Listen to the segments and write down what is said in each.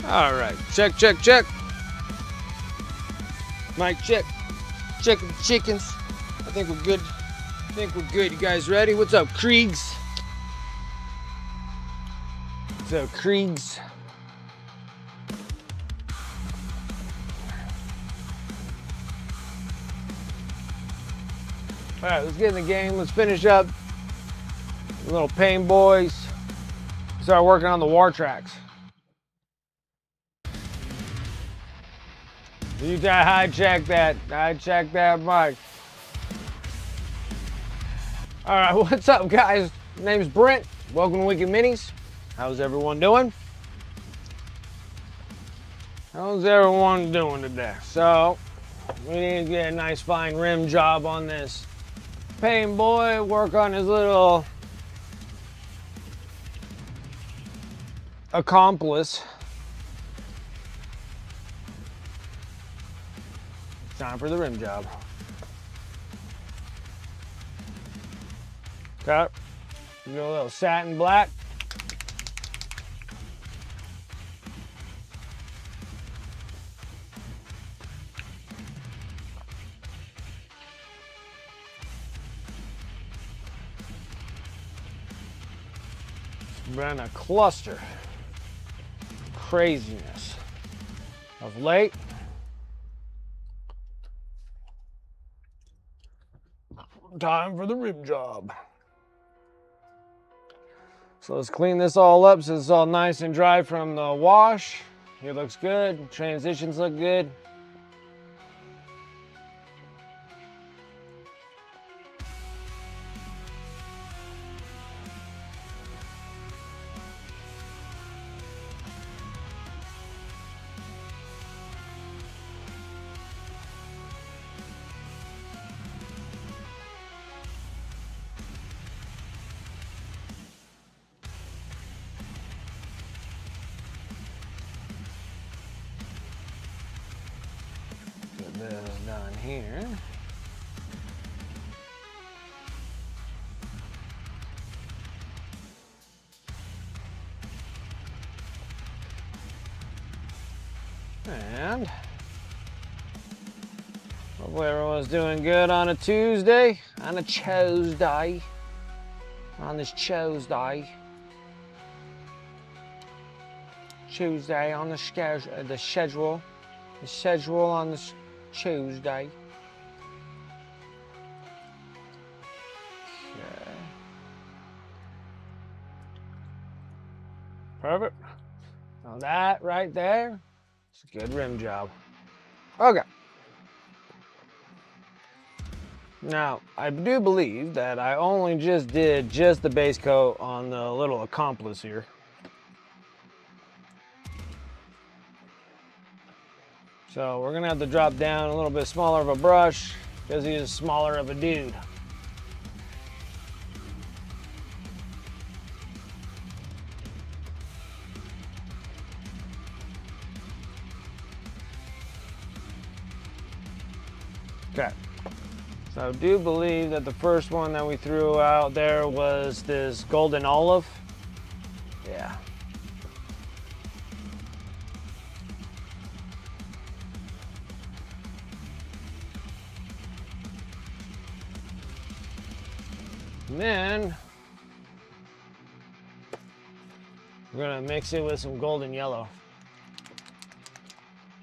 All right, check, check, check. Mic check. Checking the chickens. I think we're good. You guys ready? What's up, Kriegs? What's up, Kriegs? All right, let's get in the game. Let's finish up. Little pain boys. Start working on the Wartrax. You hijack that mic. All right, what's up, guys? Name's Brent. Welcome to Wicked Minis. How's everyone doing? How's everyone doing today? So, we need to get a nice fine rim job on this pain boy, work on his little accomplice. Time for the rim job. Okay. Do a little satin black. It's been a cluster. Craziness of late. Time for the rim job. So let's clean this all up so it's all nice and dry from the wash. Here looks good. Transitions look good. Get this done here. And hopefully everyone's doing good on a Tuesday, on a Tuesday, on this Tuesday. Tuesday on the schedule on this Tuesday. Okay. Perfect. Now that right there, it's a good rim job. Okay. Now, I do believe that I only just did the base coat on the little accomplice here. So we're gonna have to drop down a little bit smaller of a brush because he's smaller of a dude. Okay. So I do believe that the first one that we threw out there was this golden olive. Yeah. And then we're gonna mix it with some golden yellow.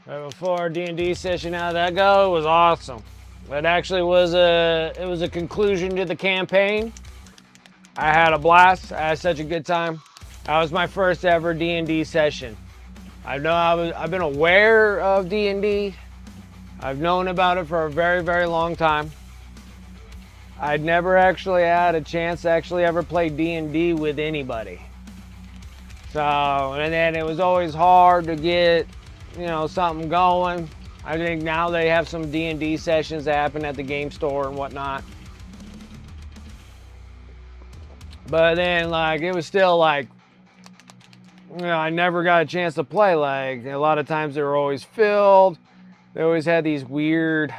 Right before our D&D session, how that go? It was awesome. It actually was a conclusion to the campaign. I had a blast. I had such a good time. That was my first ever D&D session. I've been aware of D&D. I've known about it for a very, very long time. I'd never actually had a chance to actually ever play D&D with anybody. So, and then it was always hard to get, you know, something going. I think now they have some D&D sessions that happen at the game store and whatnot. But then, like, it was still like, you know, I never got a chance to play. Like, a lot of times they were always filled. They always had these weird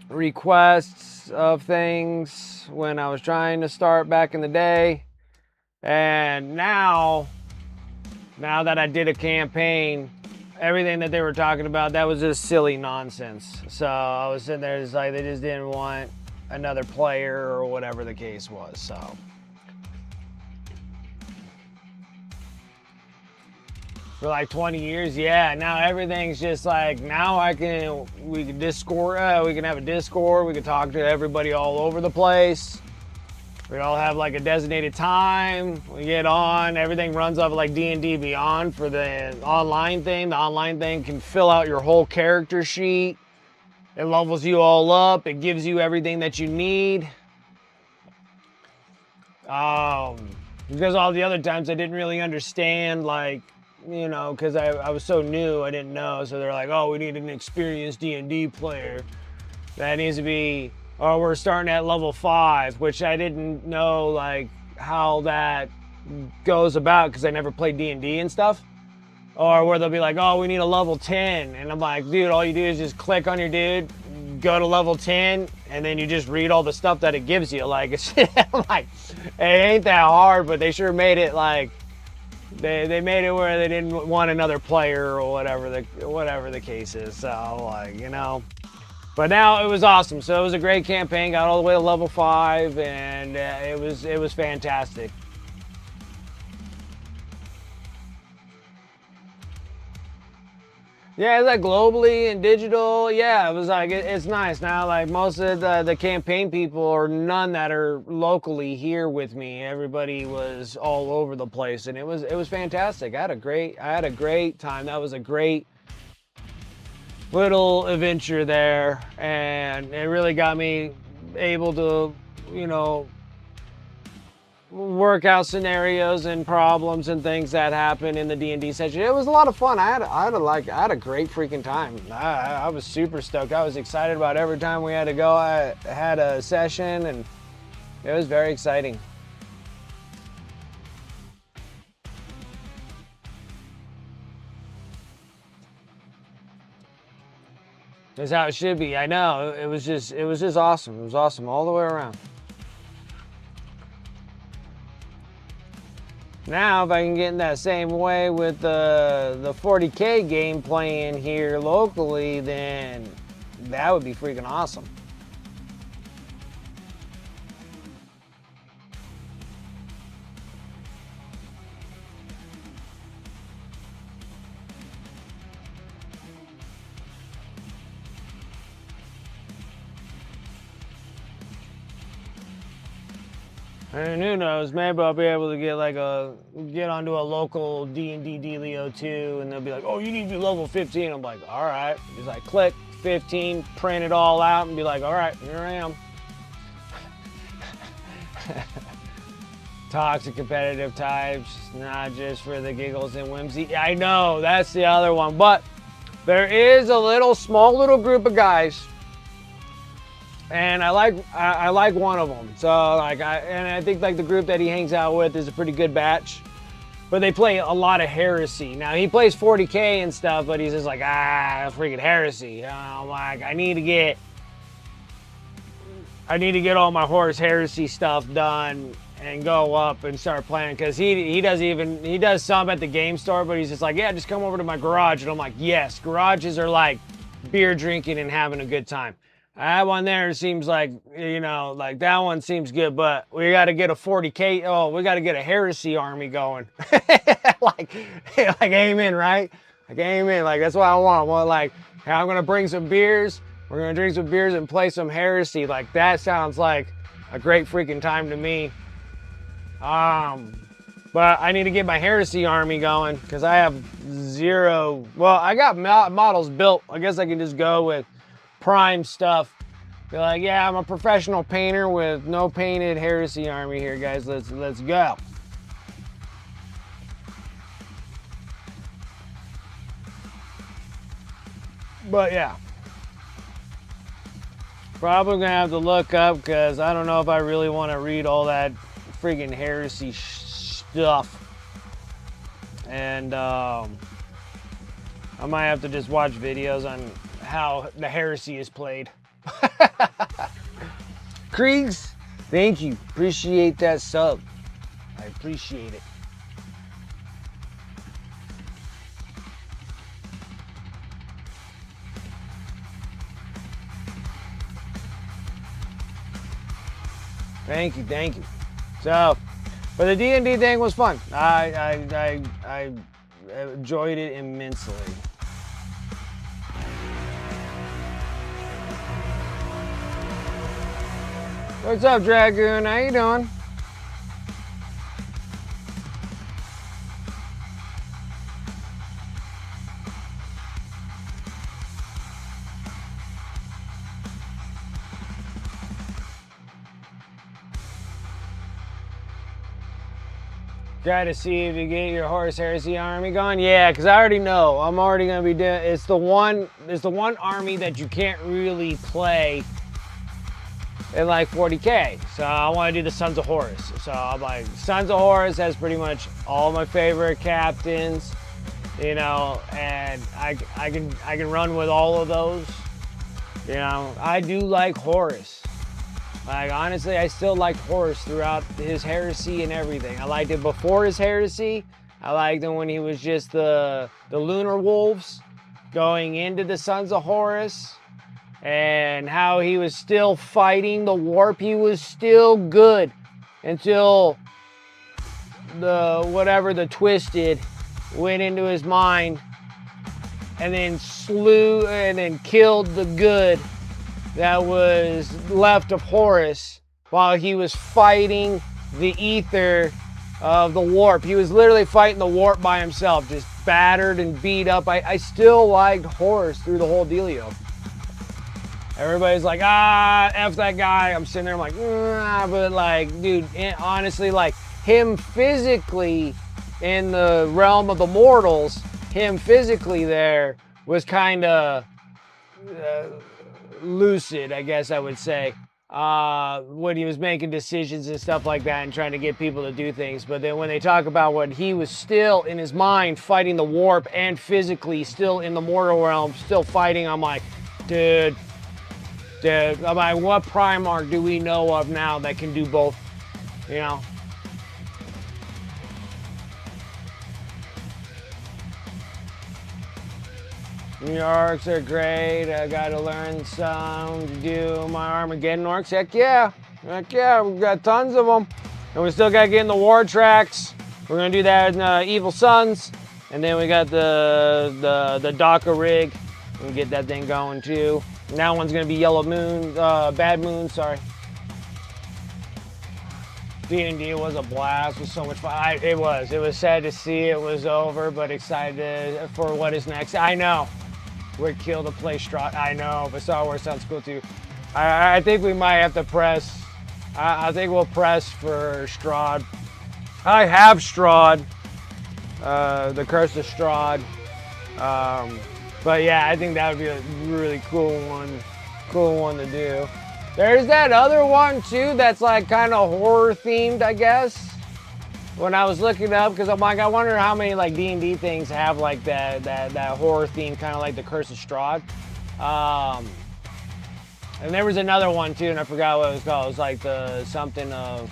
requests of things when I was trying to start back in the day. And now that I did a campaign, everything that they were talking about, that was just silly nonsense. So I was sitting there, just like, they just didn't want another player or whatever the case was. So for like 20 years, yeah. Now everything's just like, now we can Discord, we can have a Discord, we can talk to everybody all over the place. We all have like a designated time. We get on, everything runs off of like D&D Beyond for the online thing. The online thing can fill out your whole character sheet. It levels you all up. It gives you everything that you need. Because all the other times I didn't really understand, like, you know, because I was so new, I didn't know. So they're like, oh, we need an experienced D&D player. That needs to be, or we're starting at level 5, which I didn't know, like, how that goes about because I never played D&D and stuff. Or where they'll be like, oh, we need a level 10. And I'm like, dude, all you do is just click on your dude, go to level 10, and then you just read all the stuff that it gives you. Like, it's like, it ain't that hard, but they sure made it like, they made it where they didn't want another player or whatever the case is. So, like, you know. But now it was awesome. So it was a great campaign, got all the way to level 5, and it was fantastic. Yeah, it's like globally and digital. Yeah, it was like, it's nice. Now, like most of the campaign people or none that are locally here with me. Everybody was all over the place, and it was fantastic. I had a great time. That was a great little adventure there, and it really got me able to, you know, work out scenarios and problems and things that happen in the D&D session. It was a lot of fun. I had a great freaking time. I was super stoked. I was excited about every time we had to go. I had a session, and it was very exciting. That's how it should be. I know. It was just awesome. It was awesome all the way around. Now, if I can get in that same way with the 40K game playing here locally, then that would be freaking awesome. And who knows, maybe I'll be able to get onto a local D&D Dealio too, and they'll be like, oh, you need to be level 15. I'm like, all right. Just like click 15, print it all out, and be like, all right, here I am. Toxic competitive types, not just for the giggles and whimsy. I know, that's the other one, but there is a small little group of guys, and I like one of them. So I think like the group that he hangs out with is a pretty good batch, but they play a lot of heresy. Now he plays 40K and stuff, but he's just like, freaking heresy. I'm like, I need to get all my Horus heresy stuff done and go up and start playing, because he does some at the game store, but he's just like, yeah, just come over to my garage. And I'm like, yes, garages are like beer drinking and having a good time. That one there seems like, you know, like that one seems good, but we got to get a 40K. Oh, we got to get a heresy army going. like amen, right? Like amen. Like that's what I want. Well, like, hey, I'm going to bring some beers. We're going to drink some beers and play some heresy. Like that sounds like a great freaking time to me. But I need to get my heresy army going, because I have zero. Well, I got models built. I guess I can just go with prime stuff. Be like, yeah, I'm a professional painter with no painted heresy army here, guys. Let's go. But yeah, probably gonna have to look up, because I don't know if I really want to read all that friggin' heresy stuff. And I might have to just watch videos on how the heresy is played. Kriegs, thank you. Appreciate that sub. I appreciate it. Thank you. So, but the D&D thing was fun. I enjoyed it immensely. What's up, Dragoon? How you doing? Try to see if you get your Horus Heresy army going. Yeah, because I already know. I'm already gonna be doing. It's the one army that you can't really play in like 40K. So I want to do the Sons of Horus. So I'm like, Sons of Horus has pretty much all my favorite captains. you know, and I can run with all of those. You know, I do like Horus. Like, honestly, I still liked Horus throughout his heresy and everything. I liked it before his heresy. I liked him when he was just the Lunar Wolves going into the Sons of Horus, and how he was still fighting the warp. He was still good until the Twisted went into his mind and then slew and then killed the good that was left of Horus while he was fighting the ether of the warp. He was literally fighting the warp by himself, just battered and beat up. I still liked Horus through the whole dealio. Everybody's like, F that guy. I'm sitting there, I'm like, but like, dude, honestly, like, him physically in the realm of the mortals, him physically there was kind of lucid, I guess I would say, when he was making decisions and stuff like that and trying to get people to do things. But then when they talk about what he was still in his mind fighting the warp and physically still in the mortal realm, still fighting, I'm like, dude, I'm like, what Primarch do we know of now that can do both, you know? New Yorks are great. I gotta learn some to do my Armageddon orcs. Heck yeah, we've got tons of them. And we still gotta get in the Wartrax. We're gonna do that in Evil Sons. And then we got the DACA rig. We'll get that thing going too. And that one's gonna be Yellow Moon, Bad Moon, sorry. D&D was a blast. It was so much fun. It was sad to see it was over, but excited for what is next. I know. We're killed to play Strahd. I know, but Star Wars sounds cool too. I think we might have to press. I think we'll press for Strahd. I have Strahd. The Curse of Strahd. But yeah, I think that would be a really cool one to do. There's that other one too that's like kind of horror themed, I guess. When I was looking up, because I'm like, I wonder how many like D&D things have like that horror theme, kind of like the Curse of Strahd. And there was another one too, and I forgot what it was called. It was like the something of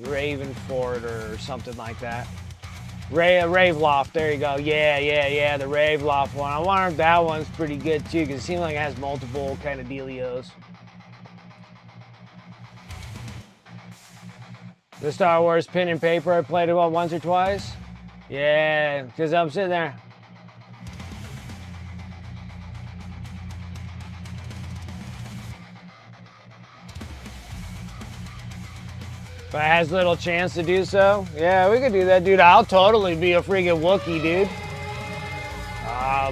Ravenford or something like that. Raveloft, there you go. Yeah, the Raveloft one. I wonder if that one's pretty good too, because it seems like it has multiple kind of dealios. The Star Wars pen and paper, I played it once or twice. Yeah, because I'm sitting there. If I has little chance to do so, yeah, we could do that, dude. I'll totally be a freaking Wookiee, dude.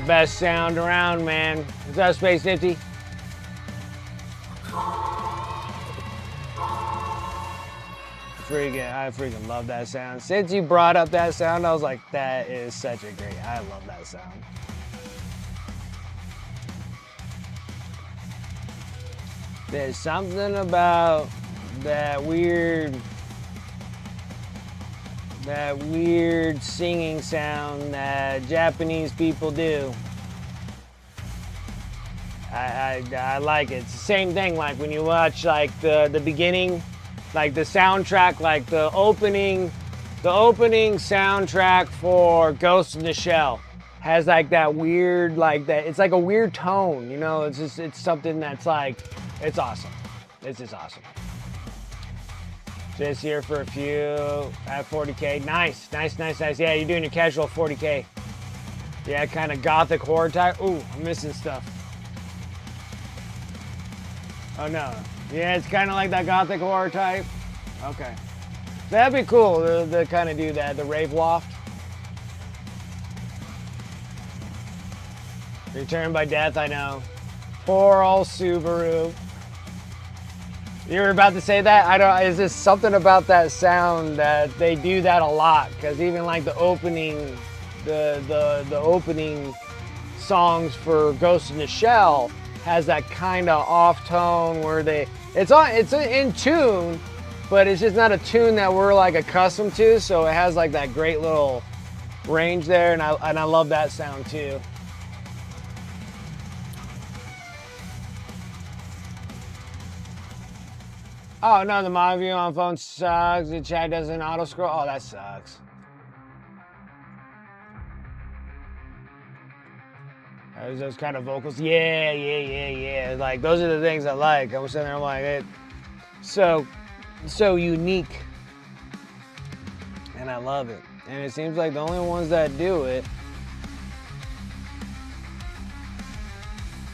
Best sound around, man. What's up, Space Nifty? I freaking love that sound. Since you brought up that sound, I was like, that is such a great, I love that sound. There's something about that weird singing sound that Japanese people do. I like it. It's the same thing like when you watch like the beginning, like the soundtrack, like the opening soundtrack for Ghost in the Shell has like that weird, like that, it's like a weird tone, you know, it's something that's like, it's awesome. It's just awesome. Just here for a few at 40K. Nice. Yeah, you're doing your casual 40K. Yeah, kind of gothic horror type. Ooh, I'm missing stuff. Oh no. Yeah, it's kind of like that gothic horror type. Okay. That'd be cool to kind of do that, the Raveloft. Return by Death, I know. Poor old Subaru. You were about to say that? I don't, is this something about that sound that they do that a lot? Because even like the opening, the opening songs for Ghost in the Shell has that kind of off tone where it's in tune, but it's just not a tune that we're like accustomed to. So it has like that great little range there, and I love that sound too. Oh no, the mod view on phone sucks. The chat doesn't auto scroll. Oh, that sucks. Those kind of vocals. Yeah. Like those are the things I like. I'm sitting there, I'm like, it's so unique, and I love it. And it seems like the only ones that do it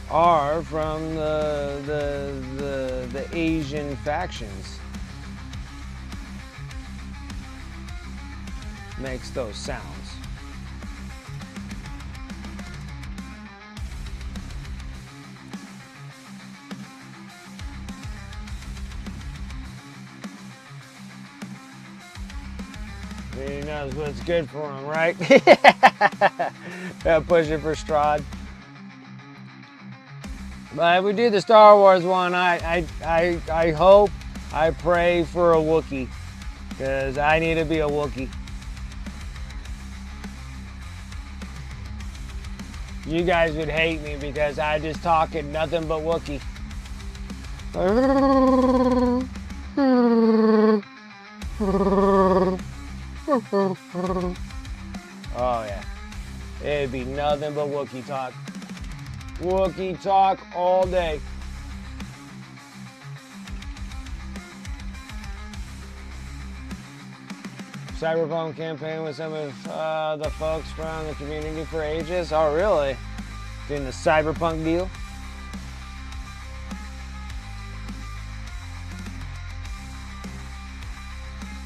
are from the Asian factions. Makes those sounds. He knows what's good for him, right? Pushing for Strahd. But if we do the Star Wars one, I hope, I pray for a Wookiee, because I need to be a Wookiee. You guys would hate me because I just talking nothing but Wookiee. Oh yeah, it'd be nothing but Wookiee talk. Wookiee talk all day. Cyberpunk campaign with some of the folks from the community for ages. Oh really? Doing the Cyberpunk deal?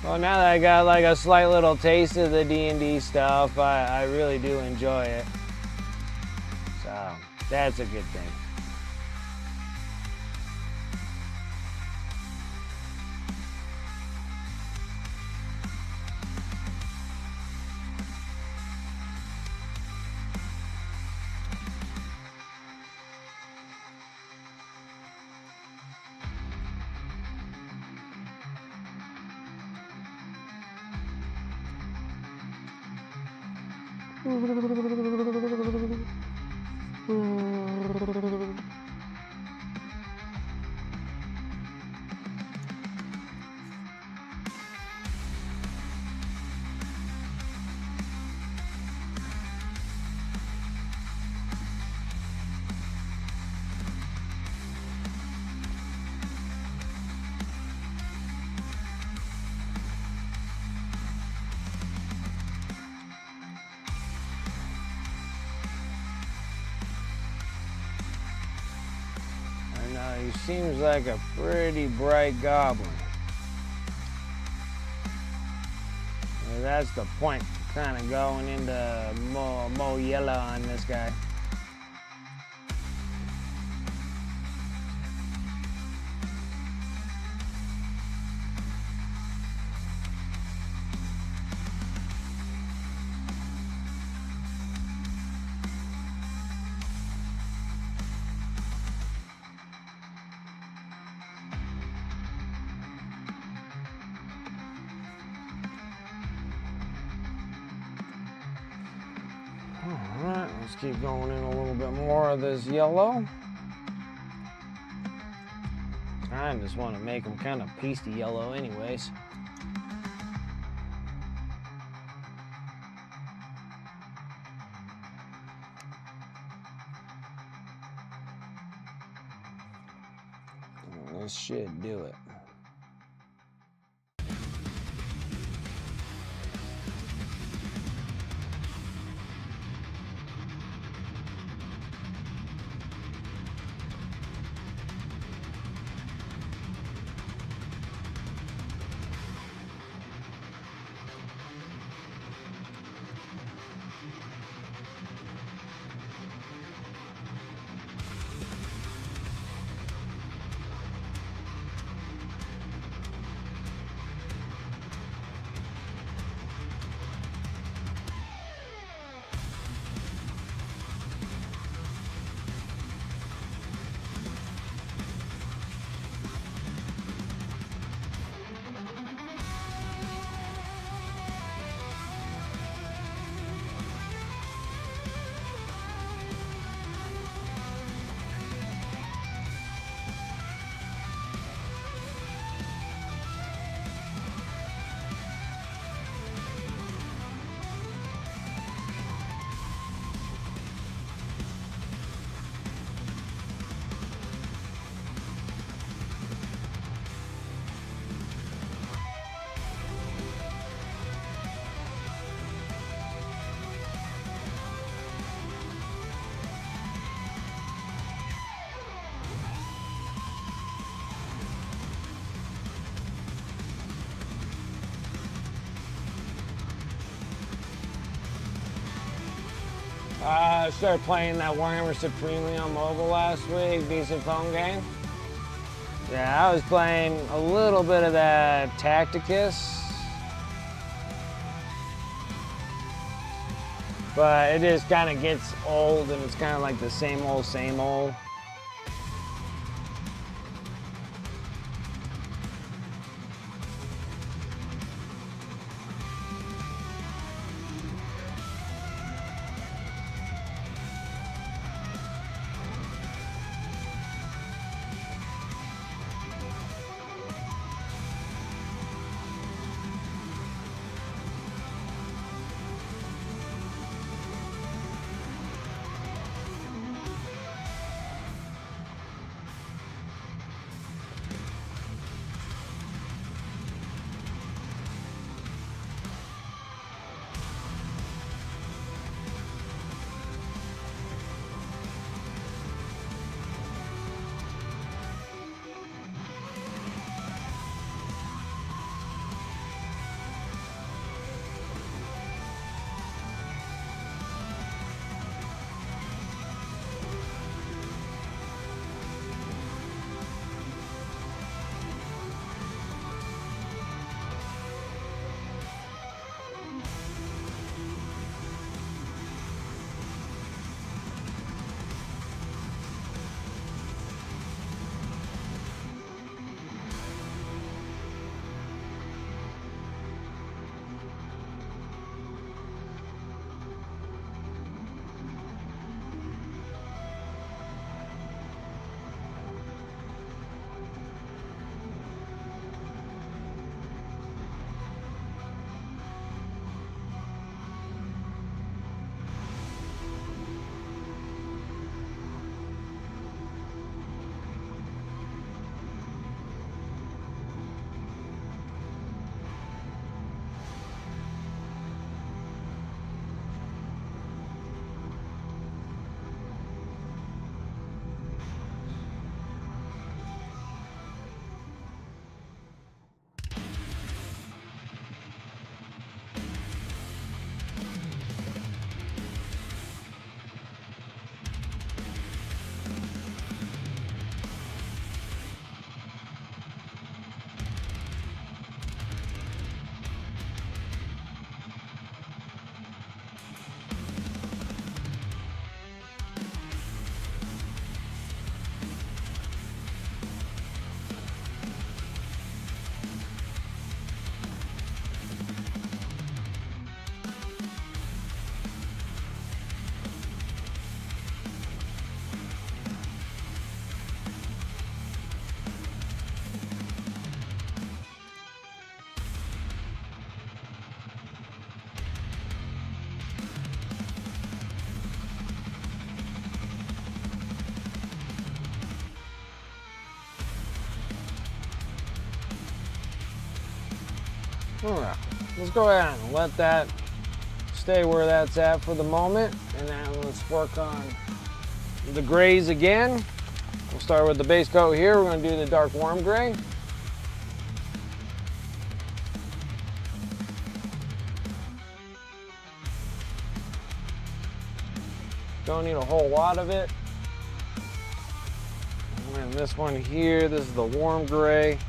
Well, now that I got like a slight little taste of the D&D stuff, I really do enjoy it. So, that's a good thing. He seems like a pretty bright goblin. Well, that's the point, kind of going into more yellow on this guy. Alright, let's keep going in a little bit more of this yellow. I just want to make them kind of pasty yellow anyways. This should do it. I started playing that Warhammer Supremely on mobile last week. Decent phone game. Yeah, I was playing a little bit of that Tacticus. But it just kind of gets old and it's kind of like the same old, same old. All right, let's go ahead and let that stay where that's at for the moment. And then let's work on the grays again. We'll start with the base coat here. We're gonna do the dark warm gray. Don't need a whole lot of it. And this one here, this is the warm gray.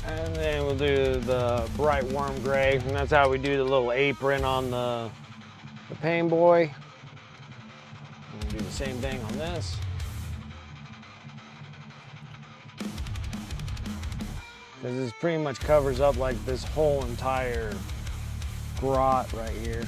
And then we'll do the bright warm gray, and that's how we do the little apron on the Pain Boy. We'll do the same thing on this. Because this pretty much covers up like this whole entire grot right here.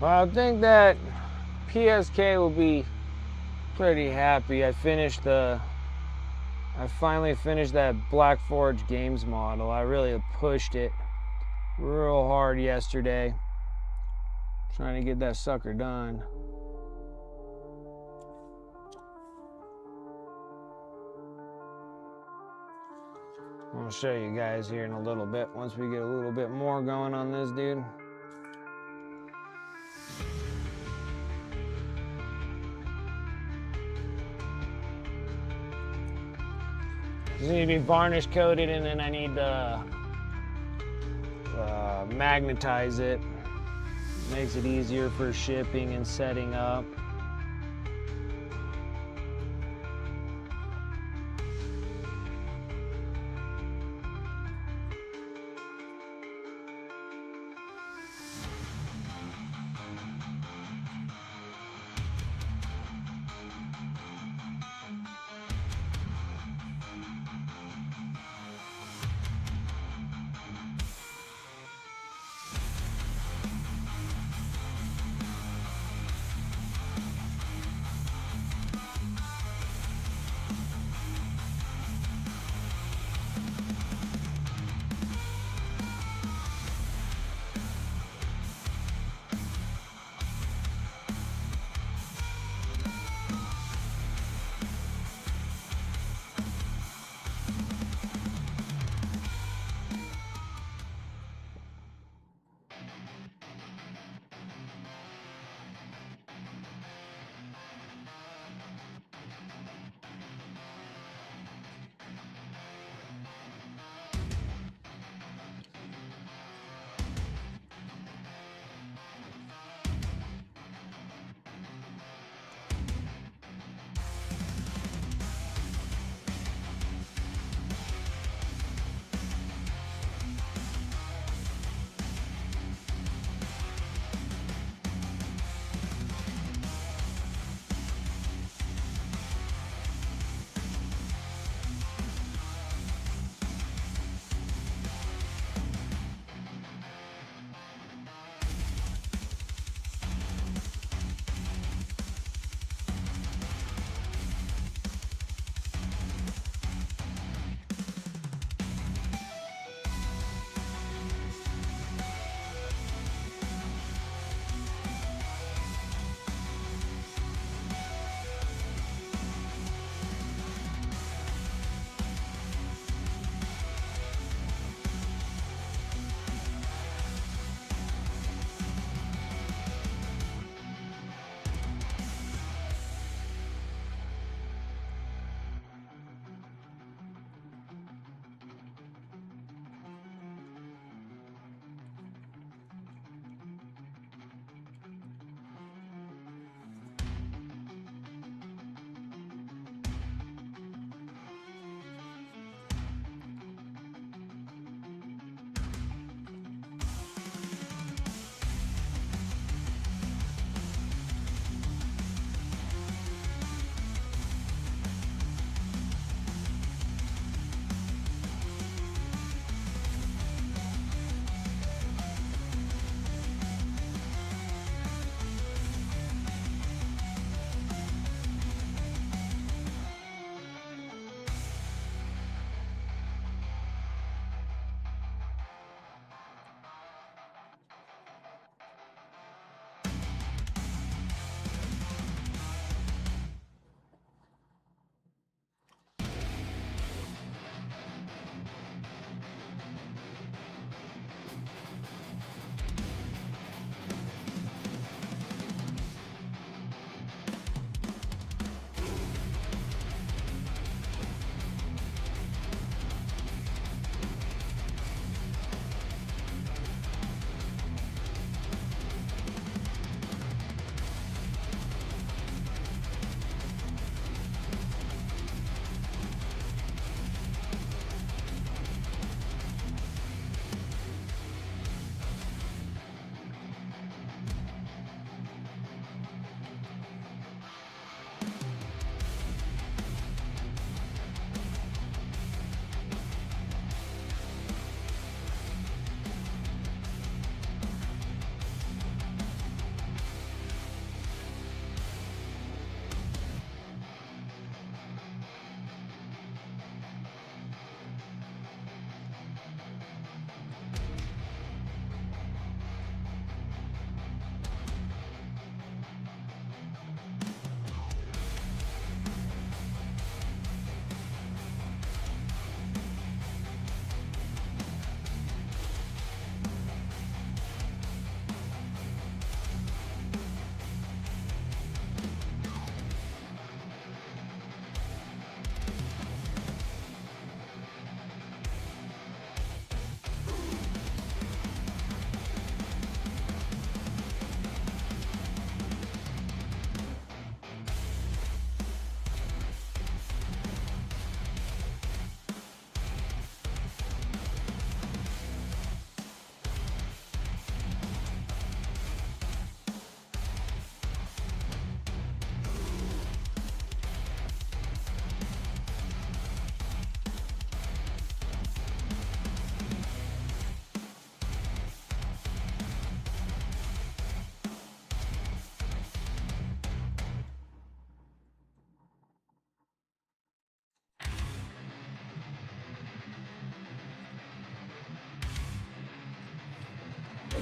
Well, I think that PSK will be pretty happy. I finally finished that Black Forge Games model. I really pushed it real hard yesterday, trying to get that sucker done. I'll show you guys here in a little bit once we get a little bit more going on this dude. This needs to be varnish coated, and then I need to magnetize it. Makes it easier for shipping and setting up.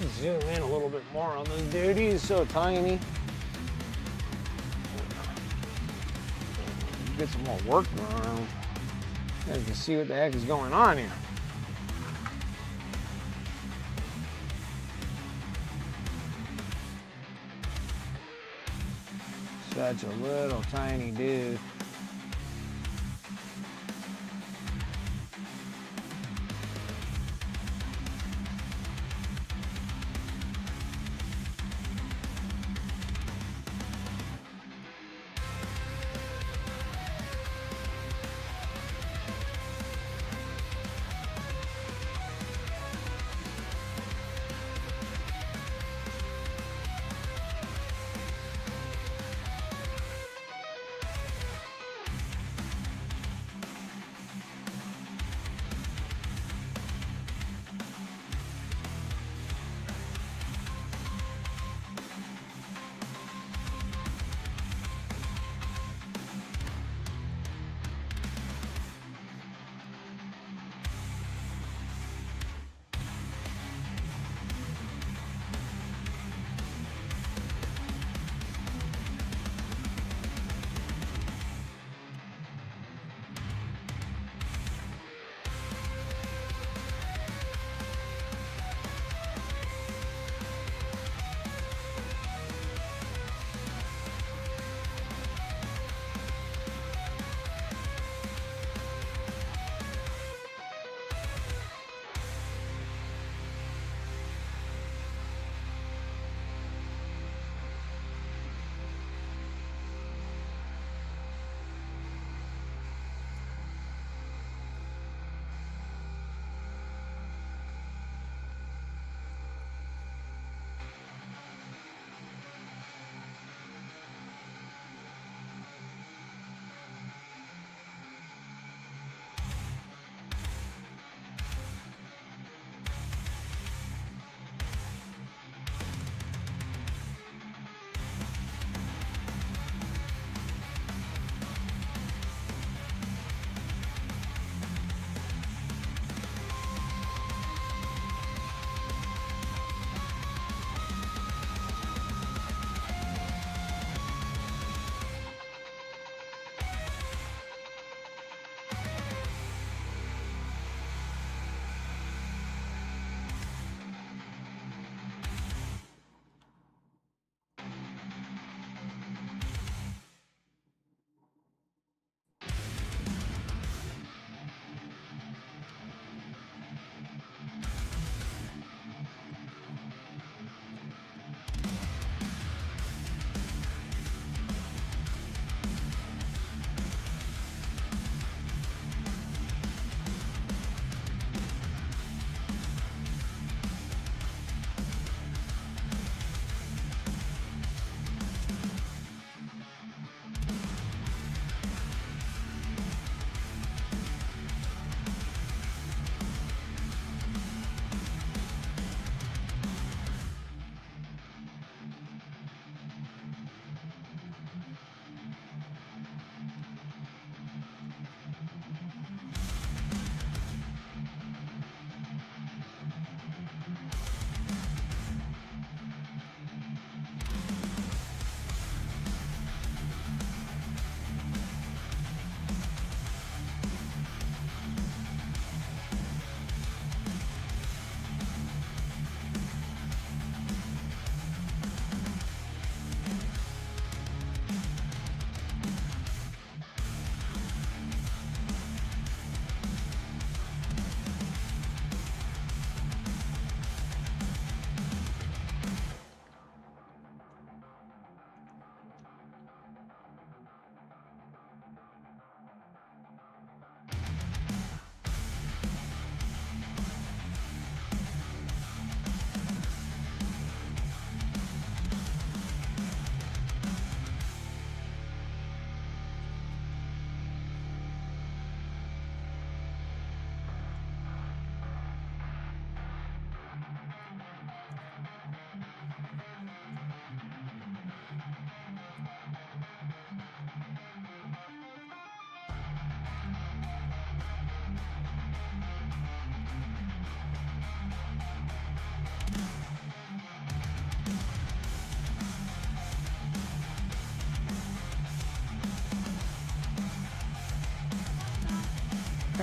Let's zoom in a little bit more on this dude. He's so tiny. Get some more work going on. You guys can see what the heck is going on here. Such a little tiny dude.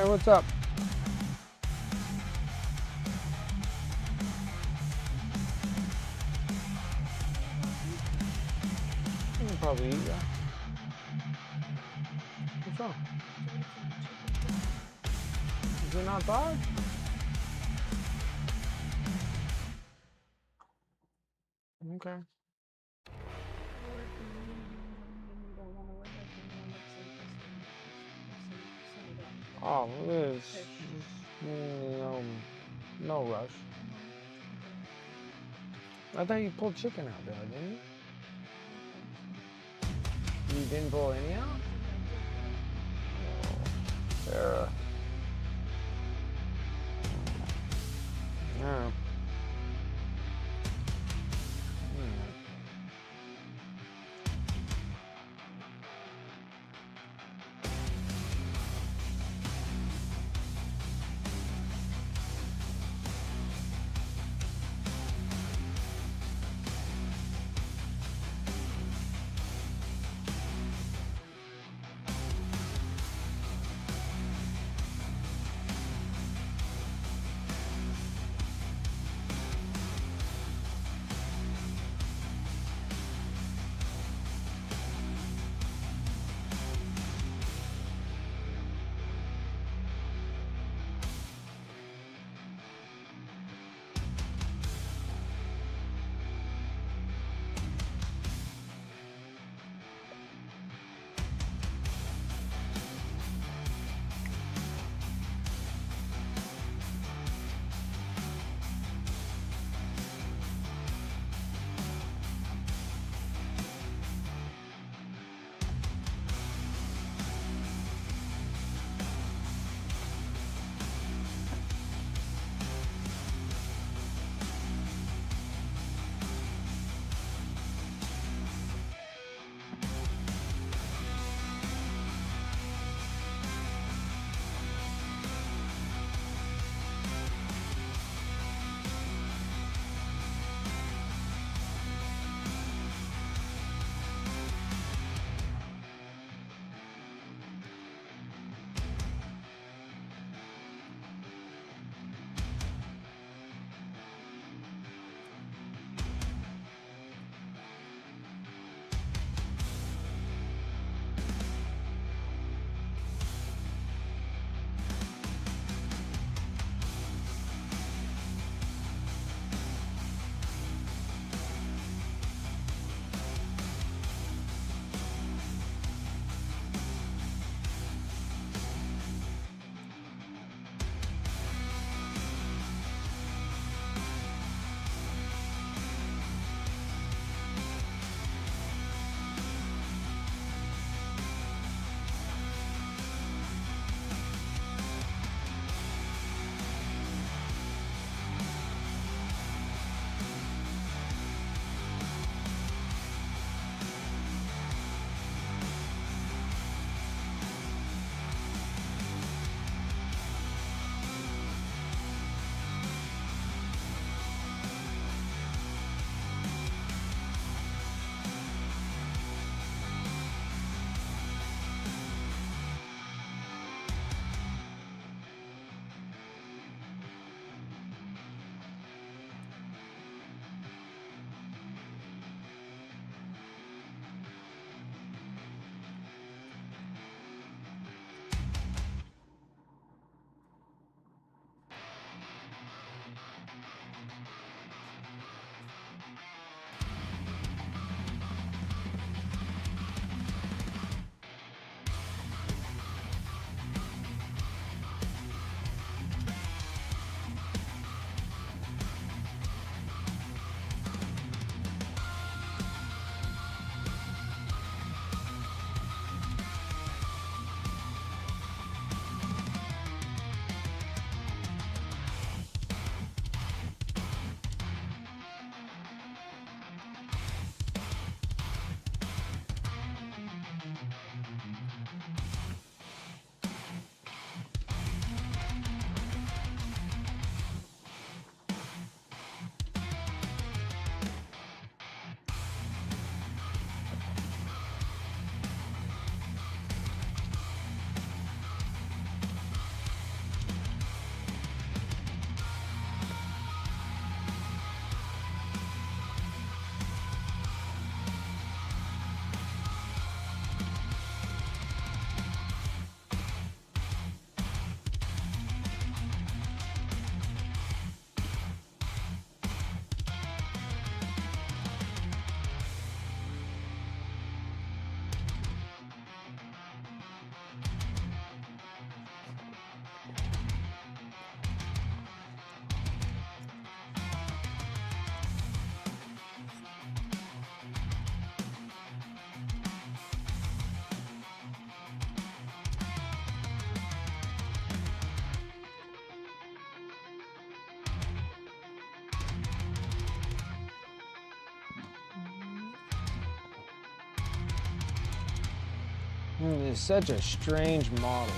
what's up? You can probably eat that. What's wrong? Is it not bad? Okay. Oh, it's no rush. I thought you pulled chicken out there, didn't you? You didn't pull any out? Oh, Sarah. Yeah. It's such a strange model.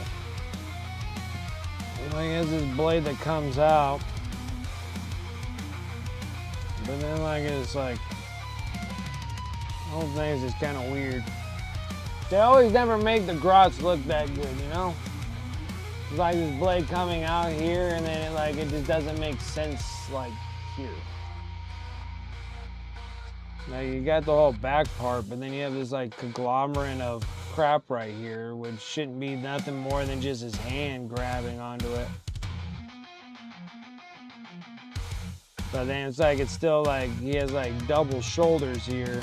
You know, he has this blade that comes out, but then like it's like, the whole thing is just kind of weird. They always never make the grots look that good, you know? It's like this blade coming out here, and then it just doesn't make sense like here. Now you got the whole back part, but then you have this like conglomerate of crap right here, which shouldn't be nothing more than just his hand grabbing onto it. But then it's like, it's still like, he has like double shoulders here.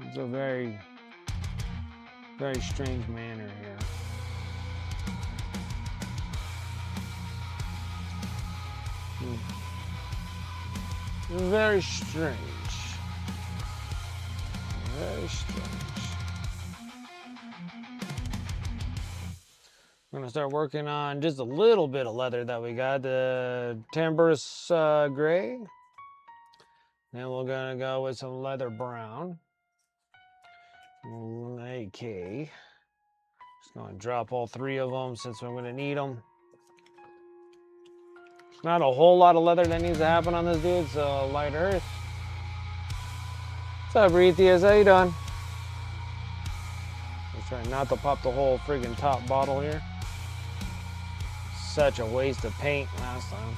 It's a very, very strange manner here. Very strange. Very strange. I'm gonna start working on just a little bit of leather that we got, the Timbrous gray. Then we're gonna go with some leather brown. AK. Just gonna drop all three of them since I'm gonna need them. Not a whole lot of leather that needs to happen on this dude, so light earth. What's up, Reethias? How you doing? Let's try not to pop the whole friggin' top bottle here. Such a waste of paint last time.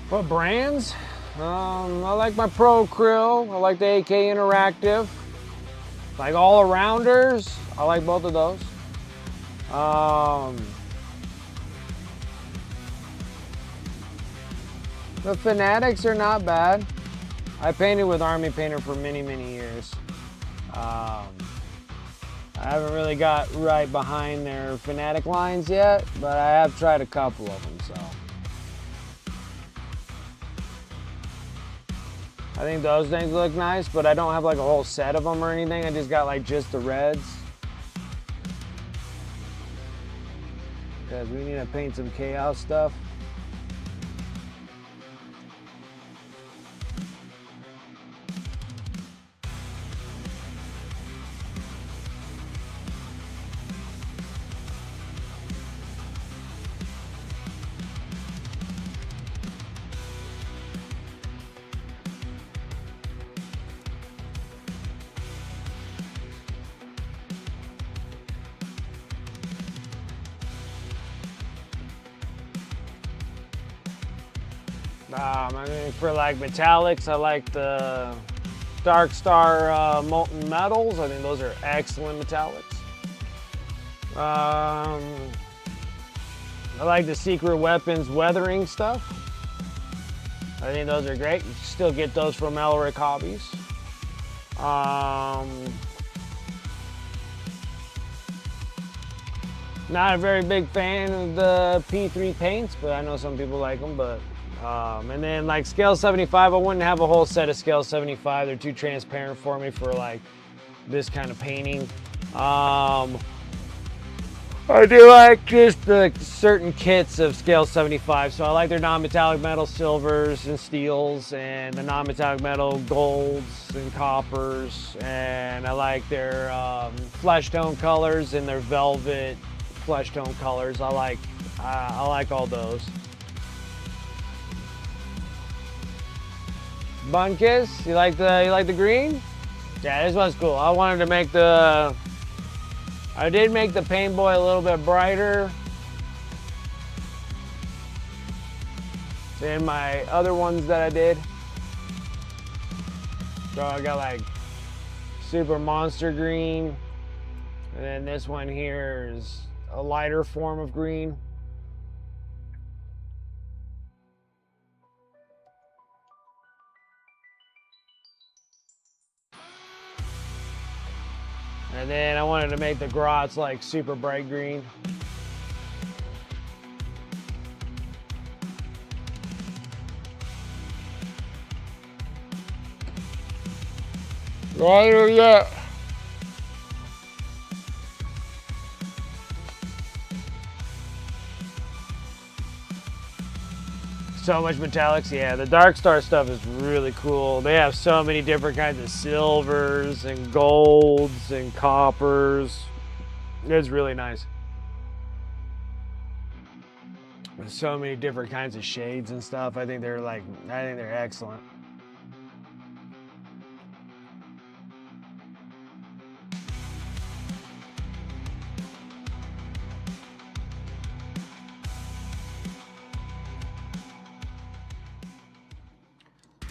What brands? I like my Pro Krill. I like the AK Interactive. Like all-arounders, I like both of those. The Fanatics are not bad. I painted with Army Painter for many, many years. I haven't really got right behind their Fanatic lines yet, but I have tried a couple of them, so. I think those things look nice, but I don't have like a whole set of them or anything. I just got like just the reds. Because we need to paint some Chaos stuff. I mean, for like metallics, I like the Dark Star Molten Metals. I think those are excellent metallics. I like the Secret Weapons Weathering stuff. I think those are great. You can still get those from Elric Hobbies. Not a very big fan of the P3 paints, but I know some people like them. But and then like Scale 75, I wouldn't have a whole set of Scale 75. They're too transparent for me for like this kind of painting. I do like just the certain kits of Scale 75. So I like their non-metallic metal silvers and steels, and the non-metallic metal golds and coppers. And I like their flesh tone colors and their velvet flesh tone colors. I like all those. Bunkus, you like the green? Yeah, this one's cool. I wanted to make I did make the Paint Boy a little bit brighter than my other ones that I did. So I got like Super Monster Green, and then this one here is a lighter form of green. And then I wanted to make the grots like super bright green. Right here yet. So much metallics. Yeah, the Dark Star stuff is really cool. They have so many different kinds of silvers and golds and coppers. It's really nice. There's so many different kinds of shades and stuff. I think they're excellent.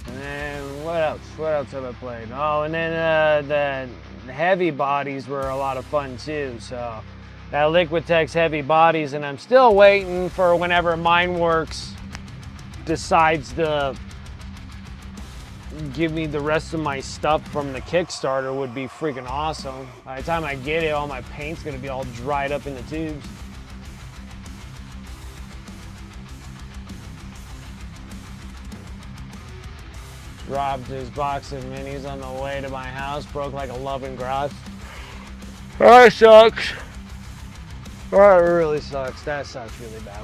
And then what else? What else have I played? Oh, and then the heavy bodies were a lot of fun too. So that Liquitex heavy bodies, and I'm still waiting for whenever Mineworks decides to give me the rest of my stuff from the Kickstarter. Would be freaking awesome. By the time I get it, all my paint's gonna be all dried up in the tubes. Dropped his box of minis on the way to my house, broke like a loving grot. That sucks. That really sucks. That sucks really bad.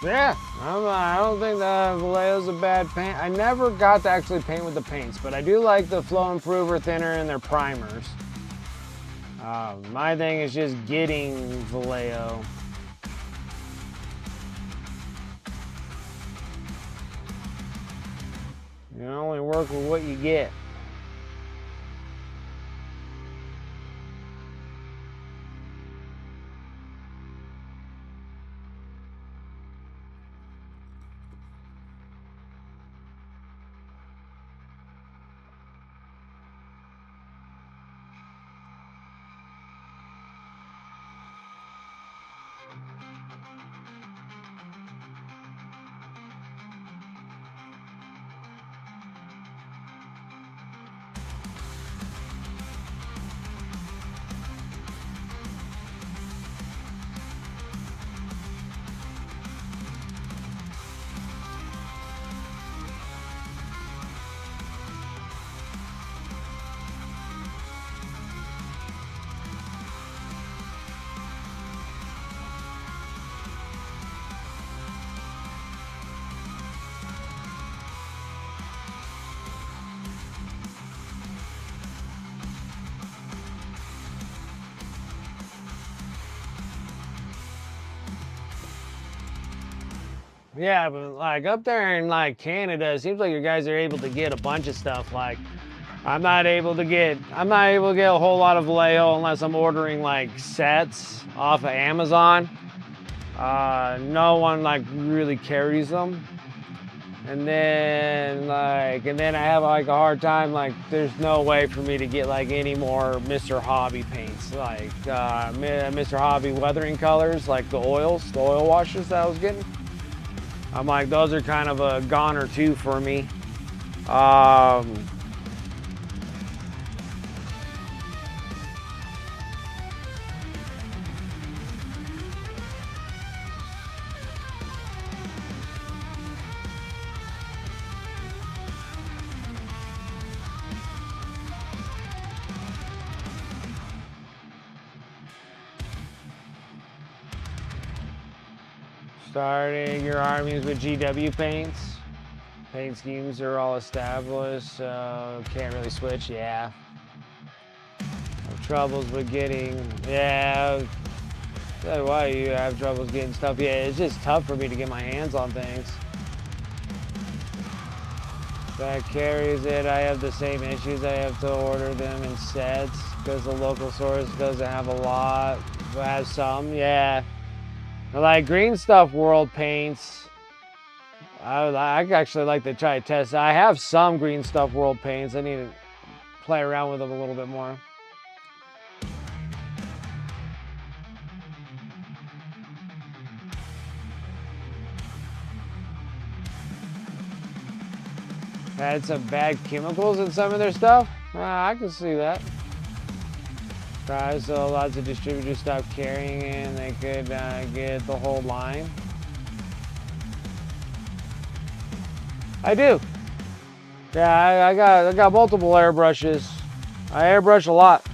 Yeah, I don't think the Vallejo's a bad paint. I never got to actually paint with the paints, but I do like the Flow Improver thinner and their primers. My thing is just getting Vallejo. You only work with what you get. Yeah, but like up there in like Canada, it seems like you guys are able to get a bunch of stuff. Like I'm not able to get a whole lot of Vallejo unless I'm ordering like sets off of Amazon. No one like really carries them. And then I have like a hard time, like there's no way for me to get like any more Mr. Hobby paints, like Mr. Hobby weathering colors, like the oil washes that I was getting. I'm like, those are kind of a goner too for me. Starting your armies with GW paints. Paint schemes are all established, so can't really switch, yeah. No troubles with getting, yeah. Tell you why you have troubles getting stuff. Yeah, it's just tough for me to get my hands on things. That carries it. I have the same issues. I have to order them in sets because the local source doesn't have a lot, but has some, yeah. Like Green Stuff World paints, I actually like to try to test. I have some Green Stuff World paints. I need to play around with them a little bit more. Had some bad chemicals in some of their stuff. I can see that. So lots of distributors stopped carrying it and they could get the whole line. I do. Yeah, I got multiple airbrushes. I airbrush a lot.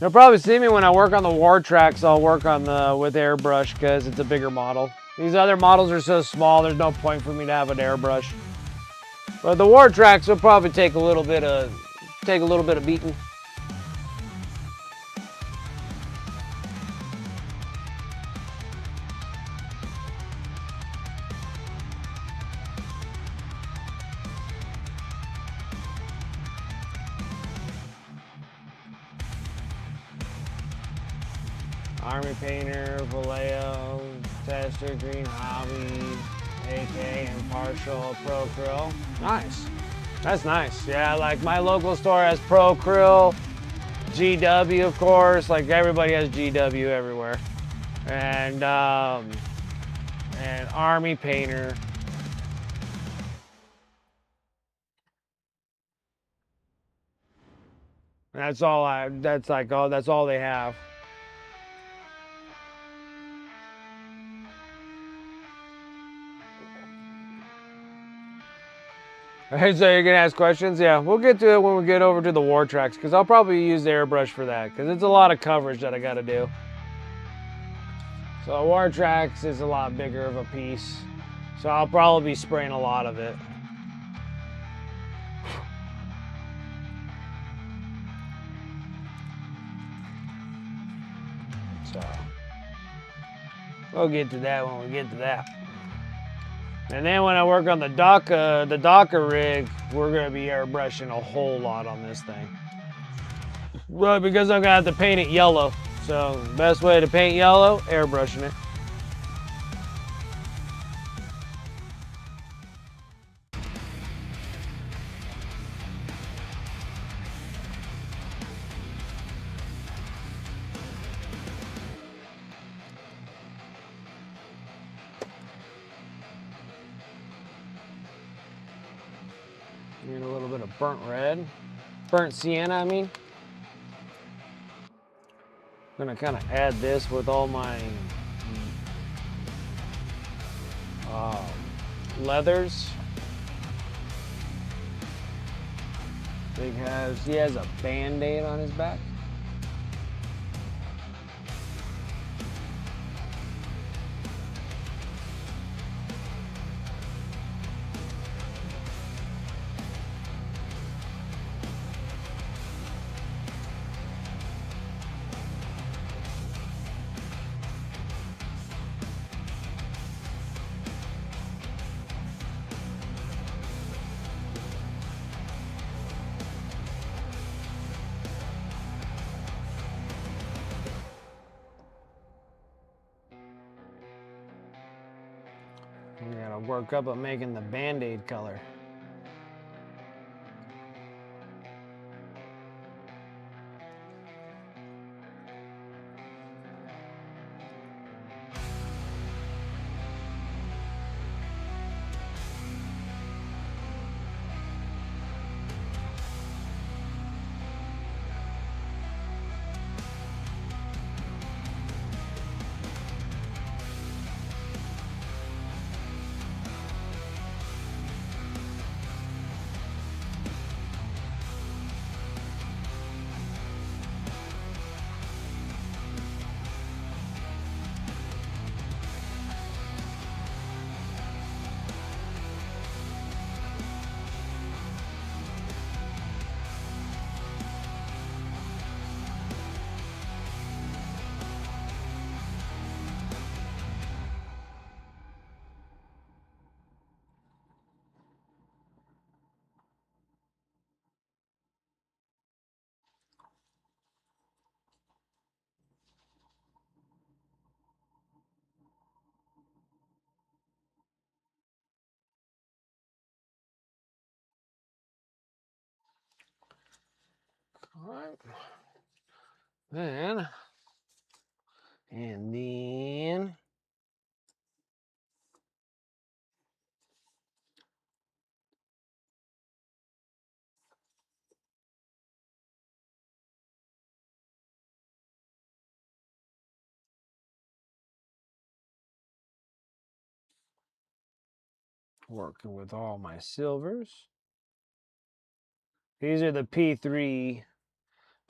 You'll probably see me when I work on the Wartrax. I'll work on with airbrush because it's a bigger model. These other models are so small. There's no point for me to have an airbrush. But the Wartrax will probably take a little bit of beating. Army Painter, Vallejo, Tester, Green Hobby, AK, and Partial Pro Krill. Nice. That's nice. Yeah, like my local store has Pro Krill, GW, of course. Like everybody has GW everywhere. And Army Painter. That's all they have. Alright, so you're gonna ask questions? Yeah, we'll get to it when we get over to the Wartrax, because I'll probably use the airbrush for that, because it's a lot of coverage that I gotta do. So Wartrax is a lot bigger of a piece, so I'll probably be spraying a lot of it. So we'll get to that when we get to that. And then when I work on the Docker rig, we're gonna be airbrushing a whole lot on this thing. Well, because I'm gonna have to paint it yellow. So best way to paint yellow, airbrushing it. And a little bit of burnt sienna, I mean. I'm gonna kind of add this with all my leathers. Because he has a band-aid on his back. We gotta work up at making the band-aid color. All right. Then, and then, working with all my silvers. These are the P3.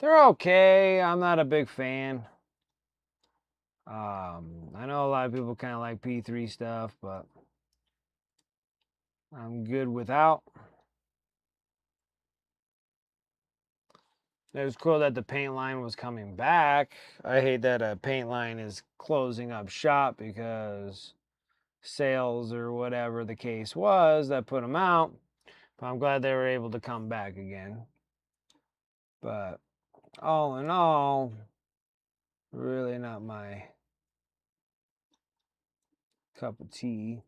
They're okay. I'm not a big fan. I know a lot of people kind of like P3 stuff, but I'm good without. It was cool that the paint line was coming back. I hate that a paint line is closing up shop because sales or whatever the case was that put them out. But I'm glad they were able to come back again. But all in all, really not my cup of tea.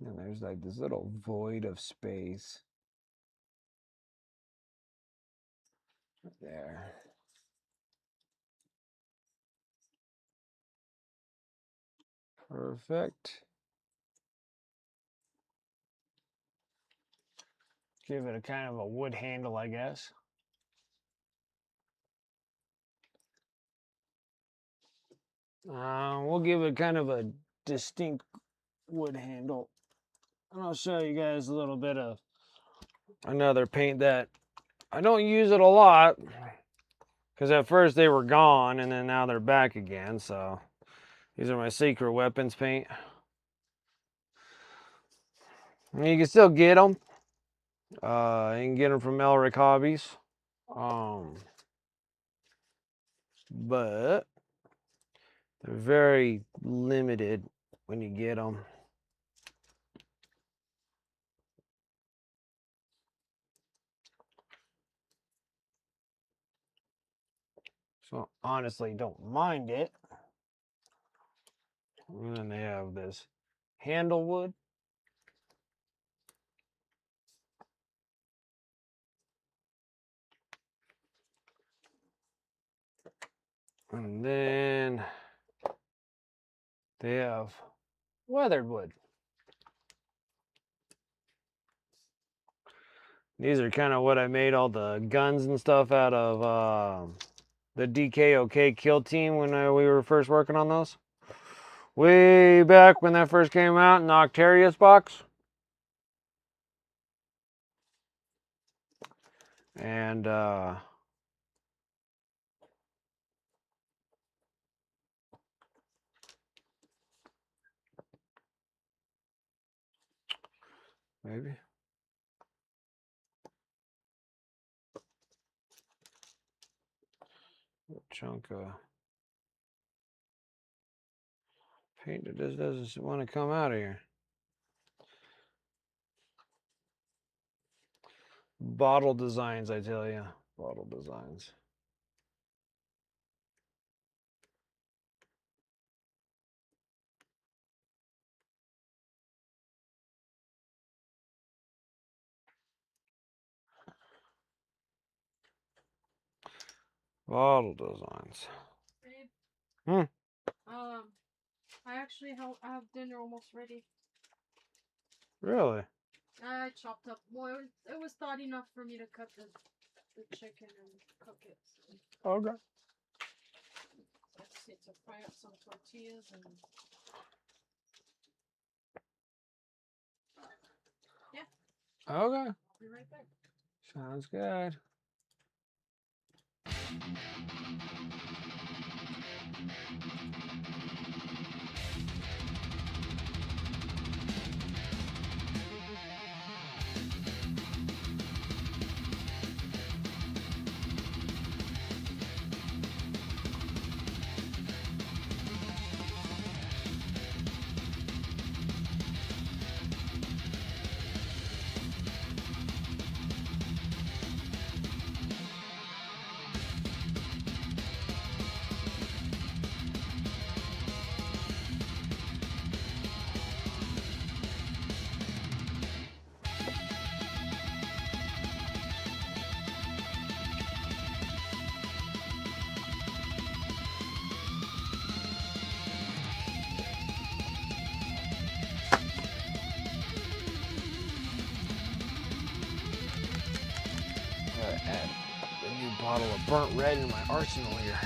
And there's like this little void of space right there. Perfect. Give it a kind of a wood handle, I guess. We'll give it kind of a distinct wood handle. And I'll show you guys a little bit of another paint that I don't use it a lot because at first they were gone and then now they're back again. So these are my secret weapons paint. And you can still get them. You can get them from Elric Hobbies. But they're very limited when you get them. So honestly, don't mind it. And then they have this handle wood. And then they have weathered wood. These are kind of what I made all the guns and stuff out of the DKOK Kill Team when we were first working on those. Way back when that first came out in the Octarius box. And maybe. A chunk of paint that just doesn't want to come out of here. Bottle designs, I tell you. Bottle designs. Bottle designs. Babe, I actually have dinner almost ready. Really? I chopped up. Well, it was thought enough for me to cut the chicken and cook it. So. Okay. Let's see, to fry up some tortillas and. Yeah. Okay. I'll be right back. Sounds good. bottle of burnt red in my arsenal here.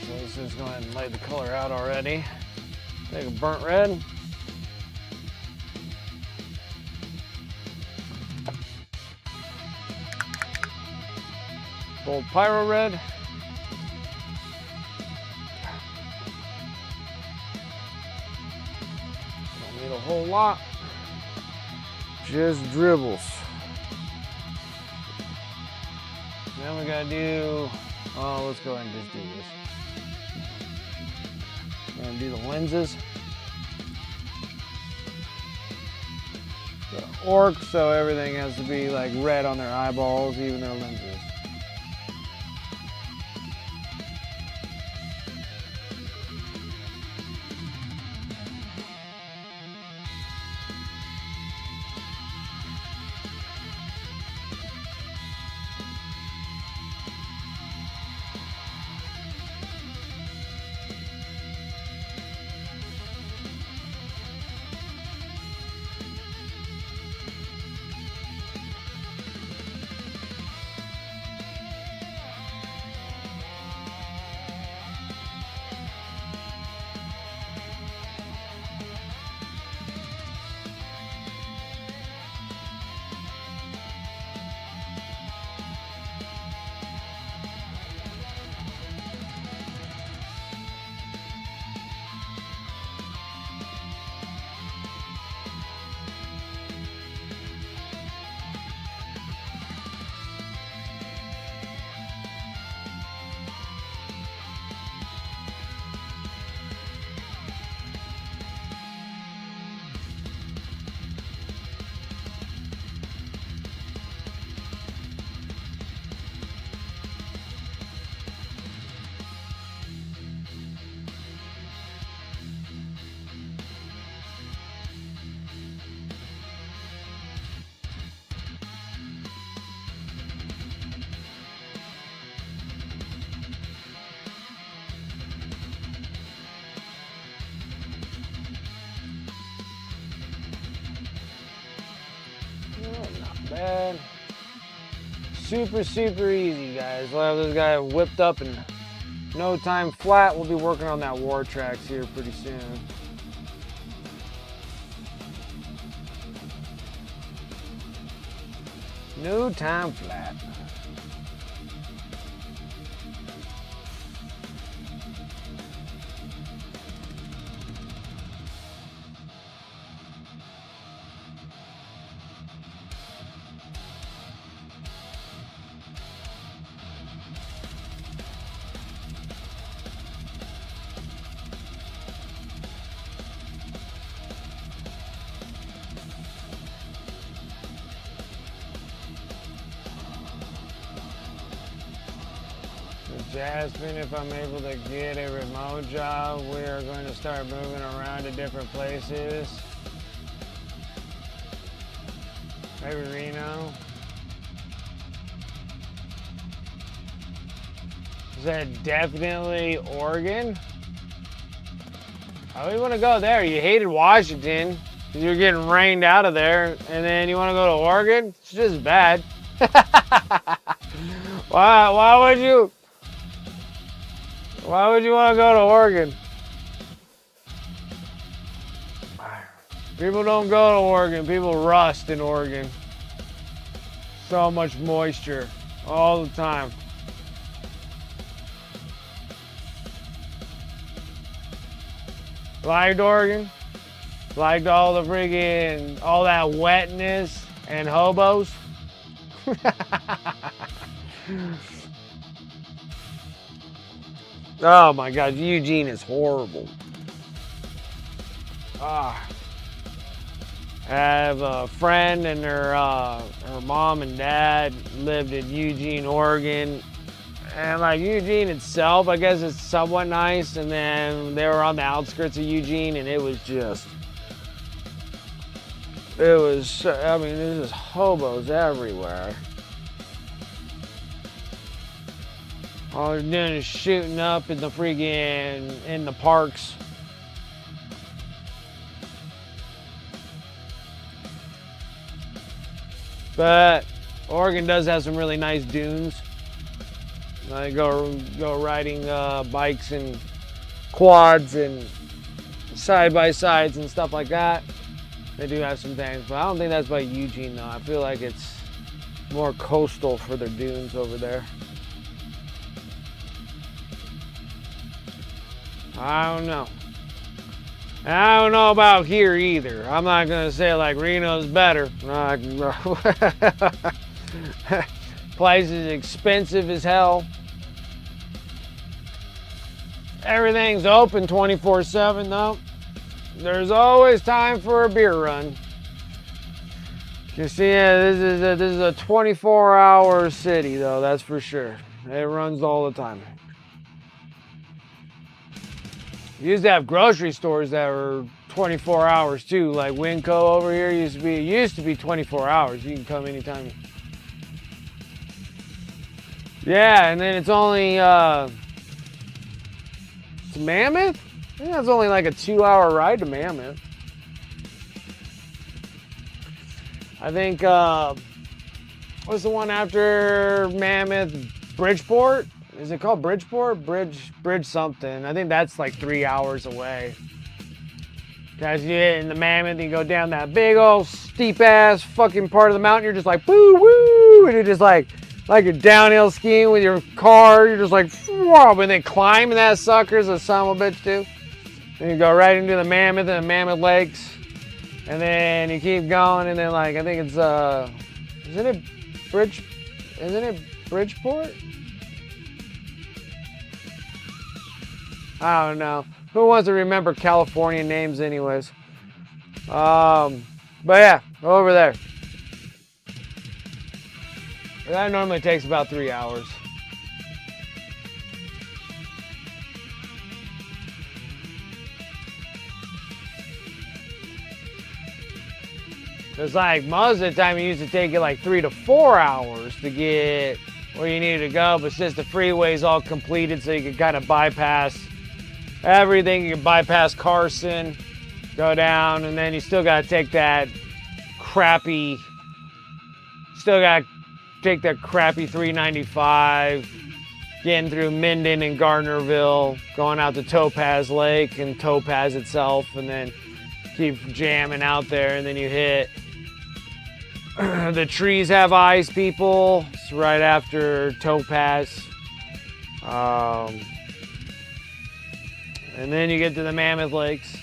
So let's just go ahead and lay the color out already. Take a burnt red. Bold pyro red. Don't need a whole lot. Just dribbles. Then we gotta do, let's go ahead and just do this. We're gonna do the lenses. The orcs, so everything has to be like red on their eyeballs, even their lenses. Not bad. Super, super easy, guys. We'll have this guy whipped up in no time flat. We'll be working on that Wartrax here pretty soon. No time flat. Jasmine, if I'm able to get a remote job, we are going to start moving around to different places. Maybe Reno. Is that definitely Oregon? I don't want to go there. You hated Washington because you're getting rained out of there, and then you want to go to Oregon? It's just bad. Why would you? Why would you want to go to Oregon? People don't go to Oregon. People rust in Oregon. So much moisture all the time. Liked Oregon? Liked all the friggin', all that wetness and hobos? Oh my God, Eugene is horrible. I have a friend and her mom and dad lived in Eugene, Oregon. And like Eugene itself, I guess it's somewhat nice. And then they were on the outskirts of Eugene and it was just It was, I mean, there's just hobos everywhere. All they're doing is shooting up in the freaking, in the parks. But Oregon does have some really nice dunes. I go riding bikes and quads and side-by-sides and stuff like that. They do have some things, but I don't think that's by Eugene though. I feel like it's more coastal for their dunes over there. I don't know. And I don't know about here either. I'm not gonna say like Reno's better. Place is expensive as hell. Everything's open 24/7 though. There's always time for a beer run. You see, yeah, this is a 24-hour city though, that's for sure. It runs all the time. You used to have grocery stores that were 24 hours too, like Winco over here used to be 24 hours. You can come anytime. Yeah, and then it's only to Mammoth? I think that's only like a 2-hour ride to Mammoth. I think what's the one after Mammoth? Bridgeport? Is it called Bridgeport? Bridge something. I think that's like 3 hours away. Guys, you hit in the Mammoth, you go down that big old steep ass fucking part of the mountain, you're just like woo woo, and you're just like you're downhill skiing with your car, you're just like whoa, and then climbing that sucker's a son of a bitch too. Then you go right into the Mammoth and the Mammoth Lakes, and then you keep going, and then like I think it's isn't it Bridgeport? I don't know. Who wants to remember California names anyways? But yeah, over there. That normally takes about 3 hours. It's like most of the time it used to take you like 3 to 4 hours to get where you needed to go, but since the freeway's all completed so you can kind of bypass everything, you can bypass Carson, go down, and then you still got to take that crappy 395, getting through Minden and Gardnerville, going out to Topaz Lake and Topaz itself, and then keep jamming out there, and then you hit the trees have eyes, people. It's right after Topaz. And then you get to the Mammoth Lakes.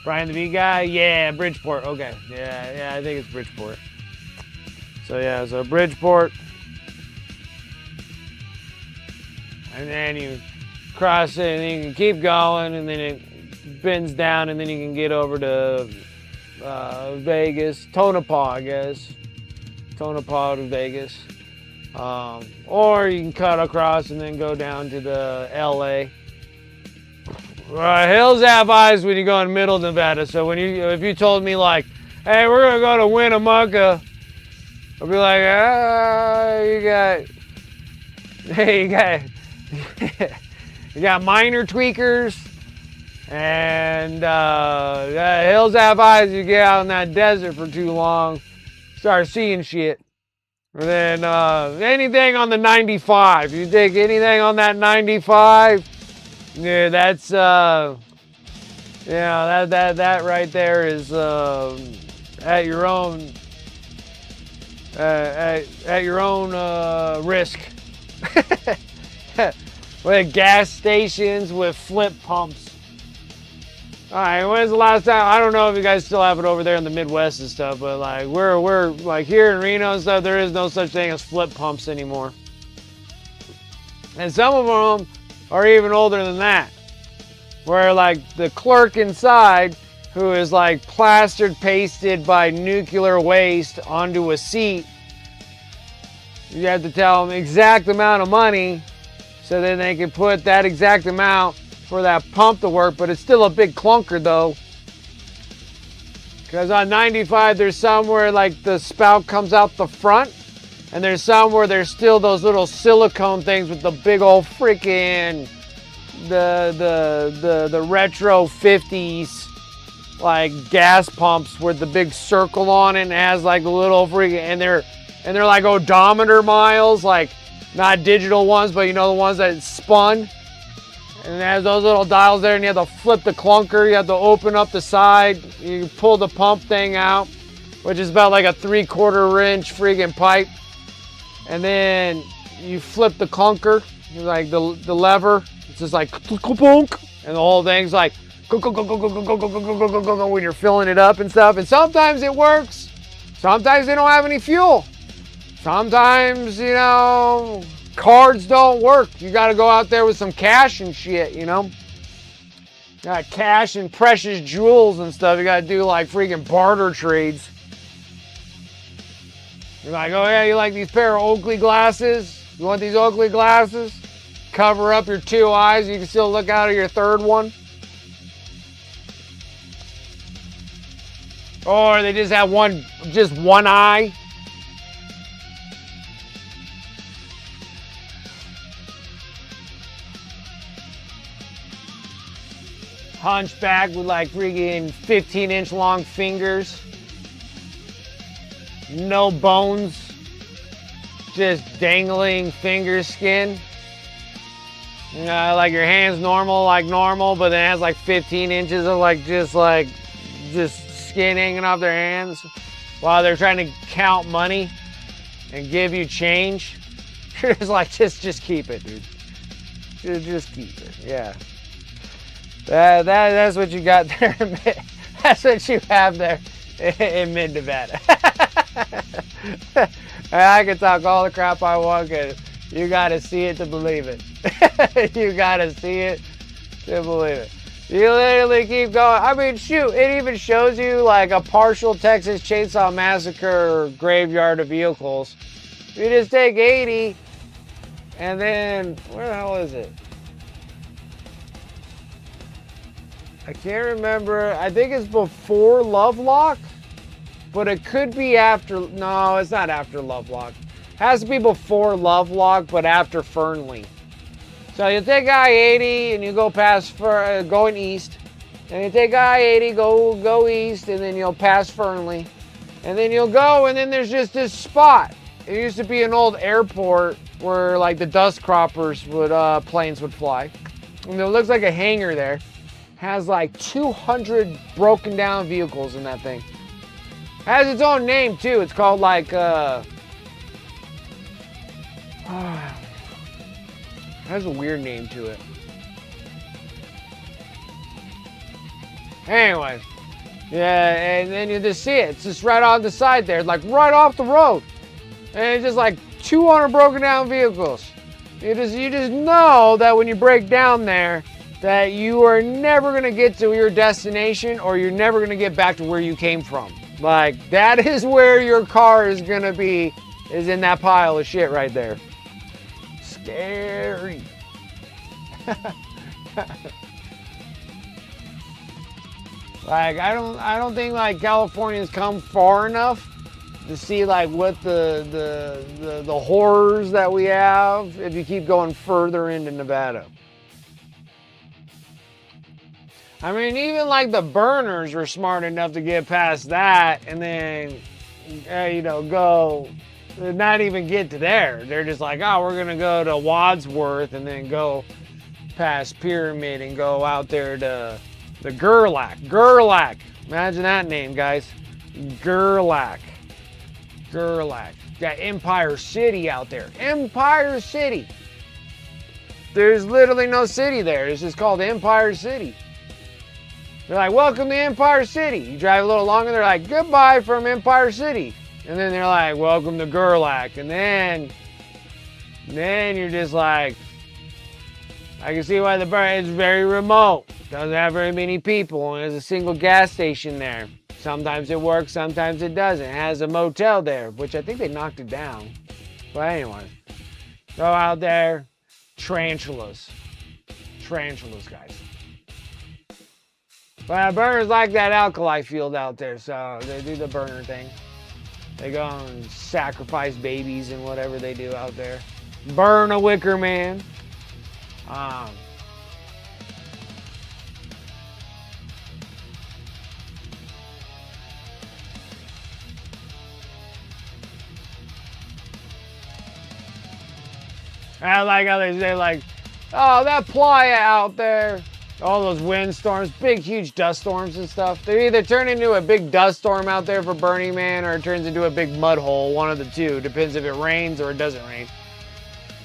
Brian the Bee guy? Yeah, Bridgeport. Okay. Yeah, I think it's Bridgeport. So yeah, so Bridgeport. And then you cross it and then you can keep going and then it bends down and then you can get over to Vegas. Tonopah, I guess. Tonopah to Vegas. Or you can cut across and then go down to the LA. Hills have eyes when you go in middle Nevada. So if you told me like, hey, we're gonna go to Winnemucca, I'd be like, you got minor tweakers and hills have eyes. You get out in that desert for too long, start seeing shit. And then anything on the 95. You take anything on that 95, yeah, that's that right there is at your own risk. With gas stations with flip pumps. All right, when's the last time? I don't know if you guys still have it over there in the Midwest and stuff, but like we're like here in Reno and stuff, there is no such thing as flip pumps anymore. And some of them are even older than that, where like the clerk inside, who is like plastered, pasted by nuclear waste onto a seat, you have to tell them exact amount of money, so then they can put that exact amount for that pump to work, but it's still a big clunker though. Because on 95, there's some where like the spout comes out the front, and there's some where there's still those little silicone things with the big old freaking the retro 50s like gas pumps with the big circle on it and has like a little freaking and they're like odometer miles, like not digital ones, but you know the ones that spun. And it has those little dials there, and you have to flip the clunker. You have to open up the side. You pull the pump thing out, which is about like a 3/4 inch freaking pipe. And then you flip the clunker, like the lever. It's just like and the whole thing's like when you're filling it up and stuff. And sometimes it works. Sometimes they don't have any fuel. Sometimes, you know, cards don't work. You got to go out there with some cash and shit, you know. Got cash and precious jewels and stuff. You got to do like freaking barter trades. You're like, oh yeah, you like these pair of Oakley glasses? You want these Oakley glasses? Cover up your two eyes. You can still look out of your third one. Or they just have just one eye. Hunchback with like freaking 15-inch long fingers. No bones. Just dangling finger skin. You know, like your hands normal, but then it has like 15 inches of just skin hanging off their hands while they're trying to count money and give you change. You're just like, just keep it, dude. Just keep it, yeah. That's what you got there. That's what you have there in mid-Nevada. I can talk all the crap I want, because you got to see it to believe it. You got to see it to believe it. You literally keep going. I mean, shoot, it even shows you like a partial Texas Chainsaw Massacre graveyard of vehicles. You just take 80, and then, where the hell is it? I can't remember. I think it's before Lovelock, but it could be after. No, it's not after Lovelock. It has to be before Lovelock, but after Fernley. So you take I-80 and you go past going east, and you take I-80, go east, and then you'll pass Fernley, and then you'll go, and then there's just this spot. It used to be an old airport where like the dust croppers planes would fly, and it looks like a hangar there. Has like 200 broken down vehicles in that thing. Has its own name too. It's called like has a weird name to it. Anyway, yeah, and then you just see it. It's just right on the side there, like right off the road, and it's just like 200 broken down vehicles. You just know that when you break down there, that you are never gonna get to your destination, or you're never gonna get back to where you came from. Like, that is where your car is gonna be, is in that pile of shit right there. Scary. Like, I don't think like Californians come far enough to see like what the horrors that we have if you keep going further into Nevada. I mean, even like the burners were smart enough to get past that, and then, you know, go, not even get to there. They're just like, oh, we're gonna go to Wadsworth and then go past Pyramid and go out there to the Gerlach. Gerlach. Imagine that name, guys. Gerlach. Gerlach. Got Empire City out there. Empire City. There's literally no city there. It's just called Empire City. They're like, welcome to Empire City. You drive a little longer, they're like, goodbye from Empire City. And then they're like, welcome to Gerlach. And then you're just like, I can see why the burn is very remote. Doesn't have very many people, and there's a single gas station there. Sometimes it works, sometimes it doesn't. It has a motel there, which I think they knocked it down. But anyway, go out there, tarantulas. Tarantulas, guys. But burners like that alkali field out there, so they do the burner thing. They go and sacrifice babies and whatever they do out there. Burn a wicker man. I like how they say, like, oh, that playa out there, all those windstorms, big, huge dust storms and stuff. They either turn into a big dust storm out there for Burning Man, or it turns into a big mud hole, one of the two. Depends if it rains or it doesn't rain.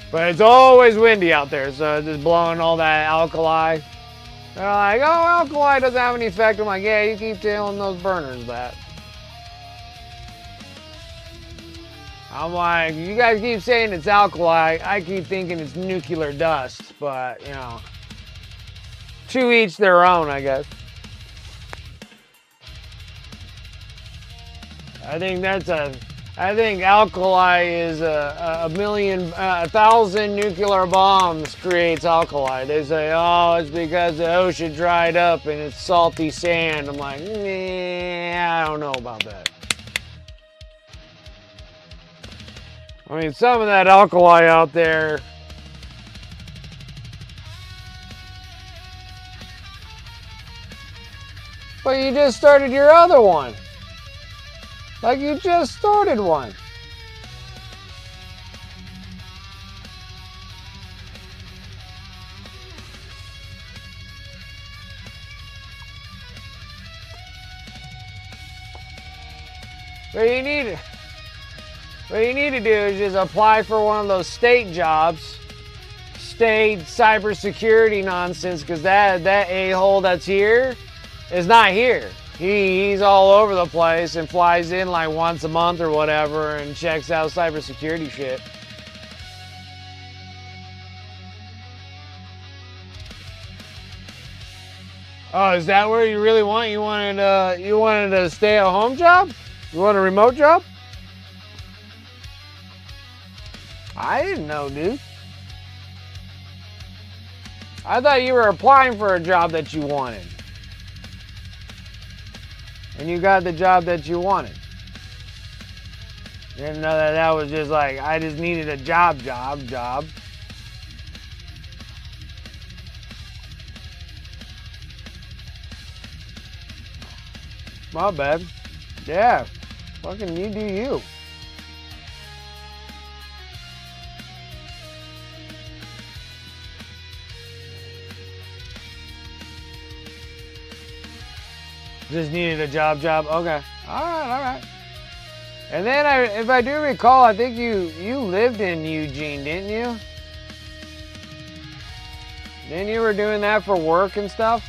But it's always windy out there, so it's just blowing all that alkali. They're like, oh, alkali doesn't have any effect. I'm like, yeah, you keep telling those burners that. I'm like, you guys keep saying it's alkali. I keep thinking it's nuclear dust, but, you know, to each their own, I guess. I think alkali is a 1,000 nuclear bombs creates alkali. They say, oh, it's because the ocean dried up and it's salty sand. I'm like, nah, I don't know about that. I mean, some of that alkali out there, but you just started your other one. Like you just started one. What you need to do is just apply for one of those state jobs, state cybersecurity nonsense, because that a-hole that's here is not here. He's all over the place and flies in like once a month or whatever and checks out cybersecurity shit. Oh, is that where you really want? You wanted a stay-at-home job? You want a remote job? I didn't know, dude. I thought you were applying for a job that you wanted. And you got the job that you wanted. Didn't know that was just like, I just needed a job. My bad. Yeah. Fucking you do you. Just needed a job. Okay. All right. And then, if I do recall, I think you lived in Eugene, didn't you? Then you were doing that for work and stuff?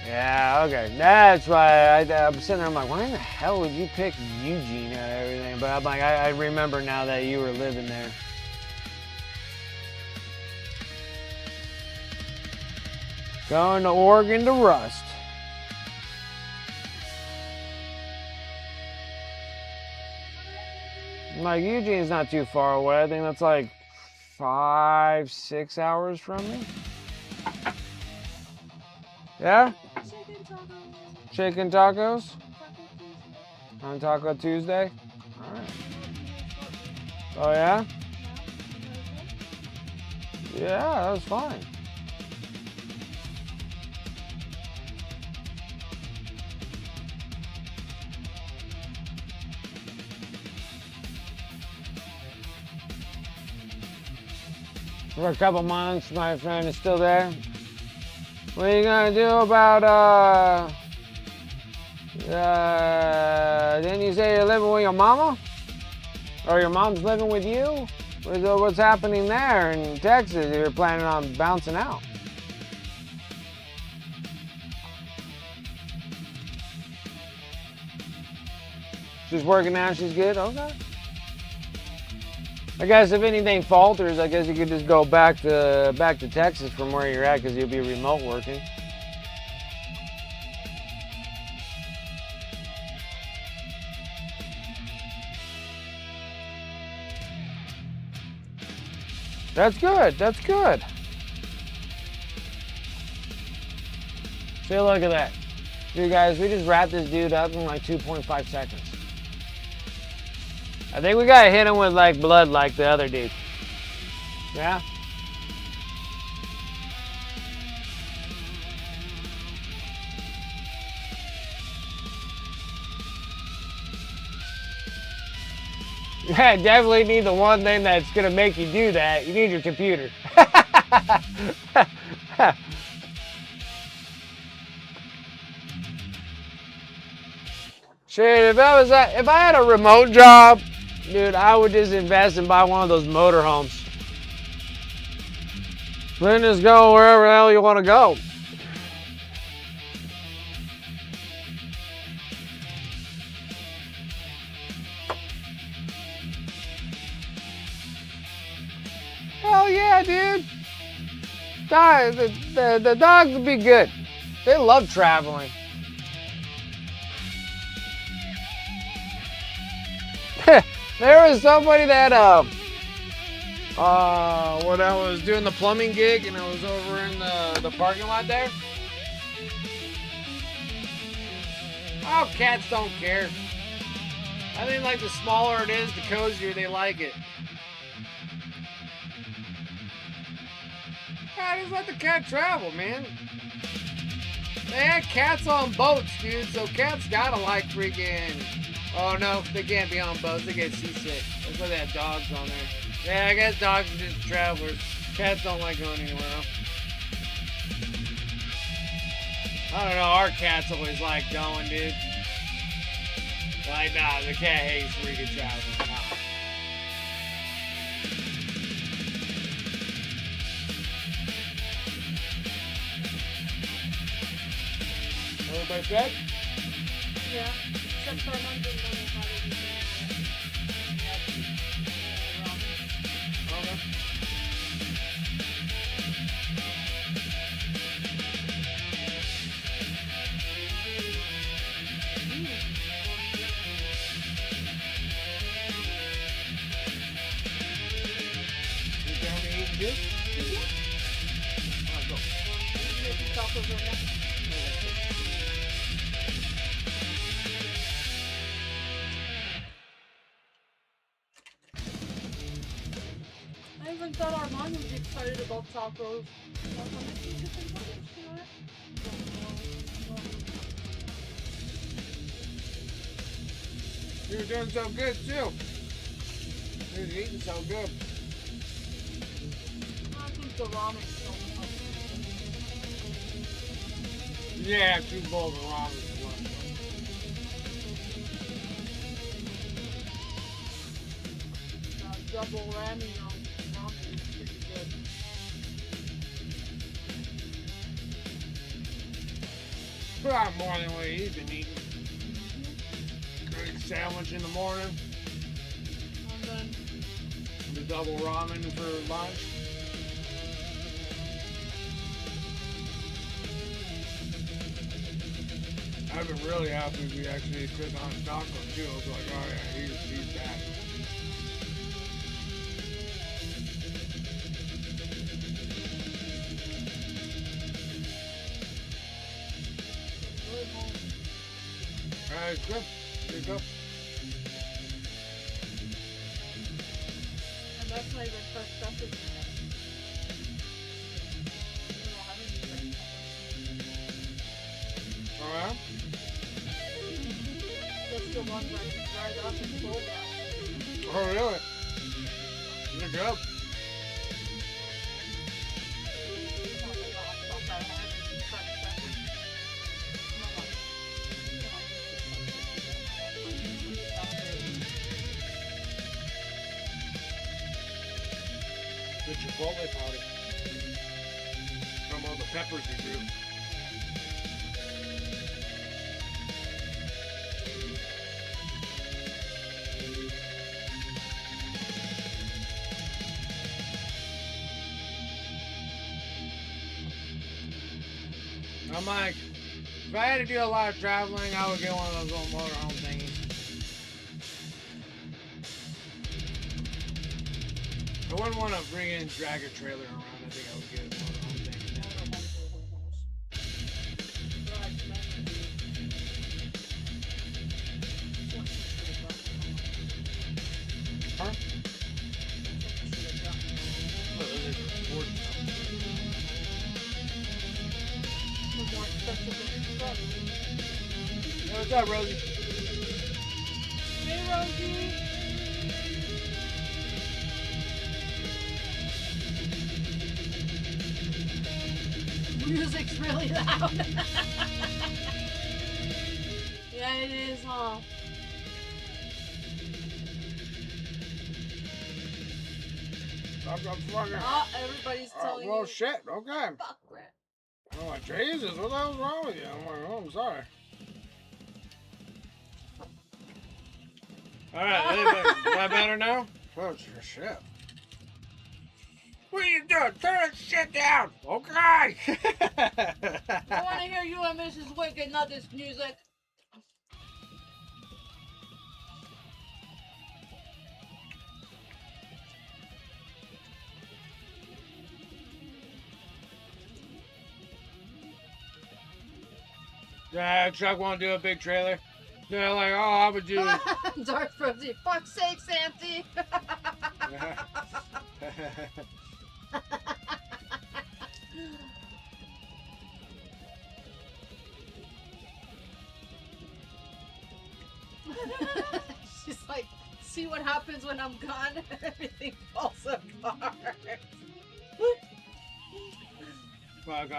Yeah, okay. That's why I'm sitting there, I'm like, why in the hell would you pick Eugene out of everything? But I'm like, I remember now that you were living there. Going to Oregon to rust. Like, Eugene's not too far away. I think that's like 5-6 hours from me. Yeah? Chicken tacos? On Taco Tuesday? Alright. Oh, yeah? Yeah, that was fine. For a couple months, my friend is still there. What are you gonna do about, didn't you say you're living with your mama? Or your mom's living with you? What's happening there in Texas? You're planning on bouncing out. She's working now, she's good? Okay. I guess if anything falters, I guess you could just go back to Texas from where you're at, because you'll be remote working. That's good. That's good. See, look at that. Dude, guys, we just wrapped this dude up in like 2.5 seconds. I think we gotta hit him with like blood like the other dude. Yeah? Yeah, definitely need the one thing that's gonna make you do that. You need your computer. Shit, if I had a remote job, dude, I would just invest and buy one of those motorhomes. Then just go wherever the hell you want to go. Hell yeah, dude. The dogs would be good. They love traveling. There was somebody that when I was doing the plumbing gig and I was over in the parking lot there. Oh, cats don't care. I think like the smaller it is, the cozier they like it. Yeah, just let the cat travel, man. They had cats on boats, dude, so cats gotta like freaking... Oh no, they can't be on boats, they get seasick. That's why they have dogs on there. Yeah, I guess dogs are just travelers. Cats don't like going anywhere else. I don't know, our cats always like going, dude. Like, nah, the cat hates freaking traveling. Nah. Everybody fed? Yeah. Except for Armando and how to do Okay. You down to eat this? Alright, go. maybe tacos right now. I even thought Armando would be excited about tacos. You're doing so good too. You're eating so good. I think the ramen's so good. Yeah, 2 bowls of ramen is one. Double ramen on ramen is pretty good. Put out more than what he's been eating. Big sandwich in the morning. And then The double ramen for lunch. I've been really happy we actually cooked on taco too. I was like, oh yeah, he's back. really home. Alright, good. There you go. And that's not even fresh peppers in there. I haven't even Alright. That's the one that you dried up and sold out. Oh really? Good job. The chipotle powder from all the peppers you do. I'm like, if I had to do a lot of traveling, I would get one of those little motorhome thingies. I wouldn't want to bring in drag a trailer around. I think I would get a motorhome thing. What's up, Rosie? Hey, Rosie. Music's really loud. Yeah, it is, huh? I'm fucking. Oh, everybody's telling well, you. shit. Okay. Fuck, Brett. I'm like, Jesus, what the hell's wrong with you? I'm like, oh, I'm sorry. All right, is that better now? Oh, shit. What are you doing? Turn that shit down. Okay. I want to hear you and Mrs. Wicked, not this music. Yeah, Chuck won't do a big trailer. They're like, oh, I would do. Dark Frozy. Fuck's sake, Santy. She's like, see what happens when I'm gone? Everything falls apart. Fuck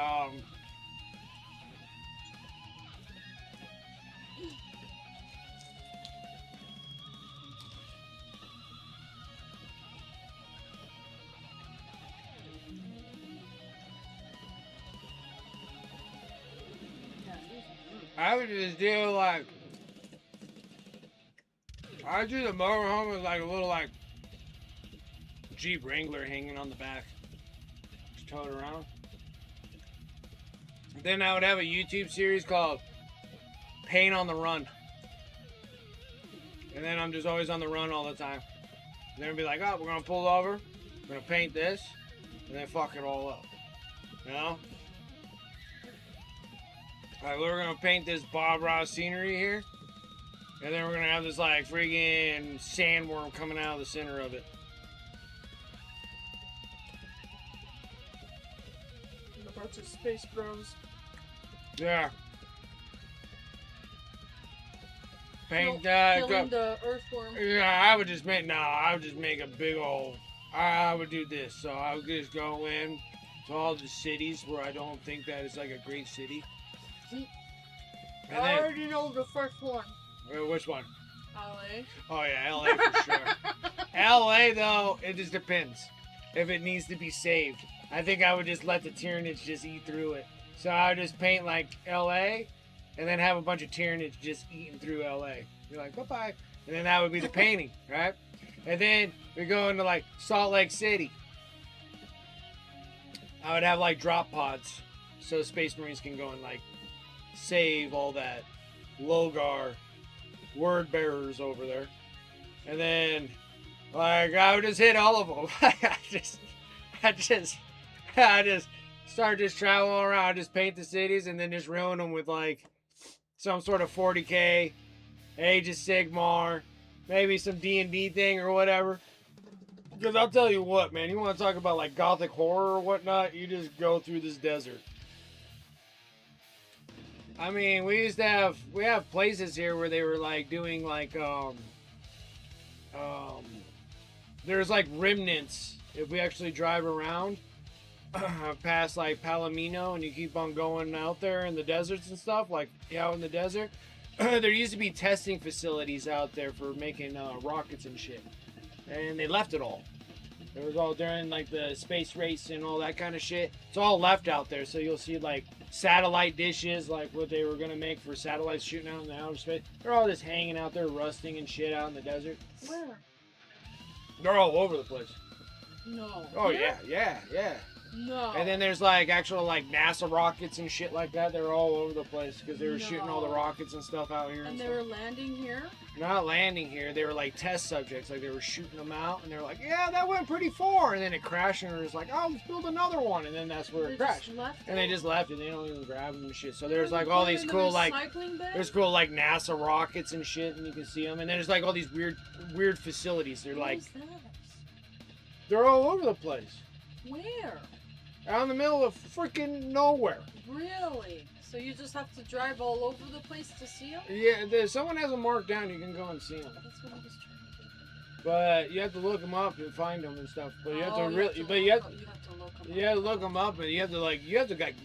I would just do like, I do the motorhome with like a little like Jeep Wrangler hanging on the back, just tow it around. Then I would have a YouTube series called Paint on the Run, and then I'm just always on the run all the time. And then it'd be like, oh, we're gonna pull over, we're gonna paint this, and then fuck it all up, you know? Like, we're gonna paint this Bob Ross scenery here, and then we're gonna have this like friggin' sandworm coming out of the center of it. A bunch of space bros. Yeah. Paint Killing the earthworm. Yeah, I would just make a big old. I would do this, so I would just go in to all the cities where I don't think that it's like a great city. And I then, already know the first one. which one? LA. Oh yeah, LA for sure. LA though, it just depends. If it needs to be saved, I think I would just let the Tyranids just eat through it. So I would just paint like LA, and then have a bunch of Tyranids just eating through LA. You're like, bye bye, and then that would be the painting, right? And then we go into like Salt Lake City. I would have like drop pods, so Space Marines can go and like save all that Logar word bearers over there. And then like I would just hit all of them. I just start just traveling around, just paint the cities and then just ruin them with like some sort of 40k, Age of Sigmar, maybe some D&D thing or whatever. Because I'll tell you what, man, you want to talk about like gothic horror or whatnot, you just go through this desert. I mean, we have places here where they were like doing like there's like remnants if we actually drive around past like Palomino and you keep on going out there in the deserts and stuff, like out in the desert. There used to be testing facilities out there for making rockets and shit, and they left it all. It was all during like the space race and all that kind of shit. It's all left out there, so you'll see like satellite dishes, like what they were gonna make for satellites shooting out in the outer space. They're all just hanging out there, rusting and shit out in the desert. Where? They're all over the place. No. Oh yeah, yeah, yeah. No. And then there's like actual like NASA rockets and shit like that. They're all over the place because they were shooting all the rockets and stuff out here. And they were landing here? Not landing here. They were like test subjects. Like they were shooting them out, and they were like, "Yeah, that went pretty far." And then it crashed, and it was like, "Oh, let's build another one." And then that's where it crashed. And they just left it. They don't even grab them and shit. So there's like all these cool like NASA rockets and shit, and you can see them. And then there's like all these weird facilities. They're like, they're all over the place. Where? Out in the middle of freaking nowhere. Really? So you just have to drive all over the place to see them? Yeah, someone has them marked down. You can go and see them. That's what I was trying to do. But you have to look them up and find them and stuff. But you have to really, you have to look them up. you have to look them up, and you have to like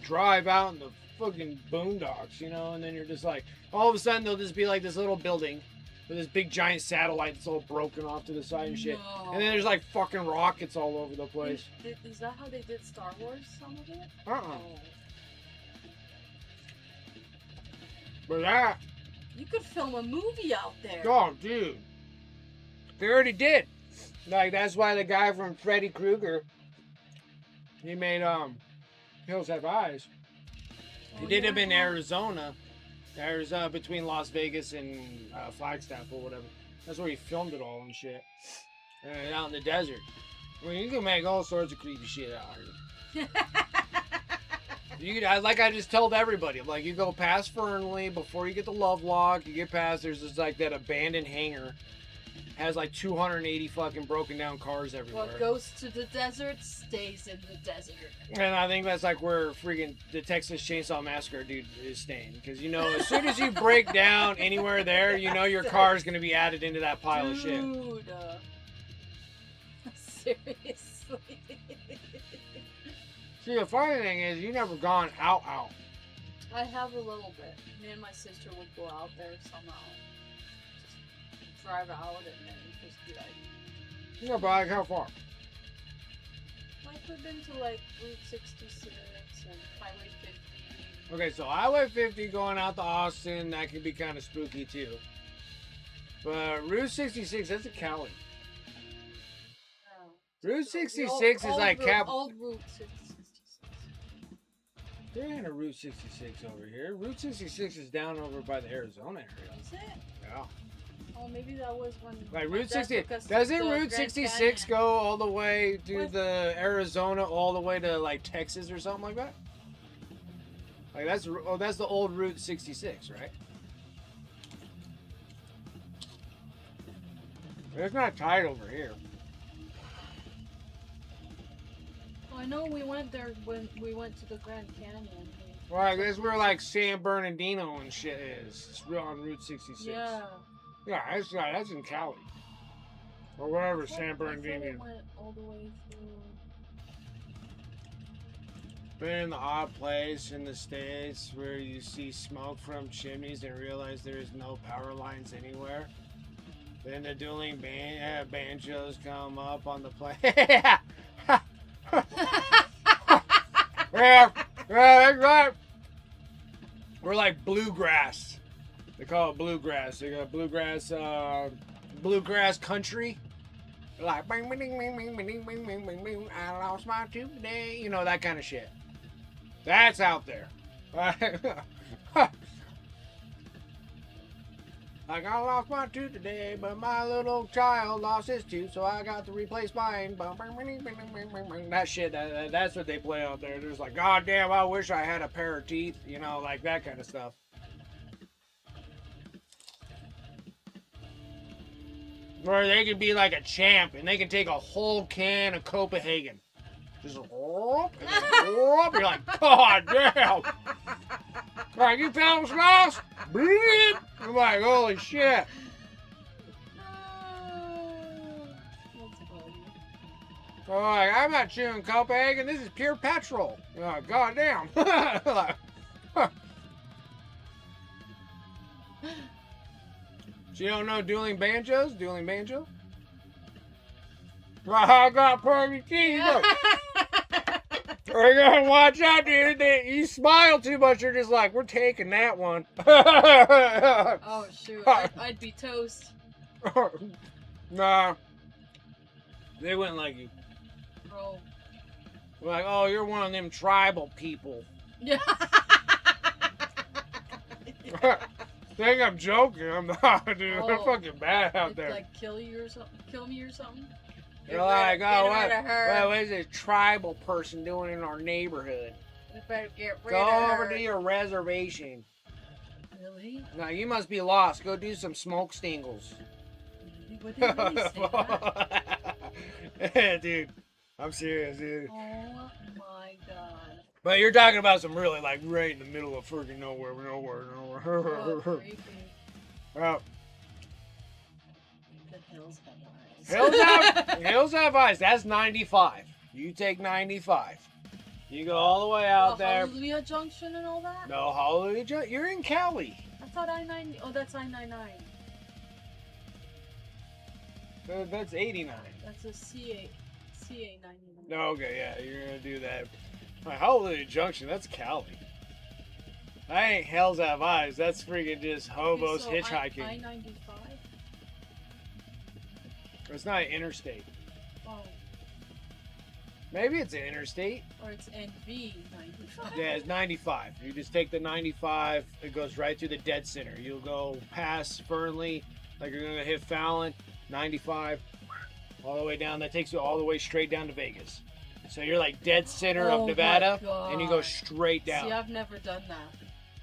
drive out in the fucking boondocks, you know. And then you're just like, all of a sudden there'll just be like this little building with this big giant satellite that's all broken off to the side and shit. No. And then there's like fucking rockets all over the place. Is that how they did Star Wars? Some of it? Oh. But that. You could film a movie out there. Oh, dude. They already did. Like, that's why the guy from Freddy Krueger, he made, Hills Have Eyes. He did them in Arizona. Between Las Vegas and Flagstaff or whatever. That's where he filmed it all and shit. And out in the desert. I mean, you can make all sorts of creepy shit out here. Like I just told everybody, like you go past Fernley before you get to Lovelock, you get past, there's just like that abandoned hangar. Has like 280 fucking broken down cars everywhere. What goes to the desert stays in the desert. And I think that's like where freaking the Texas Chainsaw Massacre dude is staying. Because, you know, as soon as you break down anywhere there, you know your car is going to be added into that pile of shit. Dude. Seriously. See, the funny thing is, you never gone out. I have a little bit. Me and my sister would go out there somehow. Just drive out and then just be like... Yeah, but like how far? Like we've been to like Route 66 and Highway 50. Okay, so Highway 50 going out to Austin, that can be kind of spooky too. But Route 66, that's a Cali. Oh. Route 66 is like Old Route 66. There ain't a Route 66 over here. Route 66 is down over by the Arizona area. Is it? Yeah. Oh, maybe that was when... Like Route 66. Doesn't Route 66 go all the way to the Arizona, all the way to like Texas or something like that? Like that's the old Route 66, right? It's not tight over here. I know we went there when we went to the Grand Canyon. Well, I guess where like San Bernardino and shit is. It's on Route 66. Yeah. Yeah, that's in Cali. Or wherever San Bernardino. I went all the way through. Been in the odd place in the States where you see smoke from chimneys and realize there is no power lines anywhere. Then the dueling banjos come up on the plane. Yeah, that's right. We're like bluegrass. They call it bluegrass. They got bluegrass country. Like, bing, bing, bing, bing, bing, bing, bing, bing, bing, bing. I lost my tooth today. You know, that kind of shit. That's out there. Like, I lost my tooth today, but my little child lost his tooth, so I got to replace mine. That shit, that's what they play out there. They're just like, God damn, I wish I had a pair of teeth. You know, like that kind of stuff. Or they could be like a champ, and they can take a whole can of Copenhagen. Just, you're like, God damn. Like, you found some mouse? Bleed. I'm like, holy shit. I'm like, I'm not chewing Copenhagen. This is pure petrol. Like, God damn. Like, huh. So you don't know dueling banjos? Dueling banjo? I got pretty teeth. We're gonna watch out, dude. You smile too much, you're just like, we're taking that one. Oh shoot, I'd be toast. Nah. They wouldn't like you. Bro. Like, oh, you're one of them tribal people. Yeah. Think I'm joking. I'm not, dude. They're fucking bad out there. Like kill you or something? Kill me or something? You're like, oh, what is this tribal person doing in our neighborhood? You better get rid Go of her. over to your reservation. Really? No, you must be lost. Go do some smoke stingles. What did he say that? Yeah, dude. I'm serious, dude. Oh my god. But you're talking about some really, like, right in the middle of freaking nowhere. Oh, creepy. Well, The hills have eyes. hills have eyes. That's 95. You take 95. You go all the way out there. Hallelujah Junction and all that? No, Hallelujah Junction. You're in Cali. I thought I-90. Oh, that's I-99. That's 89. That's a CA-99. No, okay, yeah, you're gonna do that. Like, Hallelujah Junction, that's Cali. That ain't Hells Have Eyes. That's freaking just hobos hitchhiking. I-95? It's not an interstate. Oh. Maybe it's an interstate. Or it's NV-95. Yeah, it's 95. You just take the 95. It goes right through the dead center. You'll go past Fernley, like you're gonna hit Fallon. 95, all the way down. That takes you all the way straight down to Vegas. So you're like dead center of Nevada, and you go straight down. See, I've never done that.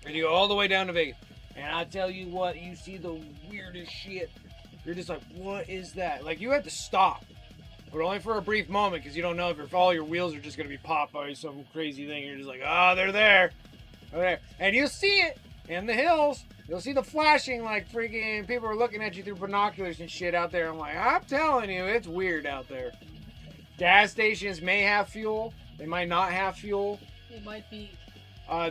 And you go all the way down to Vegas. And I tell you what, you see the weirdest shit. You're just like, what is that? Like, you have to stop. But only for a brief moment, because you don't know if all your wheels are just going to be popped by some crazy thing. You're just like, oh, they're there. They're there. And you see it in the hills. You'll see the flashing, like freaking people are looking at you through binoculars and shit out there. I'm like, I'm telling you, it's weird out there. Gas stations may have fuel. They might not have fuel. It might be.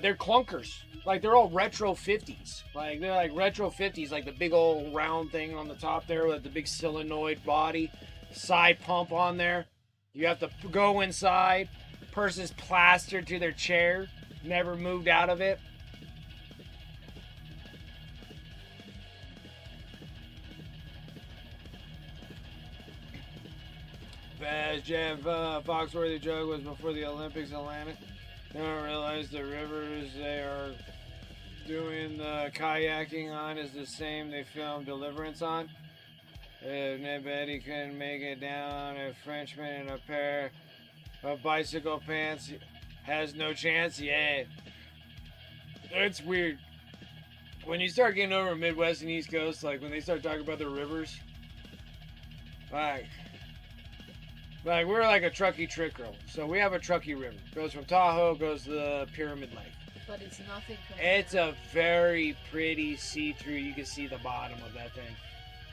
They're clunkers. Like, they're all retro 50s. Like, they're like retro 50s, like the big old round thing on the top there with the big solenoid body. Side pump on there. You have to go inside. Person's plastered to their chair. Never moved out of it. Fast Jeff Foxworthy joke was before the Olympics in Atlanta. They don't realize the rivers they are doing the kayaking on is the same they filmed Deliverance on. If Ned Betty couldn't make it down, a Frenchman in a pair of bicycle pants has no chance. Yeah. It's weird. When you start getting over Midwest and East Coast, like when they start talking about the rivers, like we're like a Truckee Trick Roll. So we have a Truckee River. Goes from Tahoe, goes to the Pyramid Lake. But it's nothing compared. It's a very pretty see-through. You can see the bottom of that thing.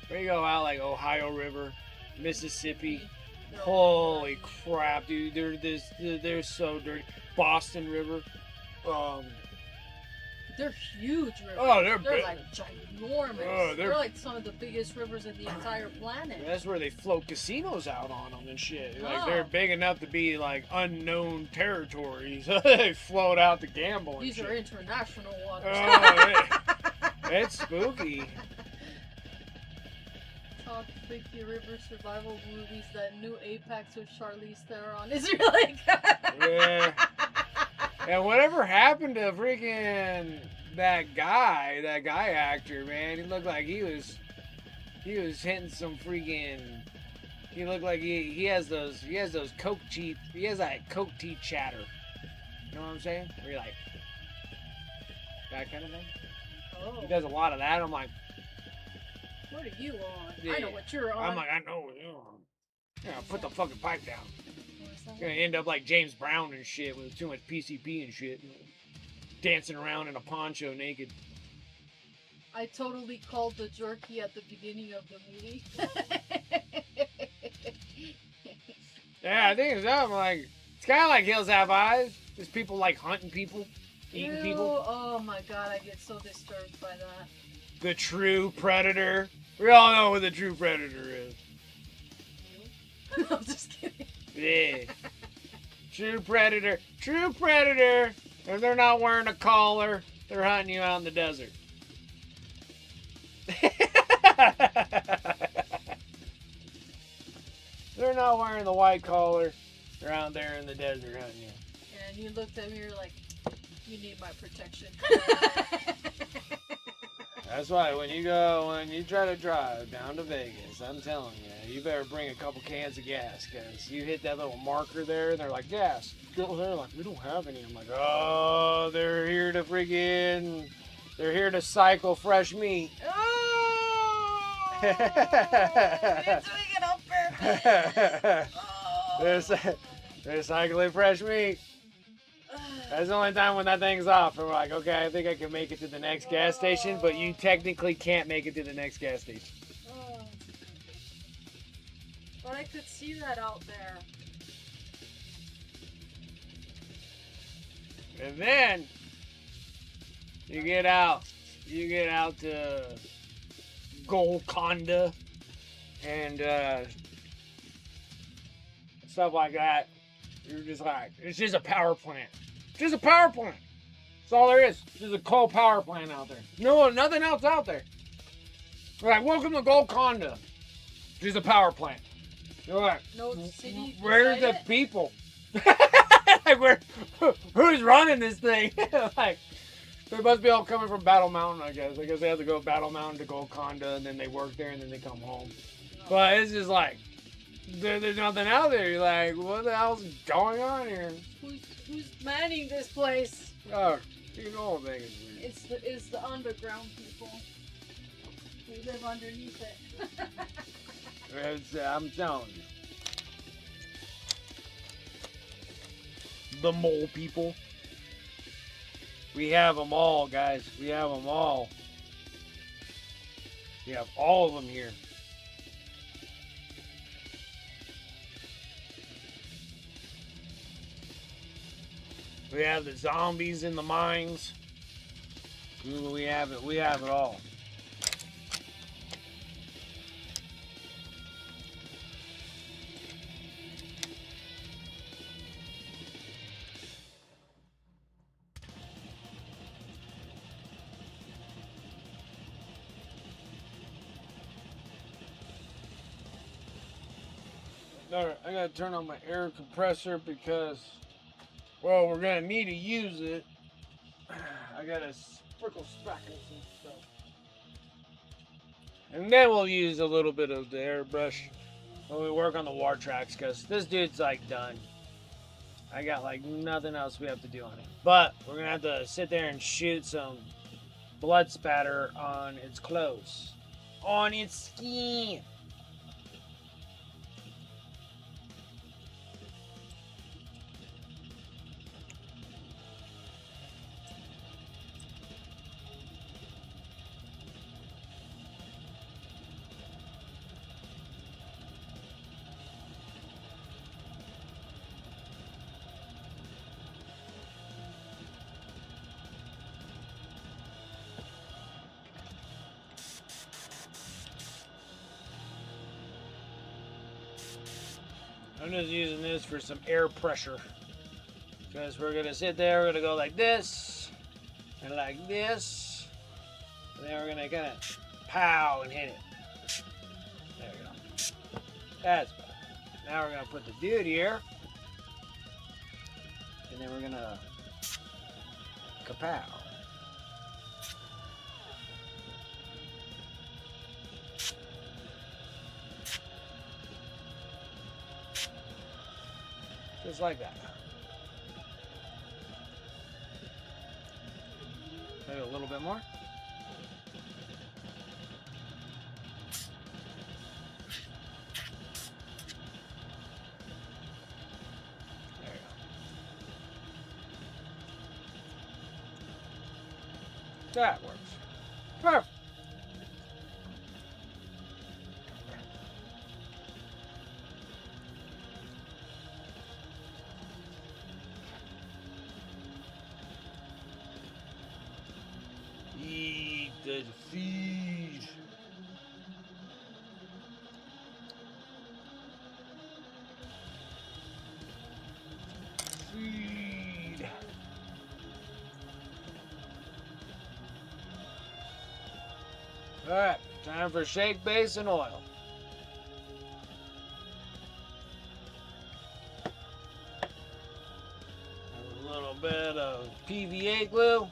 When you go out like Ohio River, Mississippi, holy crap, dude! They're so dirty. Boston River, they're huge rivers. Oh, they're big. like ginormous. Oh, they're like some of the biggest rivers in the entire planet. That's where they float casinos out on them and shit. Like Oh. they're big enough to be like unknown territories. They float out to gamble and These shit. are international waters. It's spooky. Top 50 river survival movies. That new Apex with Charlize Theron is really good. Yeah. And whatever happened to freaking that guy actor, man? He looked like he was hitting some freaking. He looked like he has those coke teeth. He has that coke teeth chatter. You know what I'm saying? Where you're like that kind of thing. Oh, He does a lot of that. I'm like, what are you on? Yeah. I know what you're on. I'm like, I know. Yeah, put the fucking pipe down. What's that? Gonna end up like James Brown and shit with too much PCP and shit. Dancing around in a poncho naked. I totally called the jerky at the beginning of the movie. Yeah, I think it's up. Like, it's kind of like Hills Have Eyes. Just people like hunting people, eating Ew, people. Oh my god, I get so disturbed by that. The true predator. We all know what the true predator is. I'm just kidding. Yeah. True predator. True predator. If they're not wearing a collar, they're hunting you out in the desert. They're not wearing the white collar. They're out there in the desert hunting you. And you looked at me, you're like, you need my protection. That's why when you try to drive down to Vegas, I'm telling you, you better bring a couple cans of gas, because you hit that little marker there, and they're like, gas. Go there, like, we don't have any. I'm like, oh, they're here to cycle fresh meat. Oh! You're doing it on purpose! Oh. They're cycling fresh meat. That's the only time when that thing's off. And we're like, okay, I think I can make it to the next gas station, but you technically can't make it to the next gas station. Oh. But I could see that out there. And then you get out to Golconda and stuff like that. You're just like, it's just a power plant. Just a power plant. That's all there is. Just a coal power plant out there. No, nothing else out there. We're like, welcome to Golconda. Just a power plant. You're like, No city. where's the beside it? people? Like, who's running this thing? Like, they must be all coming from Battle Mountain, I guess. I guess they have to go Battle Mountain to Golconda, and then they work there, and then they come home. No. But it's just like, there's nothing out there. You're like, what the hell's going on here? Who's manning this place? Oh, you know, Vegas. It's the underground people. We live underneath it. I'm telling you. The mole people. We have them all, guys. We have them all. We have all of them here. We have the zombies in the mines. We have it. We have it all. Alright, I gotta turn on my air compressor because, well, we're gonna need to use it. I gotta sprinkle sparkles and stuff. And then we'll use a little bit of the airbrush when we work on the Wartrax, because this dude's like done. I got like nothing else we have to do on it. But we're gonna have to sit there and shoot some blood spatter on its clothes. On its skin. I'm just using this for some air pressure. Because we're going to sit there, we're going to go like this, and like this. And then we're going to kind of pow and hit it. There we go. That's better. Now we're going to put the dude here. And then we're going to kapow. Just like that. Maybe a little bit more. There you go. That works. Perfect. Eat the feed. Feed. All right, time for shake, base, and oil. A little bit of PVA glue.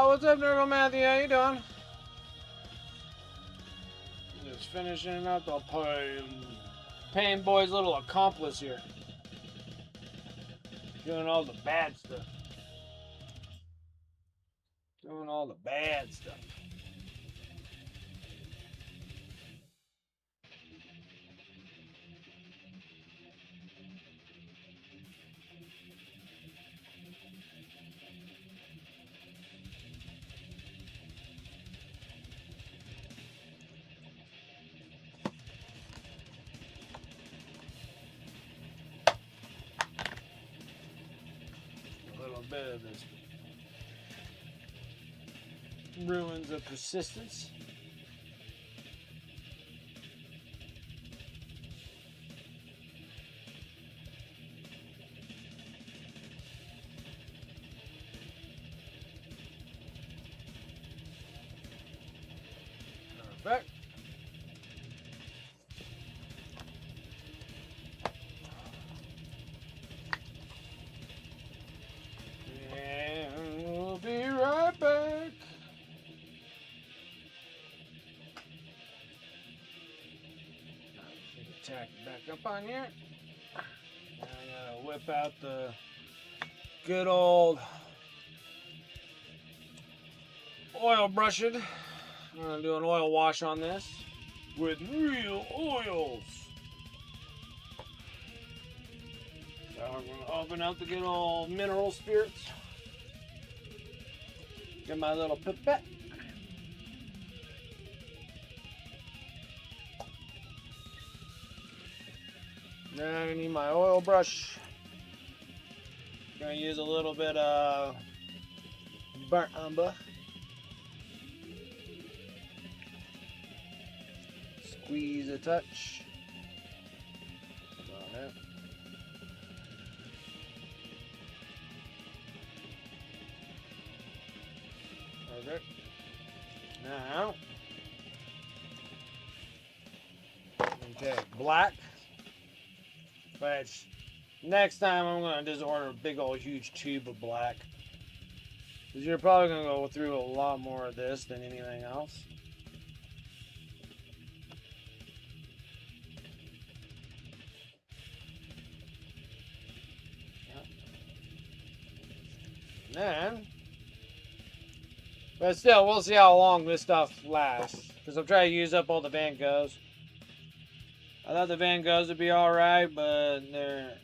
What's up, Nurgle Matthew? How you doing? Just finishing up the Pain Boy's little accomplice here. Doing all the bad stuff. Doing all the bad stuff. bit of this ruins of persistence. Perfect. And we'll be right back. Tack back up on here. Now I gotta whip out the good old oil brushing. I'm gonna do an oil wash on this with real oils. So I'm gonna open up the good old mineral spirits. Get my little pipette. Then I need my oil brush. Gonna use a little bit of burnt umber. Squeeze a touch. On it. Okay. Now, okay, black. But next time I'm gonna just order a big old huge tube of black. Because you're probably gonna go through a lot more of this than anything else. Then, but still, we'll see how long this stuff lasts. Because I'm trying to use up all the Van Goghs. I thought the Van Goghs would be alright, but they're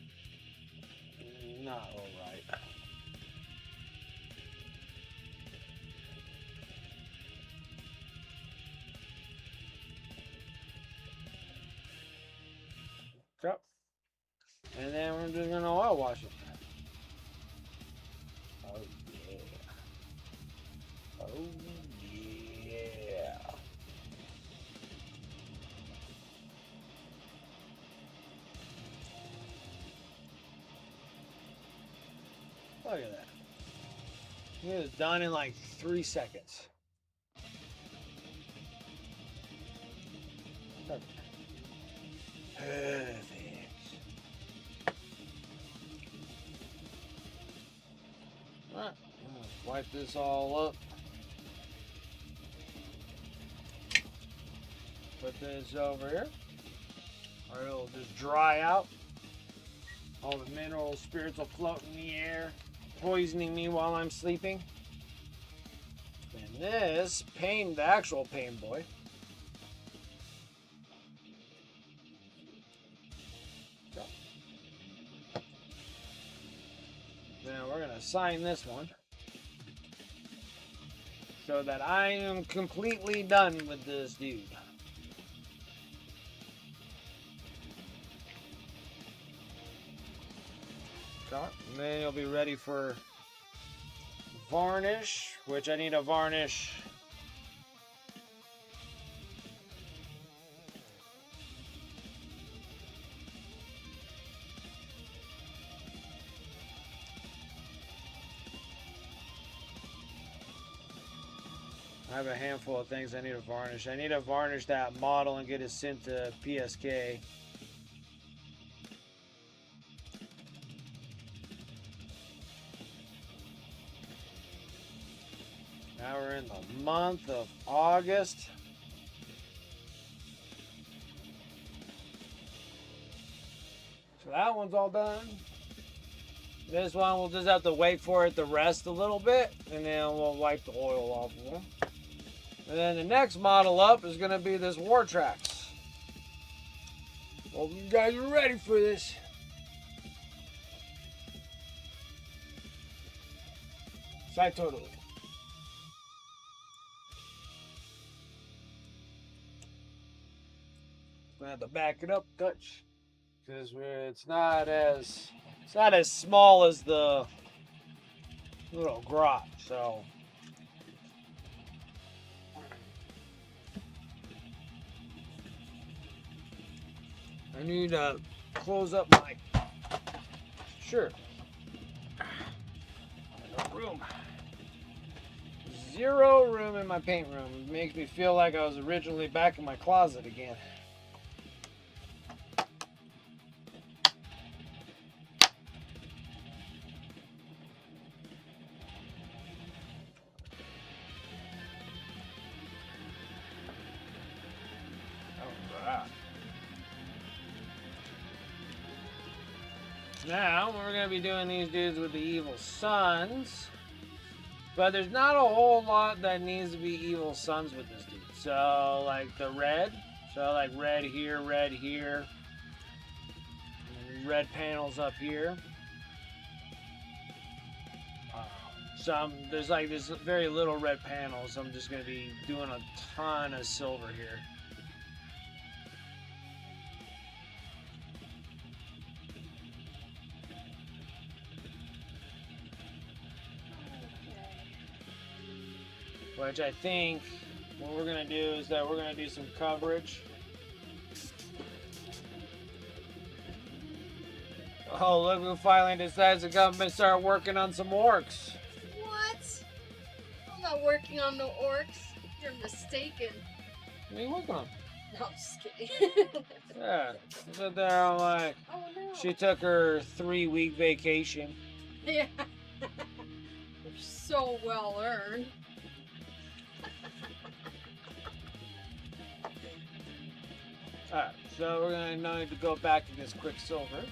not alright. Okay. And then we're just going to oil wash it. Oh, yeah. Oh, yeah. Look at that. It was done in like 3 seconds. Perfect. Perfect. Alright, wipe this all up. Put this over here. Or it'll just dry out. All the mineral spirits will float in the air, poisoning me while I'm sleeping. And this pain, the actual pain boy. So. Now we're gonna sign this one so that I am completely done with this dude. And then you'll be ready for varnish, which I need a varnish. I have a handful of things I need to varnish. I need to varnish that model and get it sent to PSK. Now we're in the month of August. So that one's all done. This one we'll just have to wait for it to rest a little bit, and then we'll wipe the oil off of them. And then the next model up is going to be this Wartrax. Hope you guys are ready for this. Side totally. Gonna have to back it up a touch because it's not as small as the little grot, so I need to close up my shirt. No room. Zero room in my paint room. It makes me feel like I was originally back in my closet again. Alright. Now we're going to be doing these dudes with the evil sons. But there's not a whole lot that needs to be evil sons with this dude. So, like the red. So, like red here, red panels up here. There's very little red panels. I'm just going to be doing a ton of silver here. Which I think what we're going to do is that we're going to do some coverage. Oh, look who finally decides to come and start working on some orcs. What? I'm not working on no orcs. You're mistaken. What are you working on? No, I'm just kidding. Yeah. I sit there, I'm like, Oh no. she took her 3-week vacation. Yeah. So well earned. Alright, so we're going to need to go back to this quicksilver.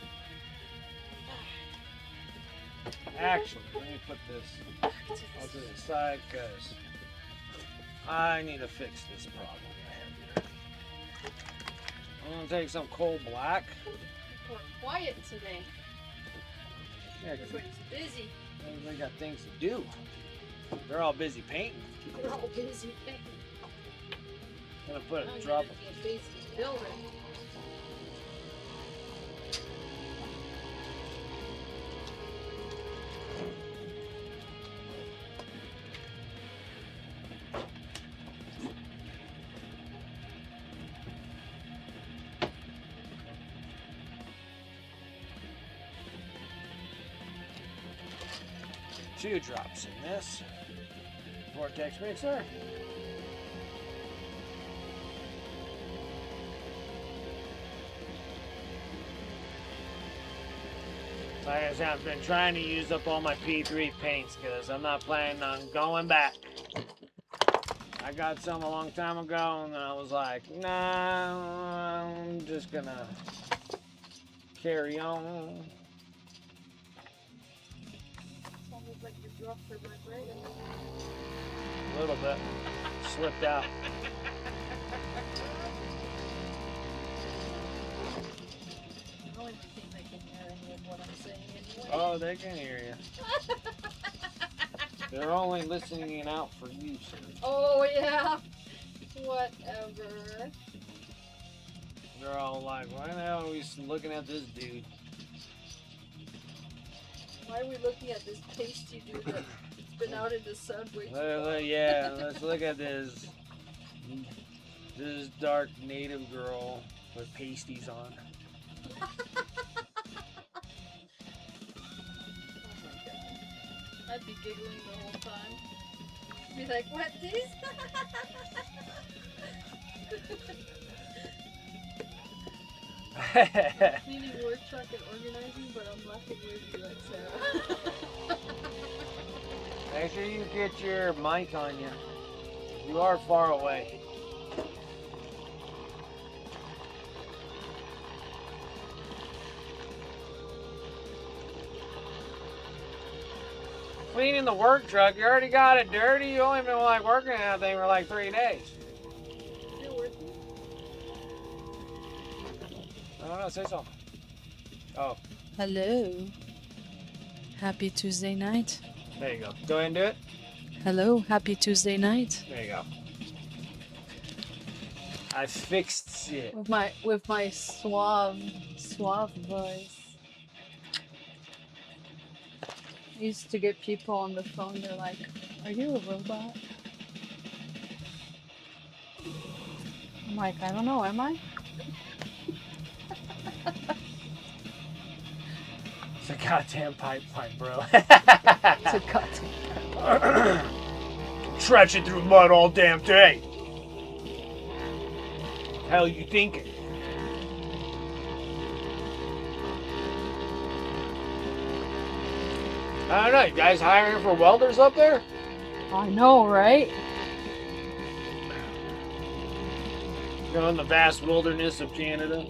Actually, let me put this I'll to the side because I need to fix this problem I have here. I'm going to take some coal black. We're quiet today. Yeah, because Everybody's busy. they got things to do. They're all busy painting. We're all busy painting. I'm going to put Now a you drop gotta get busy building. Two drops in this Wartrax mixer. Like I said, I've been trying to use up all my PT3 paints because I'm not planning on going back. I got some a long time ago and I was like, nah, I'm just gonna carry on. Sounds like you dropped your vibrator. A little bit. Slipped out. I don't even think they can hear any of what I'm saying anyway. Oh, they can hear you. They're only listening out for you, sir. Oh yeah. Whatever. They're all like, why the hell are we looking at this dude? Why are we looking at this pasty dude that's been out in the sun way too long? Yeah, let's look at this dark native girl with pasties on. Oh my god. I'd be giggling the whole time. Be like, what this? Cleaning work truck and organizing, but I'm laughing with you like Sarah. Make sure you get your mic on you. You are far away. Cleaning the work truck, you already got it dirty. You only been like working on that thing for like 3 days. Still working? I don't know, say something. Oh, Hello. Happy Tuesday night. there you go. Go ahead and do it. Hello, happy Tuesday night. There you go. I fixed it. With my suave voice. I used to get people on the phone, they're like, "Are you a robot?" I'm like, "I don't know, am I?" It's a goddamn pipeline, bro. It's a cut. Trudging through mud all damn day. Hell you thinking? I don't know, you guys hiring for welders up there? I know, right? You know, in the vast wilderness of Canada.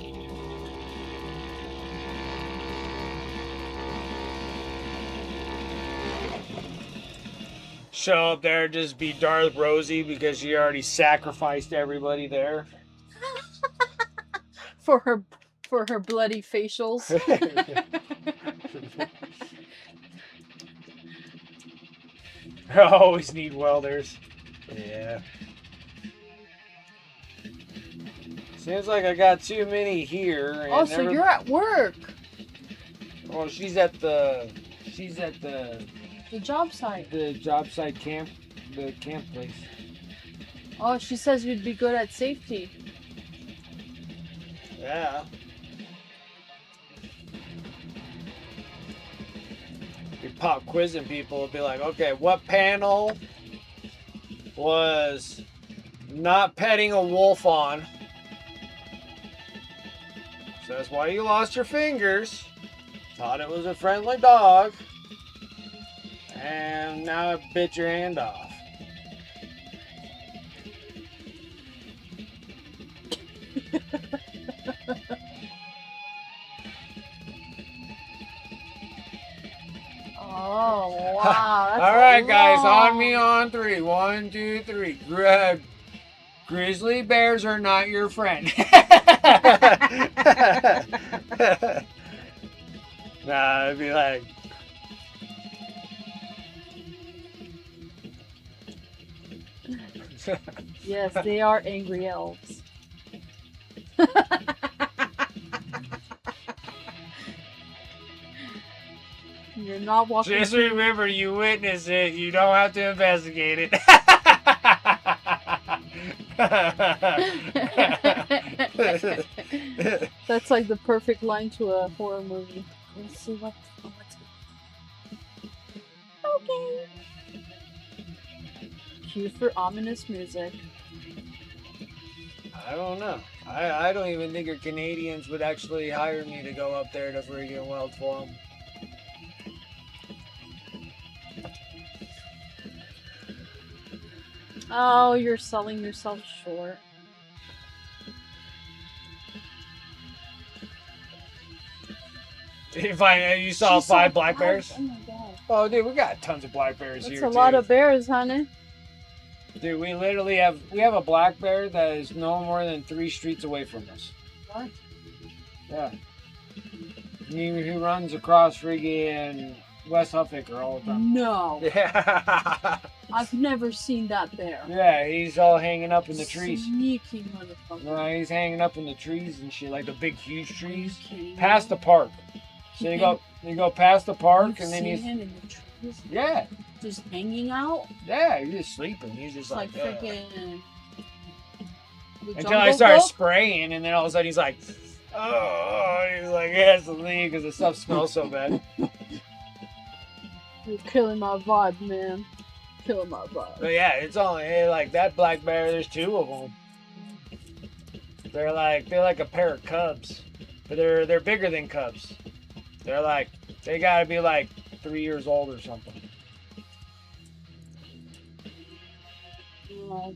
Show up there, just be Darth Rosie because she already sacrificed everybody there. For her bloody facials. I always need welders. Yeah. Seems like I got too many here. And Oh, so you're at work. Well, she's at the The job site. job site camp, the camp place. Oh, she says you'd be good at safety. Yeah. You pop quizzing people, it'll be like, okay, what panel was not petting a wolf on? So that's why you lost your fingers. Thought it was a friendly dog. And now it bit your hand off. Oh, wow. That's All right, guys, long. on me on three. 1, 2, 3. Grizzly bears are not your friend. Nah, it'd be like, Yes, they are angry elves. You're not walking. just remember, you witness it. You don't have to investigate it. That's like the perfect line to a horror movie. Let's see what's okay. Cue for ominous music. I don't know. I don't even think your Canadians would actually hire me to go up there to freaking weld for them. Oh, you're selling yourself short. You saw She 5 saw black bears? Oh my god. Oh, dude, we got tons of black bears That's here, a lot too. of bears, honey. Dude, we literally have a black bear that is no more than 3 streets away from us. What? Yeah. He runs across friggin' West Huffaker all the time. No. Yeah. I've never seen that bear. Yeah, he's all hanging up in the trees. Sneaky motherfucker. Right, he's hanging up in the trees and shit, like the big, huge trees. Okay. Past the park. So you go past the park, You've and then seen he's him in the trees, yeah, just hanging out. he's just sleeping. He's just It's like like freaking. until I start spraying, and then all of a sudden he's like, oh, he's like, he has to leave because the stuff smells so bad. You're killing my vibe, man. Killing my vibe. But yeah, it's only like that black bear. There's 2 of them. They're like a pair of cubs, but they're bigger than cubs. They gotta be like 3 years old or something. All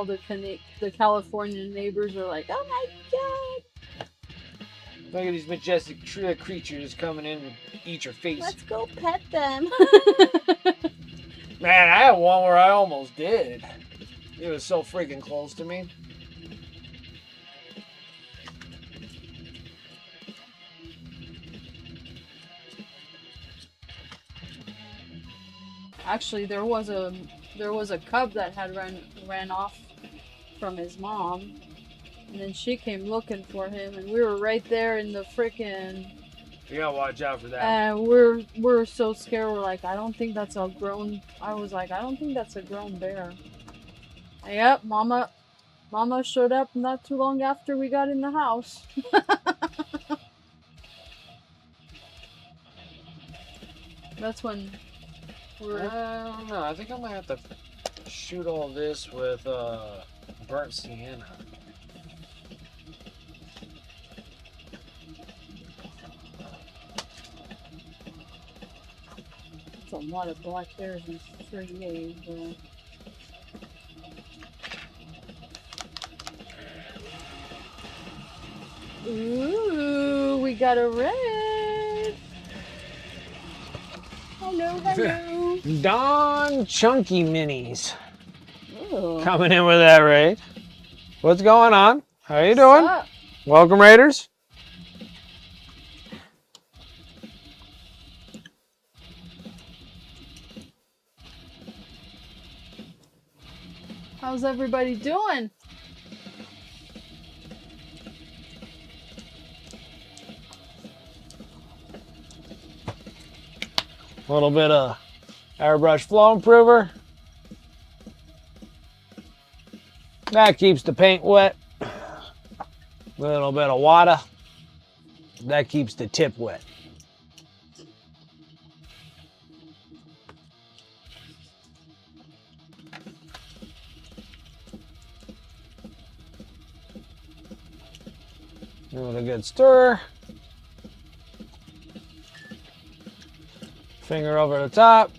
the California neighbors are like, oh my god, Look at these majestic creatures coming in and eat your face. let's go pet them. Man, I had one where I almost did. It was so freaking close to me. Actually, there was a cub that had ran off from his mom, and then she came looking for him, and we were right there in the frickin' You gotta watch out for that. And we're so scared. We're like, I don't think that's a grown. I was like, I don't think that's a grown bear. And yep, Mama showed up not too long after we got in the house. That's when we're. I don't know. I think I might have to shoot all this with burnt sienna. It's a lot of black bears in 38. Ooh, we got a red. Hello, hello. Don Chunky Minis Ooh. coming in with that raid. What's going on? How you doing? What's up? Welcome, Raiders. How's everybody doing? A little bit of airbrush flow improver. That keeps the paint wet. A little bit of water. That keeps the tip wet. Give it a good stir. Finger over the top,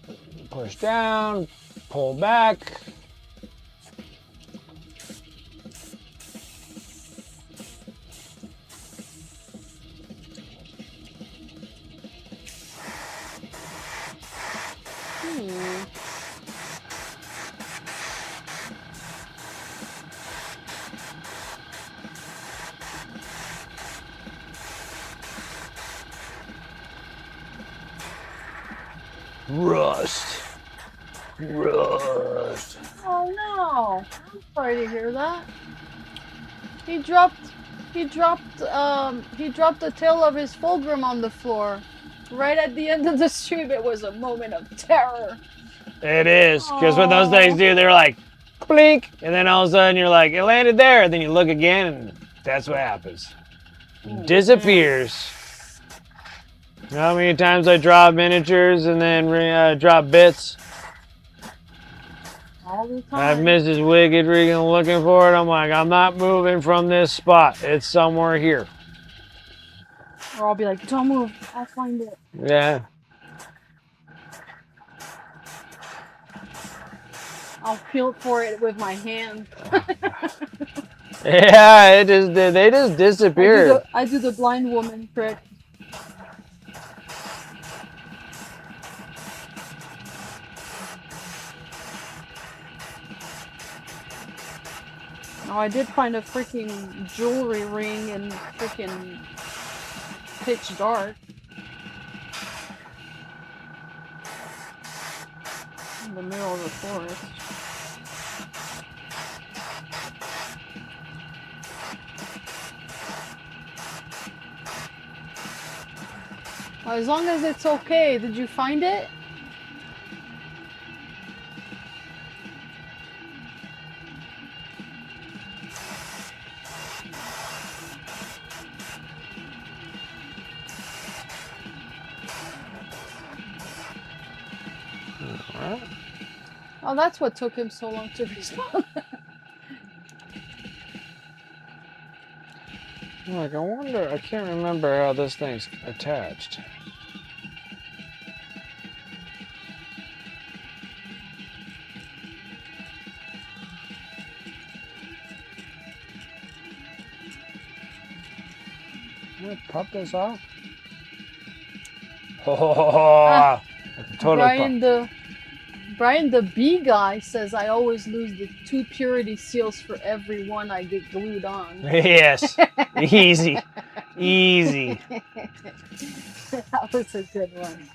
push down, pull back. Rust. Rust. Oh no! I'm sorry to hear that. He dropped the tail of his fulcrum on the floor. Right at the end of the stream, it was a moment of terror. It is, because what those things do, they're like, blink, and then all of a sudden you're like, it landed there, and then you look again, and that's what happens. Disappears. You know how many times I drop miniatures and then drop bits? All the I have time. Mrs. Wicked Regan looking for it. I'm like, I'm not moving from this spot. It's somewhere here. Or I'll be like, don't move, I'll find it. Yeah. I'll feel for it with my hand. Yeah, they just disappeared. I do the blind woman trick. Oh, I did find a freaking jewelry ring in freaking pitch dark. In the middle of the forest. Well, as long as it's okay, did you find it? Oh, that's what took him so long to respond. Like, I wonder, I can't remember how this thing's attached. I'm gonna pop this off. Oh, totally. Brian the bee guy says I always lose the 2 purity seals for every one I get glued on. Yes, easy, easy. That was a good one.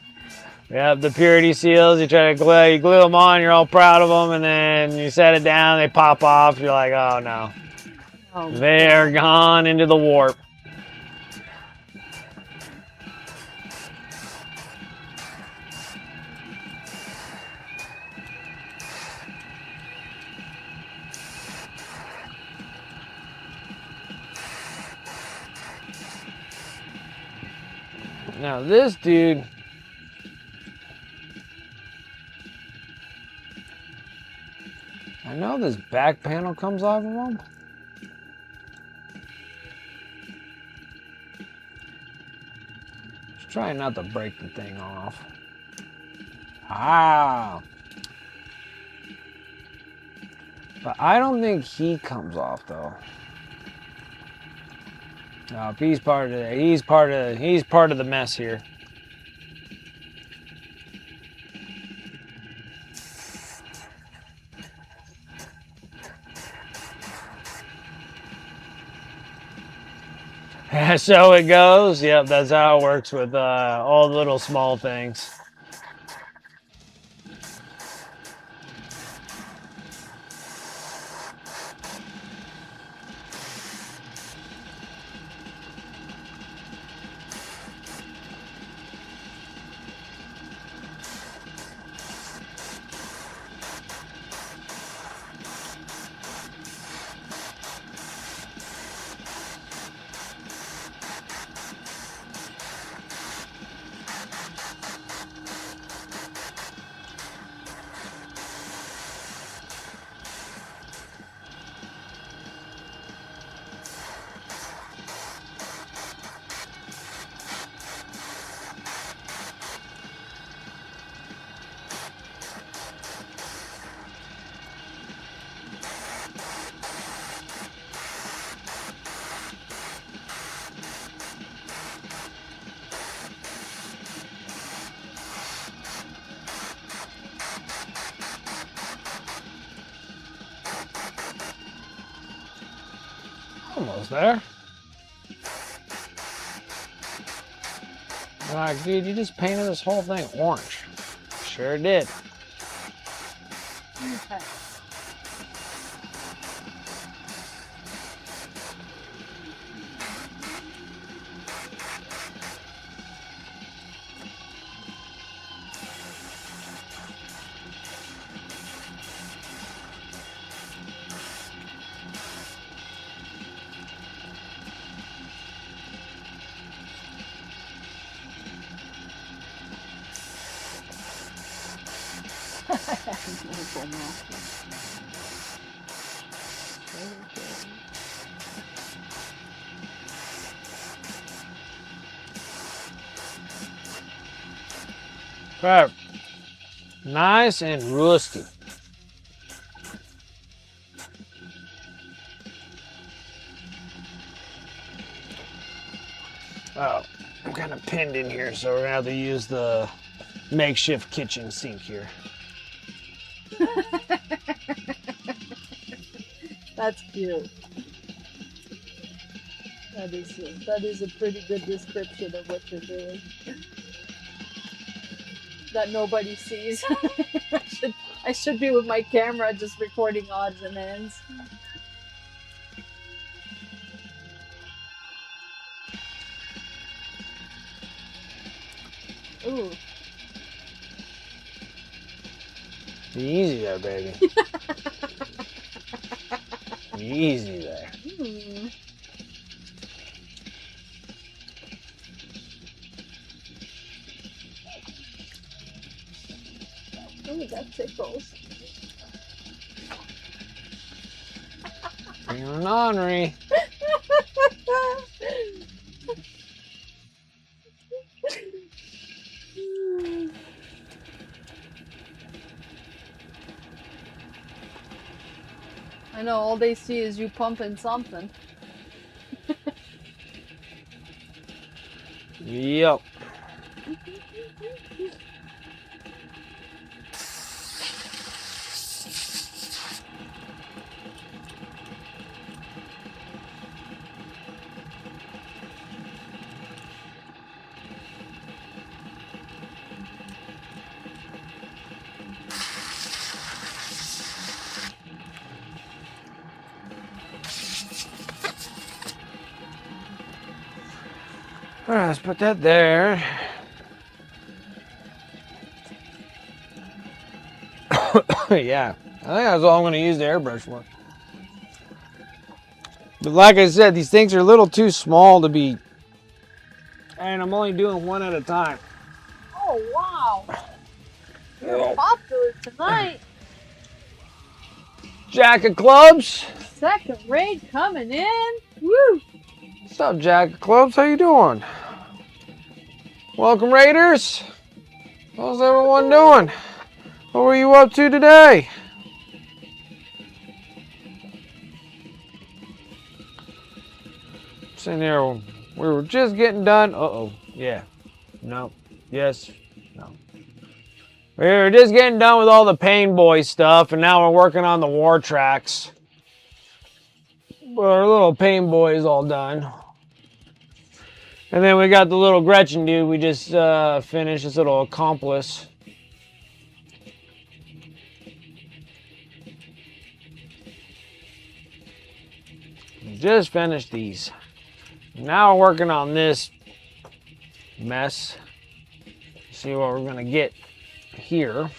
Yeah, the purity seals. You try to you glue them on. You're all proud of them, and then you set it down. They pop off. You're like, oh no, they're gone into the warp. Now this dude, I know this back panel comes off of him. Just trying not to break the thing off. Ah. But I don't think he comes off though. No, if he's part of it, he's part of the mess here. So it goes. Yep, that's how it works with all the little small things. Almost there. Like, dude, you just painted this whole thing orange. Sure did. Okay. Right. Nice and rusty. Oh, I'm kind of pinned in here, so we're gonna have to use the makeshift kitchen sink here. That's cute. That is a pretty good description of what you're doing. That nobody sees. I should be with my camera just recording odds and ends. Ooh. Easy there, baby. Easy there. Ooh, that tickles. Bring on ornery. I know, all they see is you pumping something. Yep. All right, let's put that there. Yeah, I think that's all I'm going to use the airbrush for. But like I said, these things are a little too small to be And I'm only doing one at a time. Oh, wow. You're popular tonight. Jack of Clubs. Second raid coming in. Woo. What's up, Jack of Clubs? How you doing? Welcome, Raiders. How's everyone doing? What were you up to today? Sitting there, we were just getting done. Uh-oh. Yeah. No. Yes. No. We were just getting done with all the Pain Boy stuff, and now we're working on the Wartrax. But our little Pain Boy is all done. And then we got the little Gretchen dude. We just finished this little accomplice. Just finished these. Now we're working on this mess. See what we're gonna get here.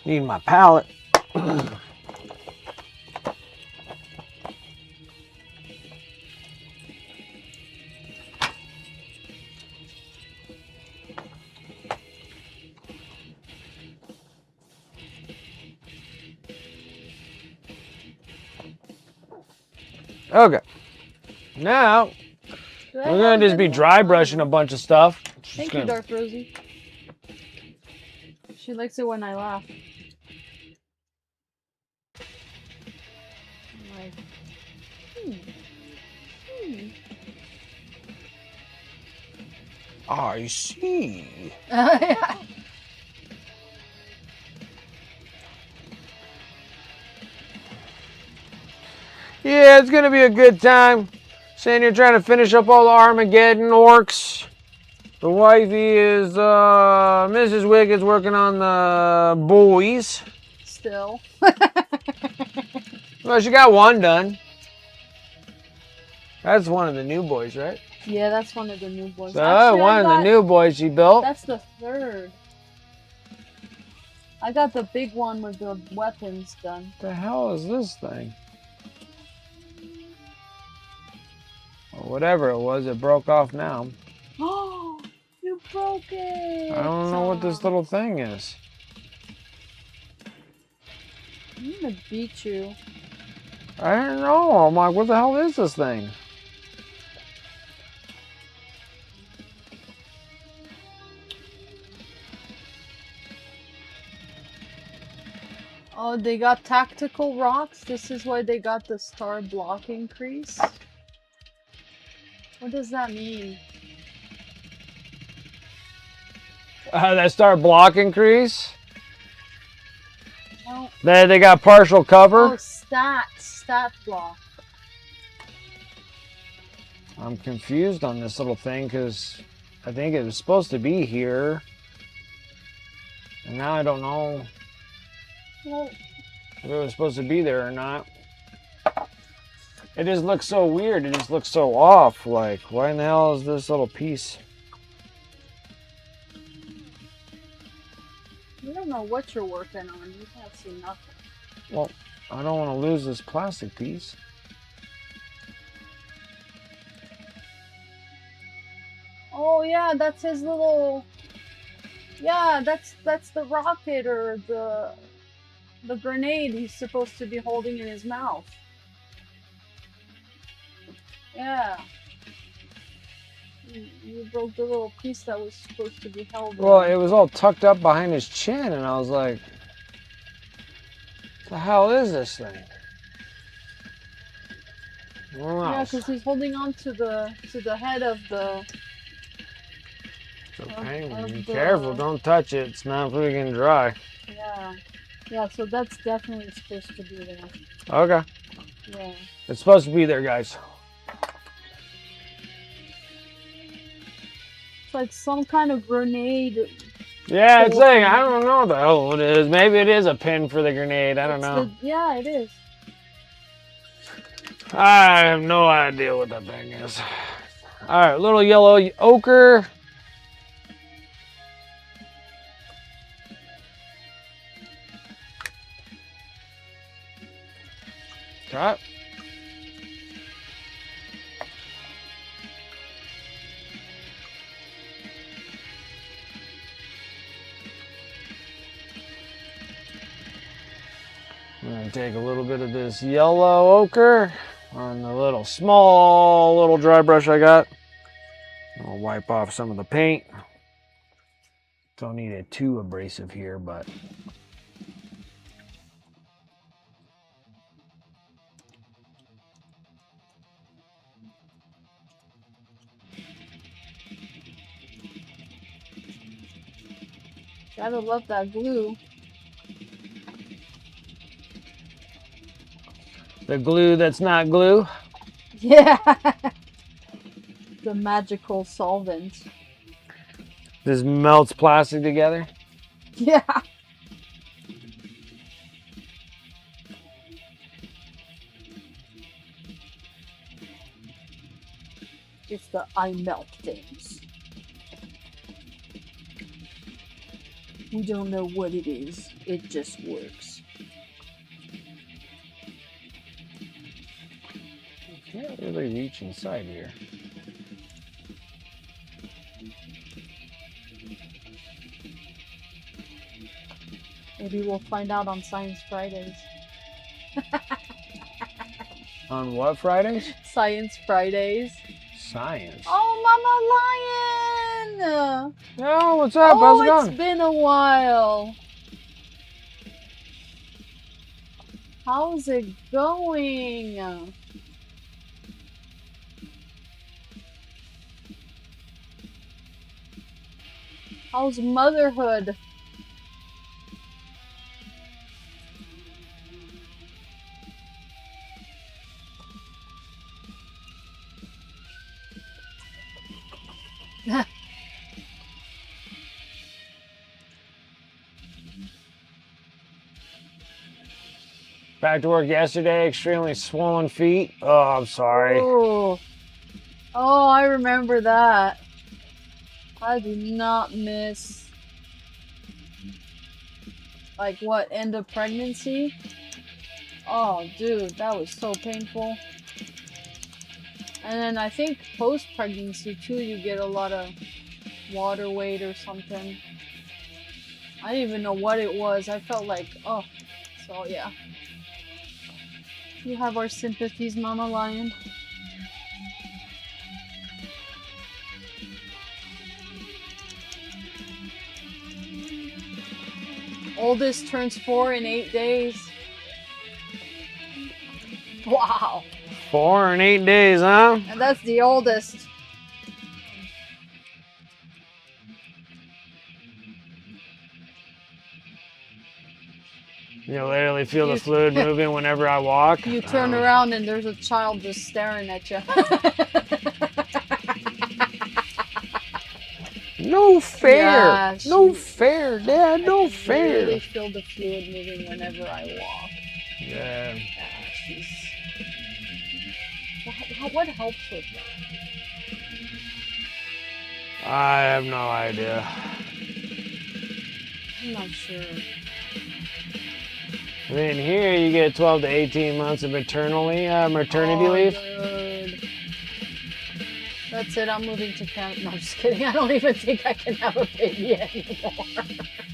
Need my palette. Okay. Now we're gonna just be dry brushing a bunch of stuff. Thank you, Dark Rosie. She likes it when I laugh. I'm like, I see. Yeah, it's gonna be a good time. Saying you're trying to finish up all the Armageddon orcs. The wifey is, Mrs. Wicked's working on the boys. Still. Well, she got one done. That's one of the new boys, right? Yeah, that's one of the new boys. So, Actually, one of the new boys she built. That's the third. I got the big one with the weapons done. What the hell is this thing? Or whatever it was, it broke off now. Oh, you broke it! I don't know what this little thing is. I'm gonna beat you. I don't know. I'm like, what the hell is this thing? Oh, they got tactical rocks? This is why they got the star block increase? What does that mean? That star block increase? No. They got partial cover? Oh, stat block. I'm confused on this little thing because I think it was supposed to be here. And now I don't know Well, if it was supposed to be there or not. It just looks so weird. It just looks so off. Like, why in the hell is this little piece? you don't know what you're working on. You can't see nothing. Well, I don't want to lose this plastic piece. Oh yeah, that's his little. Yeah, that's the rocket or the grenade he's supposed to be holding in his mouth. Yeah. You broke the little piece that was supposed to be held. Well, it was all tucked up behind his chin, and I was like, what the hell is this thing? Yeah, because he's holding on to the head of the. So penguin, be the- careful, don't touch it. It's not freaking dry. Yeah. Yeah, so that's definitely supposed to be there. Okay. Yeah. It's supposed to be there, guys. It's like some kind of grenade. Yeah, it's saying, I don't know what the hell it is. Maybe it is a pin for the grenade. I don't know. Yeah, it is. I have no idea what that thing is. Alright, little yellow ochre. Okay. gonna take a little bit of this yellow ochre on the small little dry brush I got. I'll wipe off some of the paint. Don't need it too abrasive here, but Gotta love that glue. the glue that's not glue. Yeah. The magical solvent. This melts plastic together. Yeah. It's the I melt things. We don't know what it is. It just works. Can't really reach inside here. Maybe we'll find out on Science Fridays. On what Fridays? Science Fridays. Science. Oh, Mama Lion! Yo, what's up? How's it going? It's been a while. How's it going? How's motherhood? Back to work yesterday, extremely swollen feet. Oh, I'm sorry. Oh, I remember that. I do not miss, like, what, end of pregnancy? Oh, dude, that was so painful. And then I think post-pregnancy, too, you get a lot of water weight or something. I didn't even know what it was. I felt like, oh, so yeah. You have our sympathies, Mama Lion. Oldest turns 4 in 8 days. Wow. 4 and 8 days, huh? And that's the oldest. You literally feel the fluid moving whenever I walk. You turn around and there's a child just staring at you. No fair. Yeah, no fair, Dad. No fair. I really feel the fluid moving whenever I walk. Yeah. Jeez. What helps with that? I have no idea. I'm not sure. And then here you get 12 to 18 months of maternity leave. Good. That's it. I'm moving to Canada. No, I'm just kidding. I don't even think I can have a baby anymore.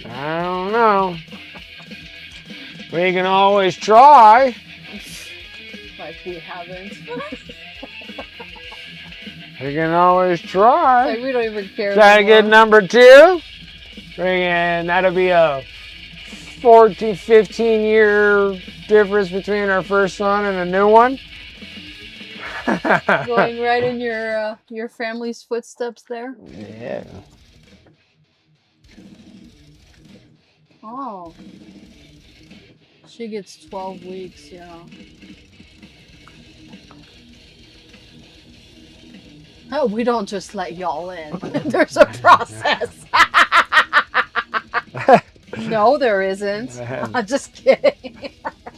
I don't know. We can always try. Like we haven't. We can always try. Like we don't even care. Try to get number 2. And that'll be a 14, 15-year difference between our first son and a new one. Going right in your family's footsteps there. Yeah. Oh. She gets 12 weeks, yeah. Oh, we don't just let y'all in. There's a process. No, there isn't. I'm just kidding.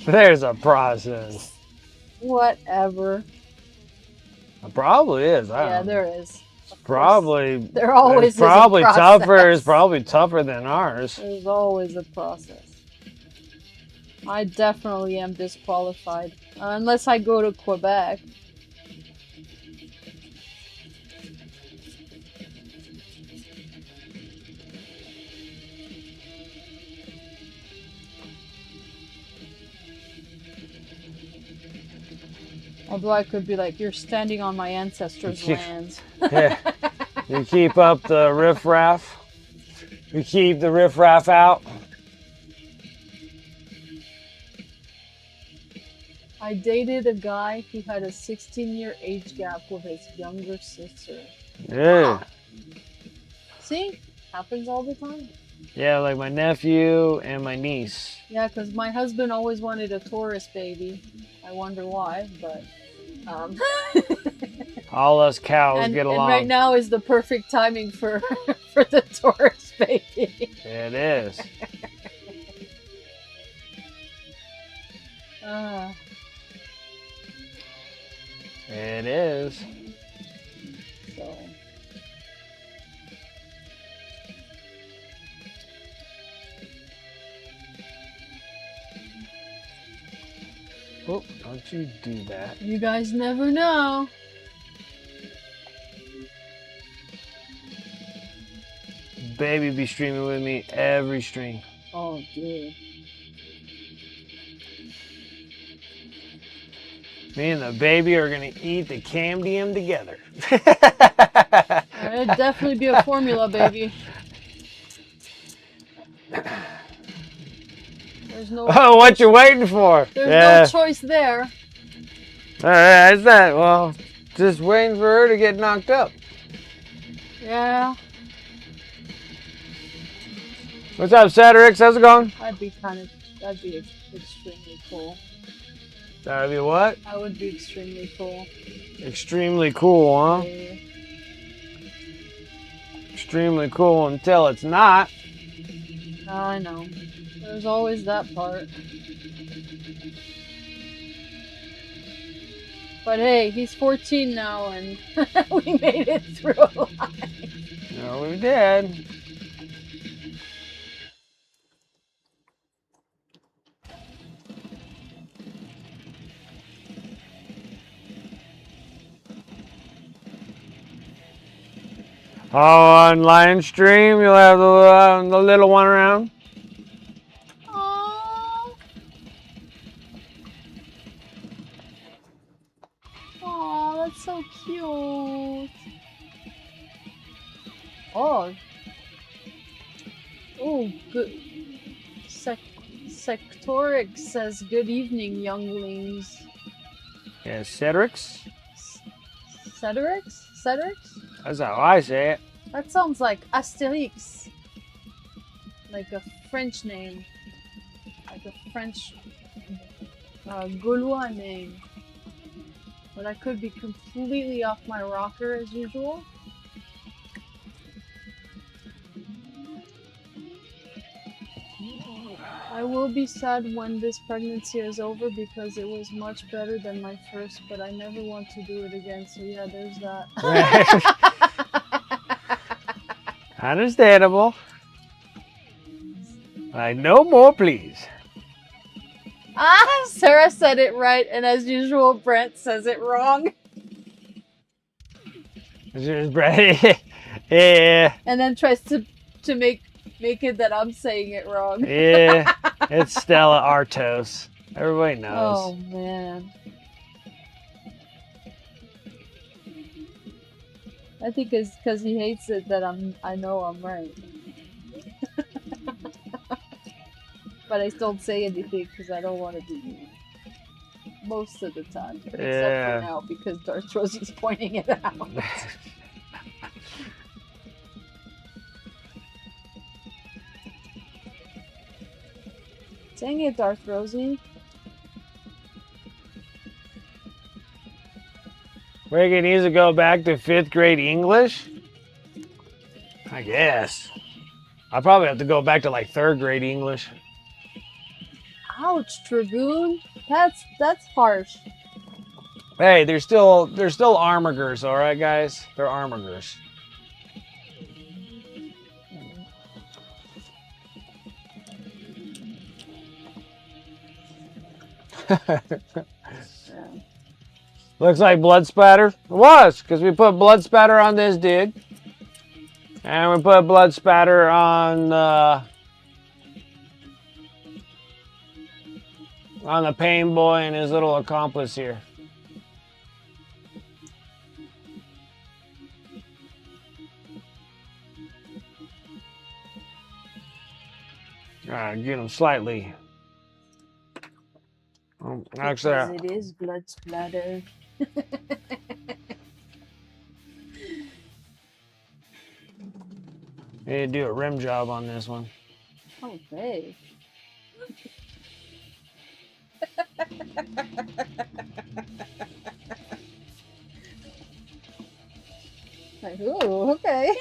There's a process. Whatever. It probably is. There is. Probably. There always is probably a process. tougher. It's probably tougher than ours. There's always a process. I definitely am disqualified. Unless I go to Quebec. Although I could be like, you're standing on my ancestors' lands. Yeah. You keep up the riffraff. You keep the riffraff out. I dated a guy who had a 16-year age gap with his younger sister. Yeah. See? Happens all the time. Yeah, like my nephew and my niece. Yeah, because my husband always wanted a Taurus baby. I wonder why, but... All us cows and get along. right now is the perfect timing for for the Taurus baby. It is. It is. So. Oh, don't you do that. You guys never know. Baby be streaming with me every stream. Oh, dude. Me and the baby are gonna eat the camdium together. It'd definitely be a formula, baby. There's no. Oh, what you waiting for? There's no choice there. That's that. Well, just waiting for her to get knocked up. Yeah. What's up, Saturix? How's it going? That'd be extremely cool. That'd be what? That would be extremely cool. Extremely cool, huh? Yeah. Extremely cool until it's not. I know. There's always that part. But hey, he's 14 now and we made it through alive. No, we did. Oh, on Lion Stream, you'll have the little one around. Aww. Aww, that's so cute. Oh. Oh, good. Sectorix says, good evening, younglings. Yeah, Cedrix. Cedrix? Cedrix? That's how I say it. That sounds like Asterix. Like a French name. Like a French Gaulois name. But I could be completely off my rocker as usual. I will be sad when this pregnancy is over because it was much better than my first, but I never want to do it again. So yeah, there's that. Understandable. Like, no more, please. Ah, Sarah said it right, and as usual, Brent says it wrong. Yeah. And then tries to make it that I'm saying it wrong. Yeah. It's Stella Artos. Everybody knows. Oh man. I think it's because he hates it that I know I'm right. But I don't say anything because I don't want to be mean. Most of the time. Except for now because Darth Rosie's pointing it out. Dang it, Darth Rosie. Ricky needs to go back to 5th grade English? I guess. I probably have to go back to like 3rd grade English. Ouch, Dragoon. That's harsh. Hey, they're still armigers, all right, guys? They're armigers. Looks like blood spatter. It was, because we put blood spatter on this dude. And we put blood spatter on the pain boy and his little accomplice here. Get them slightly. Actually, Because it is blood splatter. need to do a rim job on this one. Okay. Like, ooh, okay.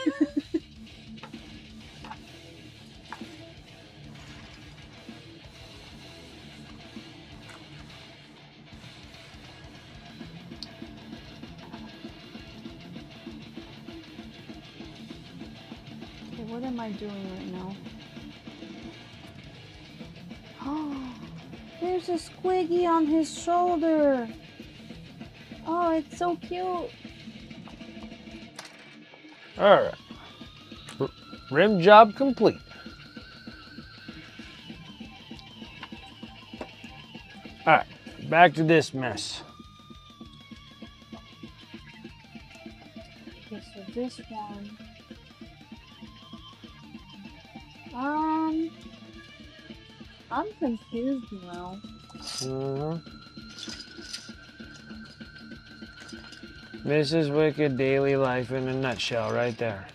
Okay, what am I doing right now? Oh, there's a squiggy on his shoulder. Oh, it's so cute. Alright. Rim job complete. Alright, back to this mess. Okay, so this one. I'm confused now. This is wicked daily life in a nutshell right there.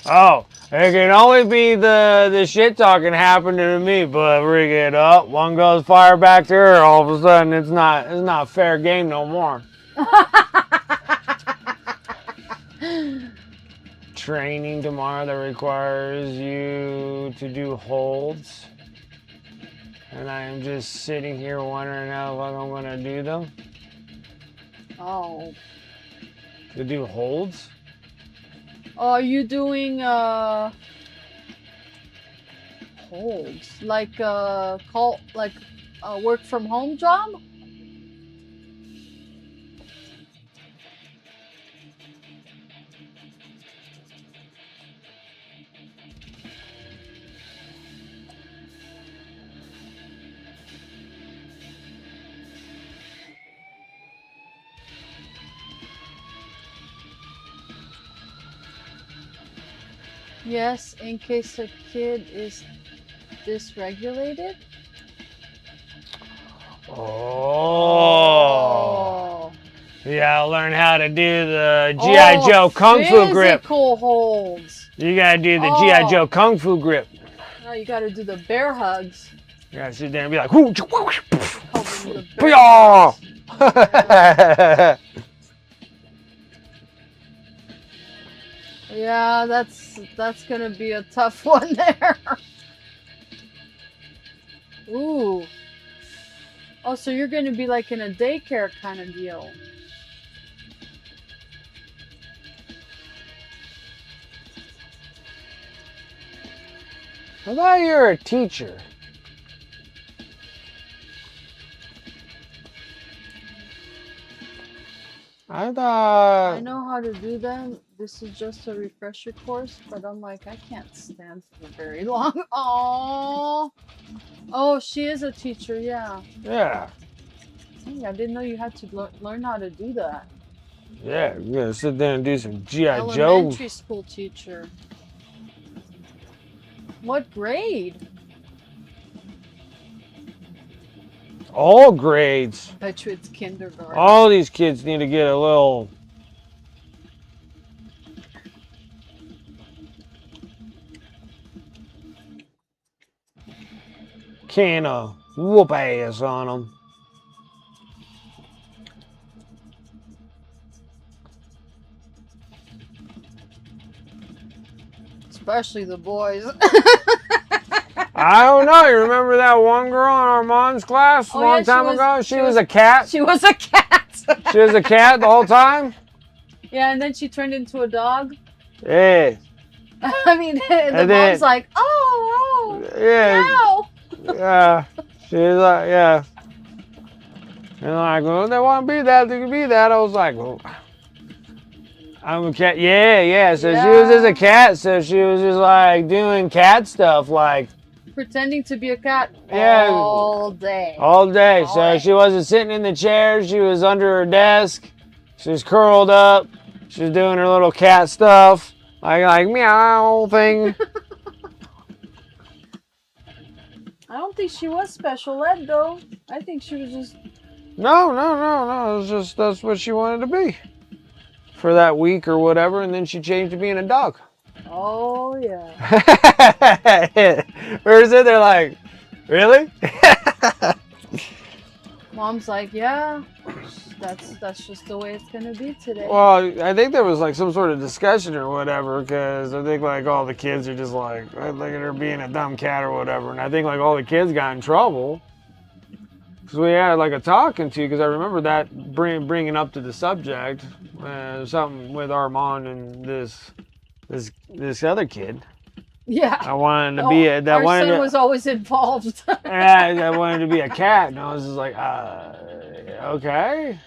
Oh, it can only be the shit talking happening to me, but rig it up. One goes fire back to her, all of a sudden it's not fair game no more. Training tomorrow that requires you to do holds. And I am just sitting here wondering how I'm gonna do them. Oh. To do holds? Are you doing holds? Like work from home job? Yes, in case a kid is dysregulated. Oh. You gotta learn how to do the G.I. Joe Kung Fu grip. Physical holds. You gotta do the G.I. Joe Kung Fu grip. No, you gotta do the bear hugs. You gotta sit there and be like, whoo, The bear hugs. yeah. Yeah, that's gonna be a tough one there. Ooh. Oh, so you're gonna be like in a daycare kind of deal. I thought you were a teacher. I thought... I know how to do them. This is just a refresher course, but I'm like, I can't stand for very long. Oh, she is a teacher, yeah. Yeah. Dang, I didn't know you had to learn how to do that. Yeah, you gotta sit there and do some G.I. Joe. Elementary school teacher. What grade? All grades. Bet you it's kindergarten. All these kids need to get a little... can of whoop ass on them. Especially the boys. I don't know. You remember that one girl in our mom's class a long time ago? She was a cat. She was a cat. She was a cat the whole time? Yeah, and then she turned into a dog. Yeah. I mean, the mom's like, oh, yeah. no. Yeah. She's like, yeah. And like, well, they want to be that, they can be that. I was like, well, I'm a cat. Yeah. So she was just a cat. So she was just like doing cat stuff, like pretending to be a cat all day. All day. So she wasn't sitting in the chair. She was under her desk. She was curled up. She was doing her little cat stuff. like meow thing. I don't think she was special ed though. I think she was just. No. It was just that's what she wanted to be for that week or whatever, and then she changed to being a dog. Oh yeah. We're sitting there like, really? Mom's like, yeah, that's just the way it's gonna be today. Well, I think there was like some sort of discussion or whatever, because I think like all the kids are just like, look at her being a dumb cat or whatever, and I think like all the kids got in trouble because we had like a talking to, because I remember that bringing up to the subject, something with Armand and this other kid. Yeah. I wanted to be a, that our wanted son to, was always involved. yeah, I wanted to be a cat, and I was just like, okay.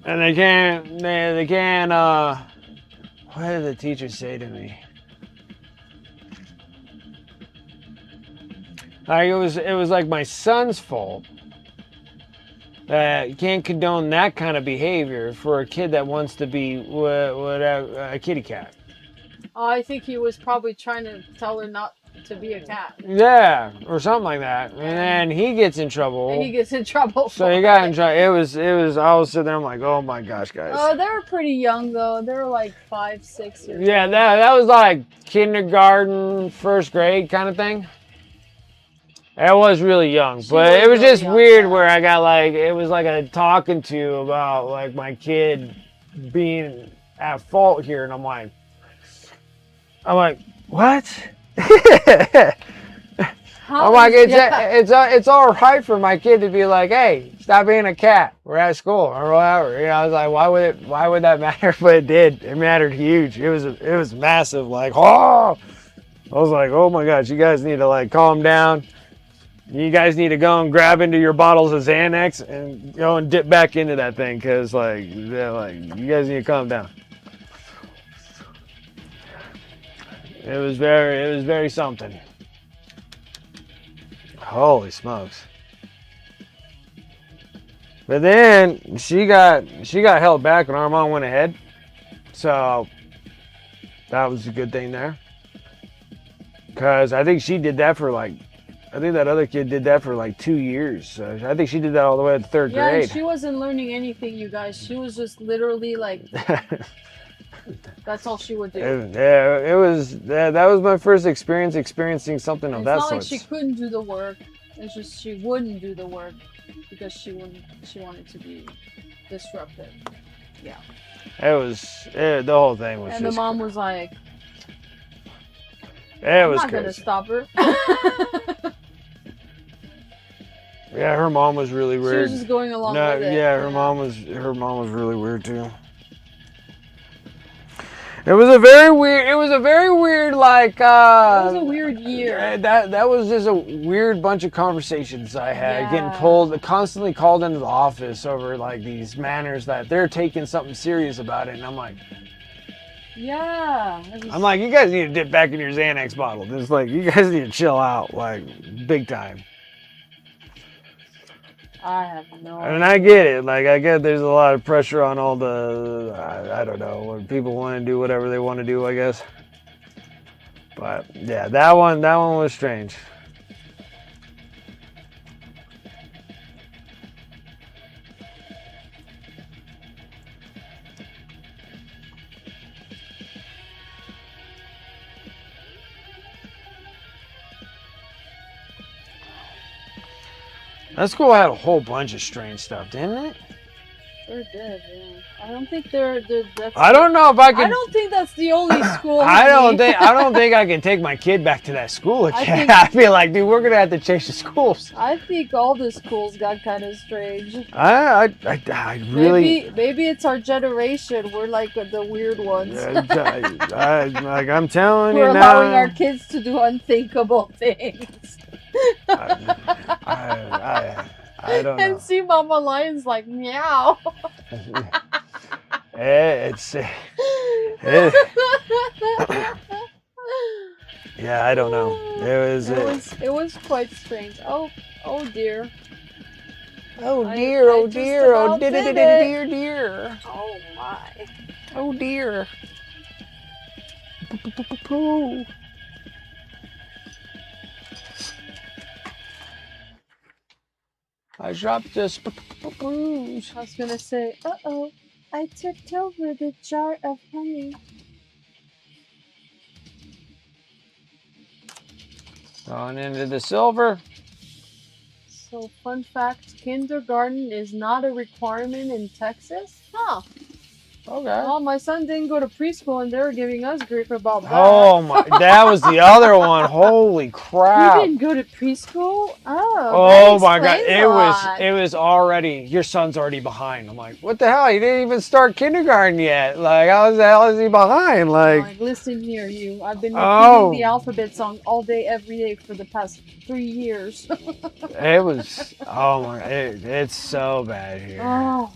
And they can't, what did the teacher say to me? Like it was like my son's fault. You can't condone that kind of behavior for a kid that wants to be a kitty cat. Oh, I think he was probably trying to tell her not to be a cat. Yeah, or something like that. And then he gets in trouble. And he gets in trouble. So he got in trouble. It was, I was sitting there, I'm like, oh my gosh, guys. Oh, they were pretty young though. They were like 5, 6 years Yeah, old. that was like kindergarten, first grade kind of thing. It was really young, but it was really just young, weird yeah. where I got like, it was like a talking to about like my kid being at fault here. And I'm like, what? I'm like, it's all right for my kid to be like, hey, stop being a cat. We're at school or whatever. You know, I was like, why would that matter? But it did. It mattered huge. It was massive. Like, oh, I was like, oh my gosh, you guys need to like calm down. You guys need to go and grab into your bottles of Xanax and go and dip back into that thing, because like you guys need to calm down. It was very something. Holy smokes. But then she got held back and Armand went ahead. So that was a good thing there. Because I think she did that for like, I think that other kid did that for like 2 years. So I think she did that all the way to third Yeah, grade. and she wasn't learning anything, you guys. She was just literally like, that's all she would do. It was that was my first experience experiencing something of that sort. It's not like she couldn't do the work. It's just she wouldn't do the work because she wanted to be disruptive. Yeah. The whole thing was. And just, the mom was like, it was I'm not gonna crazy. stop her. Yeah, her mom was really She weird. was just going along with it. Yeah, her mom was really weird too. It was a very weird like It was a weird year. that was just a weird bunch of conversations I had, Yeah. getting constantly called into the office over like these manners that they're taking something serious about it, and I'm like, Yeah. I'm like, you guys need to dip back in your Xanax bottle. It's like, you guys need to chill out, like, big time. I have no And I get it. Like, I get there's a lot of pressure on all the, I don't know, when people want to do whatever they want to do, I guess. But, yeah, that one was strange. That school had a whole bunch of strange stuff, didn't it? Sure did, yeah. I don't think that's I don't know if I I can. don't think that's the only school. I don't honey. think I can take my kid back to that school again. think- I feel like, dude, we're gonna have to change the schools. I think all the schools got kind of strange. I really. Maybe it's our generation. We're like the weird ones. Like I'm telling We're you allowing now. our kids to do unthinkable things. I don't know. And see Mama Lion's like, meow. Yeah, I don't know. It was quite strange. Oh dear. Oh I dear, oh just dear, oh about dear, did dear, it. dear. Oh my. Oh dear. Poo. I dropped this booze. I was gonna say, uh-oh, I tipped over the jar of honey. On into the silver. So, fun fact, kindergarten is not a requirement in Texas? Huh. Okay. Well, my son didn't go to preschool and they were giving us grief about that. Oh my, that was the other one. Holy You crap. didn't go to preschool? Oh, Oh that my god, explains a lot. it was already, your son's already behind. I'm like, what the hell? He didn't even start kindergarten yet. Like, how the hell is he behind? Like, listen here, you. I've been repeating Oh. the alphabet song all day, every day for the past 3 years. It was, oh my, it's so bad here. Oh,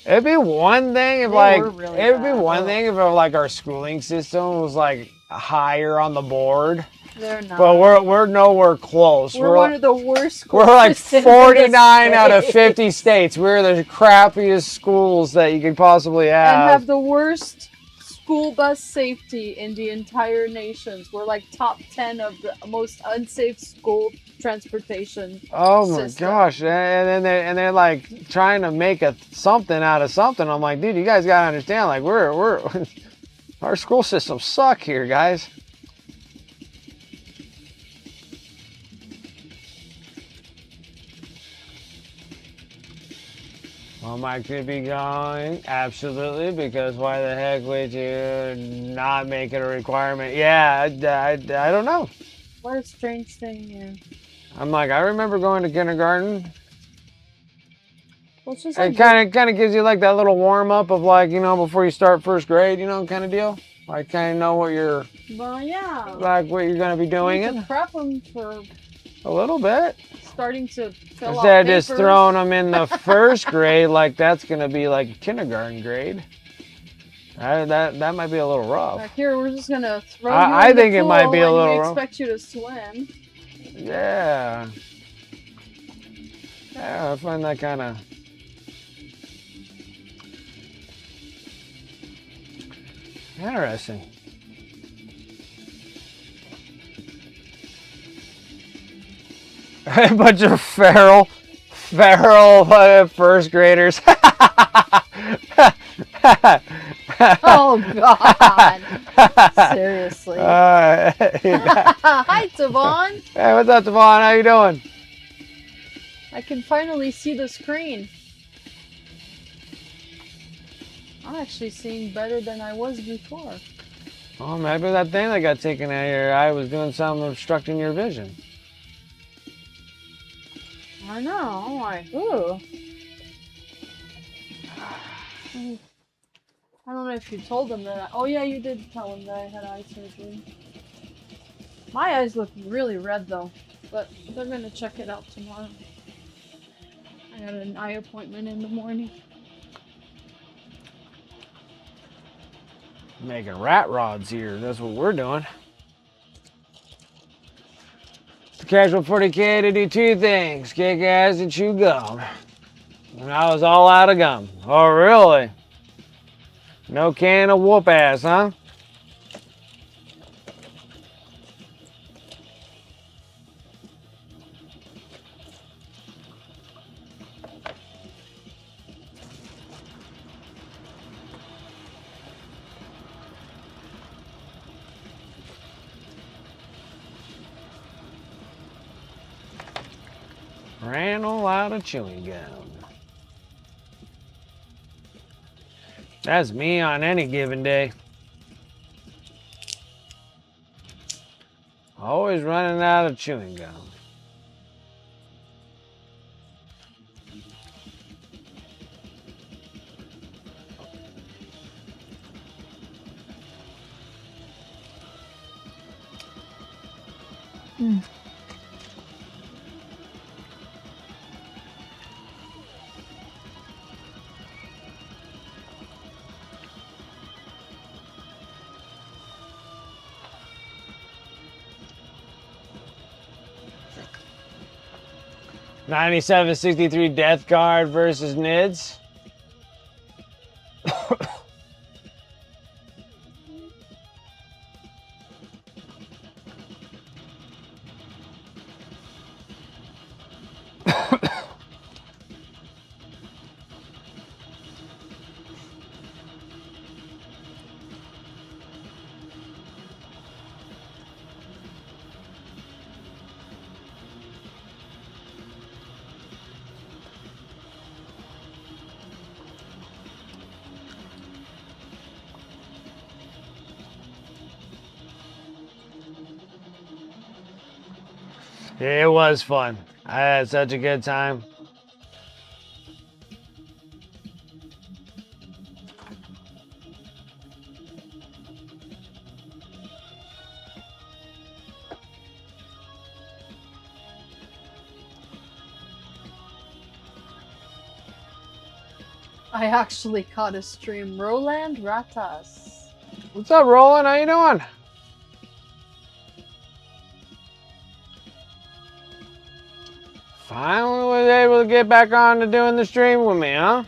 It'd be one thing if They like, were really it would be bad. one Ugh. thing if like our schooling system was like higher on the board. they're not. But we're nowhere close. We're one of the worst schools. We're like 49 out of 50 states. We're the crappiest schools that you could possibly have. And have the worst school bus safety in the entire nations. We're like top 10 of the most unsafe school transportation. Oh my system. gosh! And then they're like trying to make something out of something. I'm like, dude, you guys gotta understand. Like we're our school systems suck here, guys. Well, Mike could be going absolutely, because why the heck would you not make it a requirement? Yeah, I don't know. What a strange thing here. I'm like, I remember going to kindergarten. Well, it's just It like kind of gives you like that little warm up of like, you know, before you start first grade, you know, kind of deal. Like kind of know what you're well, yeah. like what you're gonna be doing You it can prep them for a little bit. starting to fill Instead out of just papers. throwing them in the first grade, like that's gonna be like a kindergarten grade. That might be a little rough. Like here, we're just gonna throw you I in the think it pool might be a and little we rough. expect you to swim. Yeah. Yeah, I find that kind of. Interesting. A bunch of feral first graders. Oh God! Seriously. Hi, Tavon. Hey, what's up, Tavon? How you doing? I can finally see the screen. I'm actually seeing better than I was before. Oh, maybe that thing that got taken out of your eye was doing something obstructing your vision. I know. I'm like, ooh. I don't know if you told them that. Oh yeah, you did tell them that I had eye surgery. My eyes look really red though, but they're gonna check it out tomorrow. I got an eye appointment in the morning. Making rat rods here. That's what we're doing. The casual 40K to do two things: kick ass and chew gum. And I was all out of gum. Oh, really? No can of whoop ass, huh? Ran all out of chewing gum. That's me on any given day. Always running out of chewing gum. 9763 Death Guard versus Nids. It was fun. I had such a good time. I actually caught a stream. Roland Ratas. What's up, Roland? How you doing? Finally was able to get back on to doing the stream with me, huh?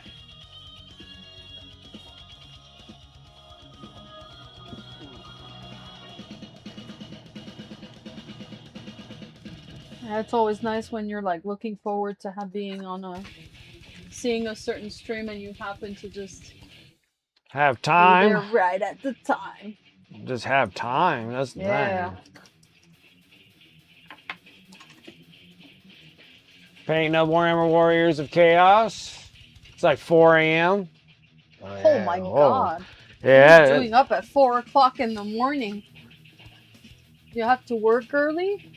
Yeah, it's always nice when you're like looking forward to being on seeing a certain stream and you happen to just Have be time. there right at the time. Just have time. That's the Yeah. thing. Painting up Warhammer Warriors of Chaos. It's like 4 a.m. Oh my god. Yeah. What are you doing up at 4 o'clock in the morning? You have to work early?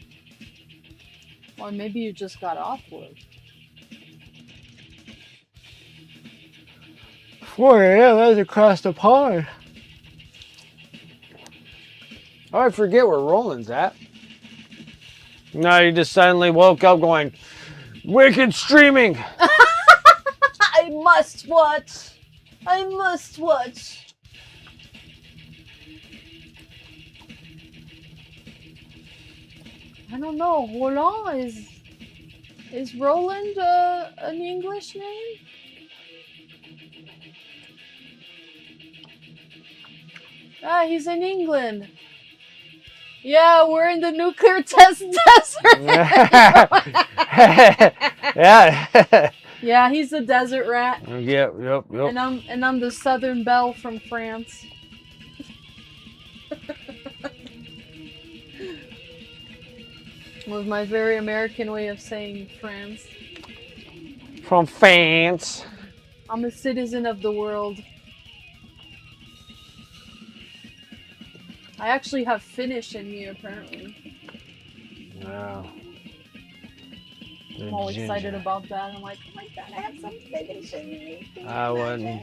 Or maybe you just got off work. 4 a.m. That's across the pond. Oh, I forget where Roland's at. No, you just suddenly woke up going, wicked streaming. I must watch. I must watch. I don't know. Roland is Roland an English name? Ah, he's in England. Yeah, we're in the nuclear test desert. Yeah. Yeah, he's a desert rat. Yep. And I'm the Southern Belle from France. Was my very American way of saying France. From France. I'm a citizen of the world. I actually have Finnish in me, apparently. Wow. I'm all excited about that. I'm like, oh my god, I have some Finnish in me. I wouldn't.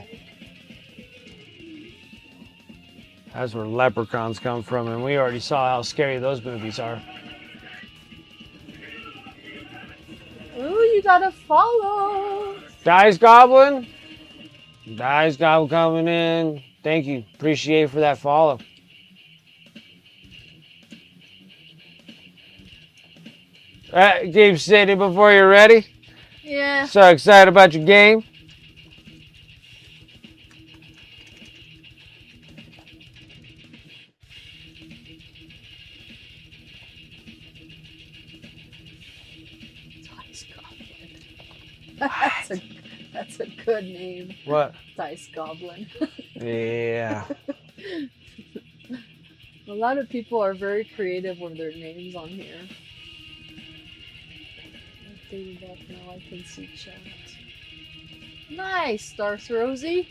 That's where leprechauns come from, and we already saw how scary those movies are. Ooh, you gotta follow. Dice Goblin? Dice Goblin coming in. Thank you. Appreciate it for that follow. Game City, before you're ready. Yeah. So excited about your game. Dice Goblin. That's a good name. What? Dice Goblin. Yeah. A lot of people are very creative with their names on here. Updated up now, I can see chat. Nice, Darth Rosie.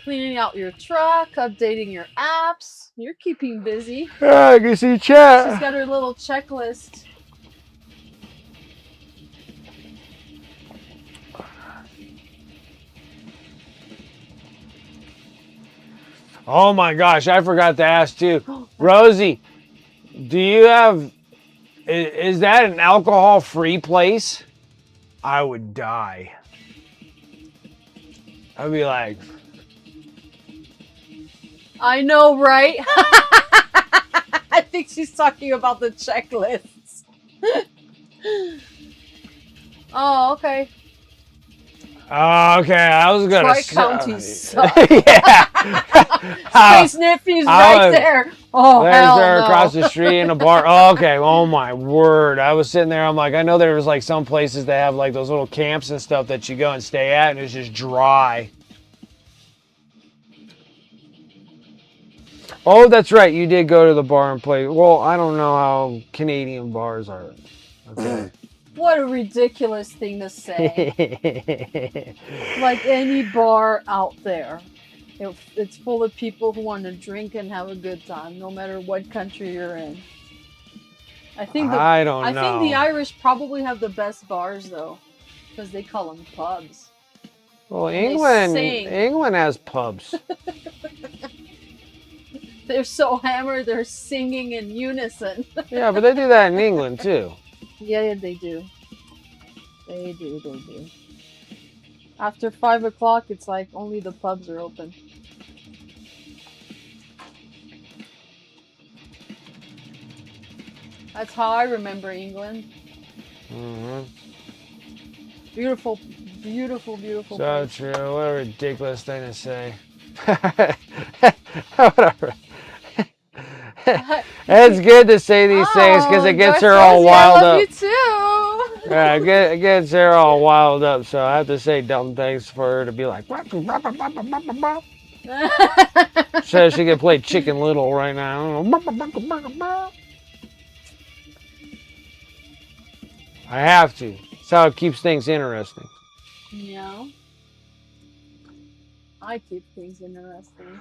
Cleaning out your truck, updating your apps. You're keeping busy. Yeah, I can see She's chat. got her little checklist. Oh my gosh, I forgot to ask too. Rosie, do you have, is that an alcohol-free place? I would die. I'd be like, I know, right? I think she's talking about the checklists. Oh, okay. Okay, I was gonna Tri-County say. sucks. Yeah. Space Nippy's right there. Oh, There's hell there no. across the street in a bar. Oh, okay. Oh my word. I was sitting there. I'm like, I know there was like some places that have like those little camps and stuff that you go and stay at, and it's just dry. Oh, that's right. You did go to the bar and play. Well, I don't know how Canadian bars are. Okay. What a ridiculous thing to say. Like any bar out there. It's full of people who want to drink and have a good time, no matter what country you're in. I think I don't know. I think the Irish probably have the best bars though, because they call them pubs. Well, And they England sing. has pubs. They're so hammered, they're singing in unison. Yeah, but they do that in England too. Yeah, they do. They do. After 5 o'clock, it's like only the pubs are open. That's how I remember England. Mm-hmm. Beautiful, beautiful, beautiful So place. true. What a ridiculous thing to say. Whatever. It's good to say these things because it gets her all wild I love up. you too. Yeah, it gets her all wild up. So I have to say dumb things for her to be like, so she can play Chicken Little right now. I have to. That's how it keeps things interesting. Yeah. I keep things interesting.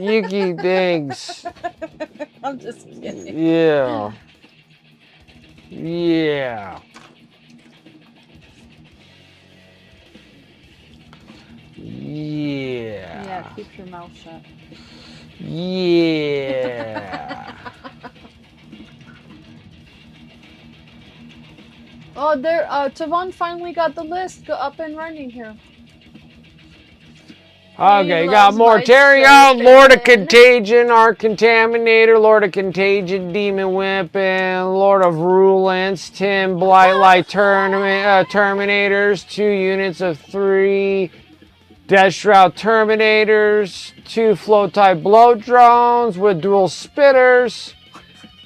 You keep things. I'm just kidding. Yeah. Yeah. Yeah. Yeah, keep your mouth shut. Yeah. Oh, there. Tavon finally got the list up and running here. Okay, He got loves more. my Tearing out Lord of serpent. Contagion, our Contaminator, Lord of Contagion, Demon Whipping, Lord of Rulance, 10 Blightlight Terminators, 2 units of 3 Death Shroud Terminators, 2 Flow Type Blow Drones with dual spitters,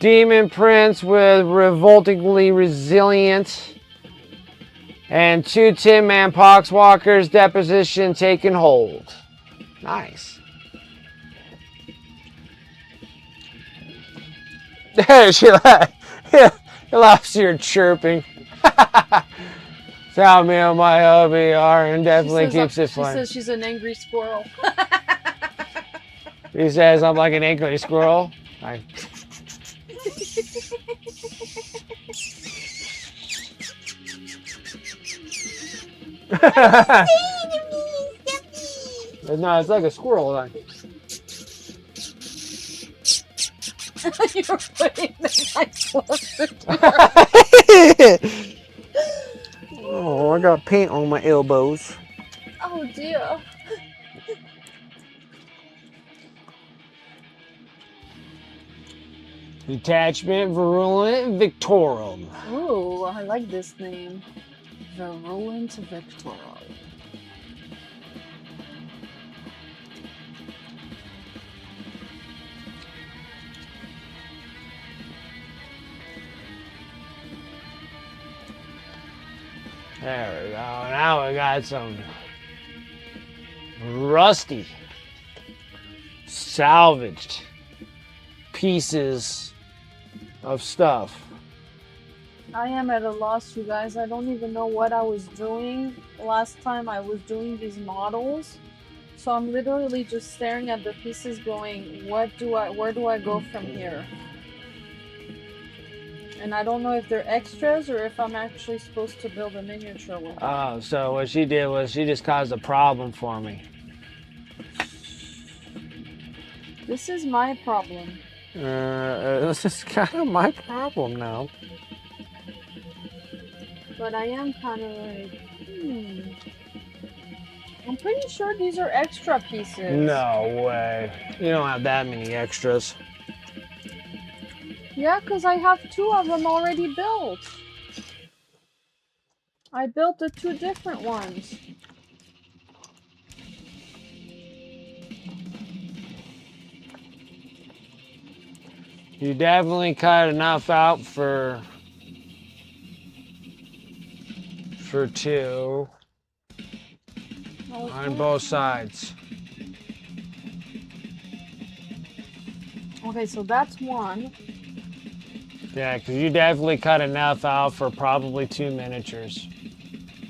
Demon Prince with Revoltingly Resilient, and 2 Tin Man Poxwalkers, Deposition Taken Hold. Nice. She laughs your chirping. That's how me and my hubby are, and definitely keeps it fun. She says she's an angry squirrel. He says I'm like an angry squirrel. No, it's like a squirrel. Like. You're putting the knife closer to her. Oh, I got paint on my elbows. Oh dear. Detachment Virulent Victorum. Ooh, I like this name. Virulent Victor. There we go. Now we got some rusty, salvaged pieces of stuff. I am at a loss, you guys. I don't even know what I was doing last time I was doing these models. So I'm literally just staring at the pieces going, where do I go from here? And I don't know if they're extras or if I'm actually supposed to build a miniature with them. Oh, so what she did was she just caused a problem for me. This is my problem. This is kind of my problem now. But I am kind of like, I'm pretty sure these are extra pieces. No way. You don't have that many extras. Yeah, because I have 2 of them already built. I built the 2 different ones. You definitely cut enough out for 2 on both sides. Okay, so that's 1. Yeah, because you definitely cut enough out for probably 2 miniatures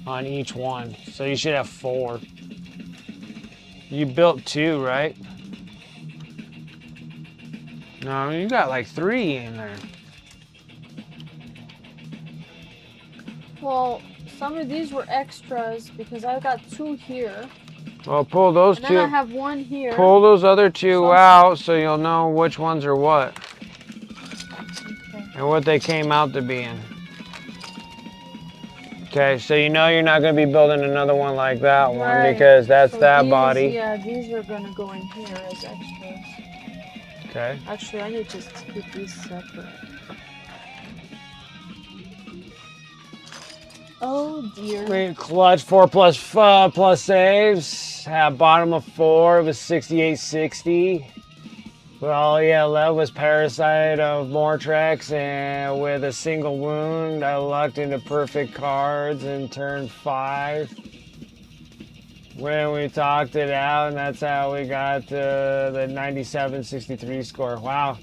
on each one. So you should have 4. You built 2, right? No, you got like 3 in there. Well, some of these were extras because I got 2 here. Well, pull those And then I 2. have 1 here. Pull those other 2 So- out so you'll know which ones are what Okay. and what they came out to be in. Okay, so you know you're not going to be building another one like that one Right. because that's So that these, body. Yeah, these are gonna go in here as extras. Okay. Actually, I need to keep these separate. Oh dear. Sweet clutch 4 plus saves. Have bottom of 4. It was 6860. Well, yeah, left was Parasite of Wartrax, and with a single wound, I lucked into perfect cards in turn 5. When we talked it out, and that's how we got the 97-63 score. Wow.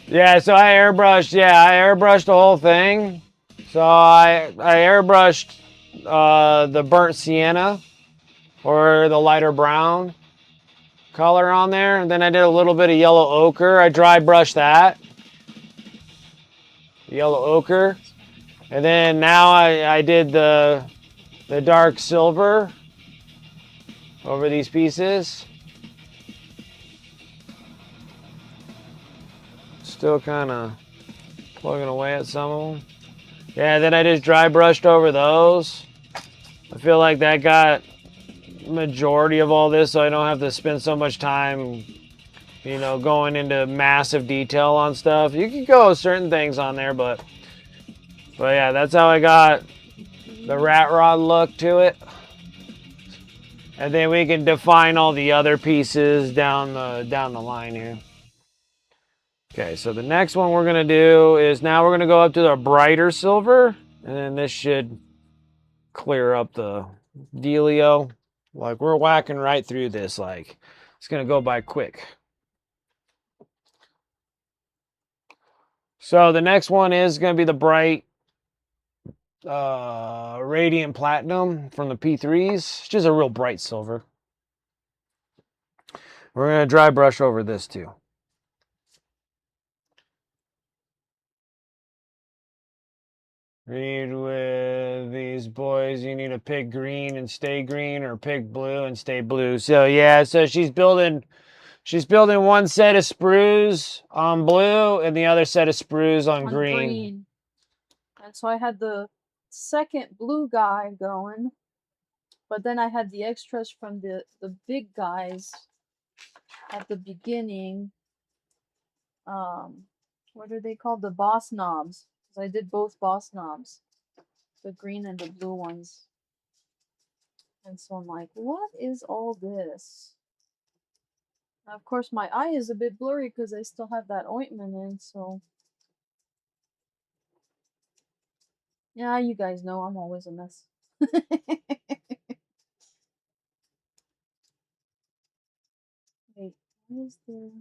Yeah, so I airbrushed. Yeah, I airbrushed the whole thing. So I airbrushed the burnt sienna or the lighter brown color on there. And then I did a little bit of yellow ochre. I dry brushed that. Yellow ochre. And then now I did the dark silver over these pieces. Still kind of plugging away at some of them. Yeah, then I just dry brushed over those. I feel like that got majority of all this, so I don't have to spend so much time, you know, going into massive detail on stuff. You can go with certain things on there, but yeah, that's how I got the rat rod look to it. And then we can define all the other pieces down the line here. Okay, so the next one we're gonna do is now we're gonna go up to the brighter silver, and then this should clear up the dealio. Like we're whacking right through this, like it's gonna go by quick. So the next one is gonna be the bright radiant platinum from the P3s. It's just a real bright silver. We're gonna dry brush over this too. Read with these boys, you need to pick green and stay green, or pick blue and stay blue. So yeah, so she's building one set of sprues on blue and the other set of sprues on green. And so I had the second blue guy going, but then I had the extras from the big guys at the beginning. What are they called? The boss knobs. So I did both boss knobs, the green and the blue ones. And so I'm like, what is all this? Now, of course, my eye is a bit blurry because I still have that ointment in, so. Yeah, you guys know I'm always a mess. Wait, what is the...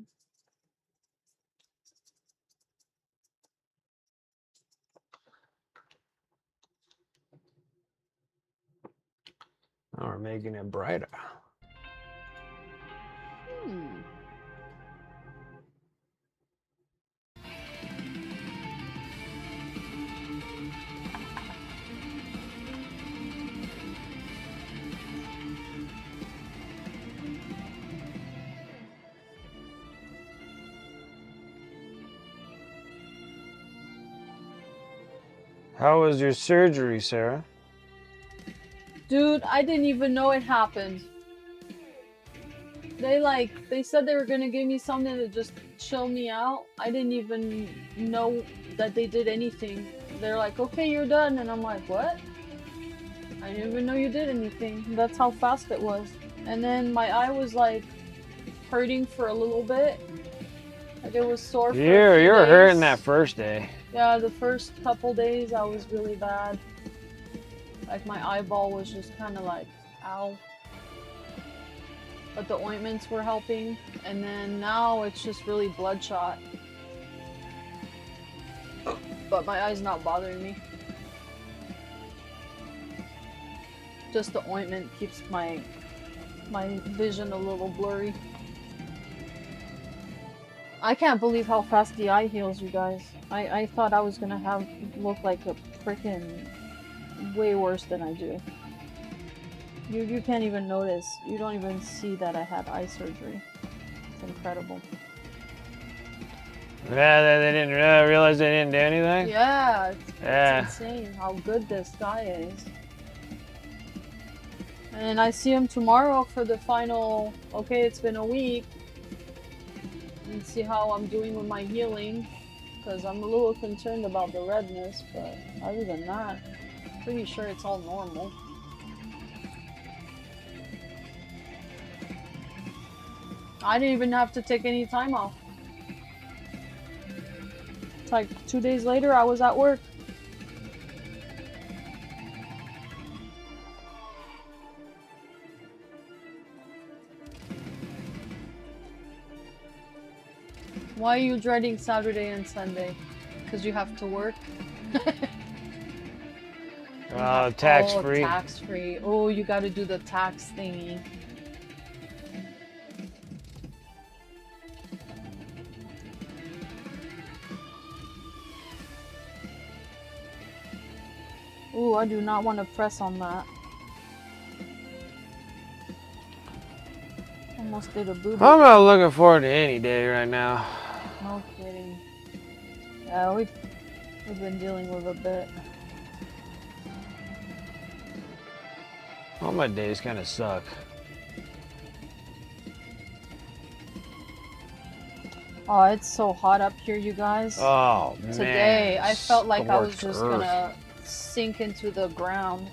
Now we're making it brighter. How was your surgery, Sarah? Dude, I didn't even know it happened. They said they were gonna give me something to just chill me out. I didn't even know that they did anything. They're like, okay, you're done. And I'm like, what? I didn't even know you did anything. That's how fast it was. And then my eye was like hurting for a little bit. Like it was sore for a few You're hurting days. that first day. Yeah, the first couple days I was really bad. Like my eyeball was just kind of like, ow. But the ointments were helping. And then now it's just really bloodshot. But my eye's not bothering me. Just the ointment keeps my vision a little blurry. I can't believe how fast the eye heals, you guys. I thought I was gonna look like a freaking way worse than I do. You can't even notice. You don't even see that I had eye surgery. It's incredible. Yeah, they didn't realize they didn't do anything? Yeah, Yeah. it's insane how good this guy is. And I see him tomorrow for the final, okay, it's been a week. And see how I'm doing with my healing. Because I'm a little concerned about the redness, but other than that, pretty sure it's all normal. I didn't even have to take any time off. It's like 2 days later, I was at work. Why are you dreading Saturday and Sunday? Because you have to work? Tax-free. Oh, tax-free. Oh, you gotta do the tax thingy. Ooh, I do not want to press on that. Almost did a booby. I'm not looking forward to any day right now. No kidding. Yeah, we've been dealing with a bit. All my days kind of suck. Oh, it's so hot up here, you guys. Oh, man. Today, I felt like I was Scorched just earth. gonna sink into the ground.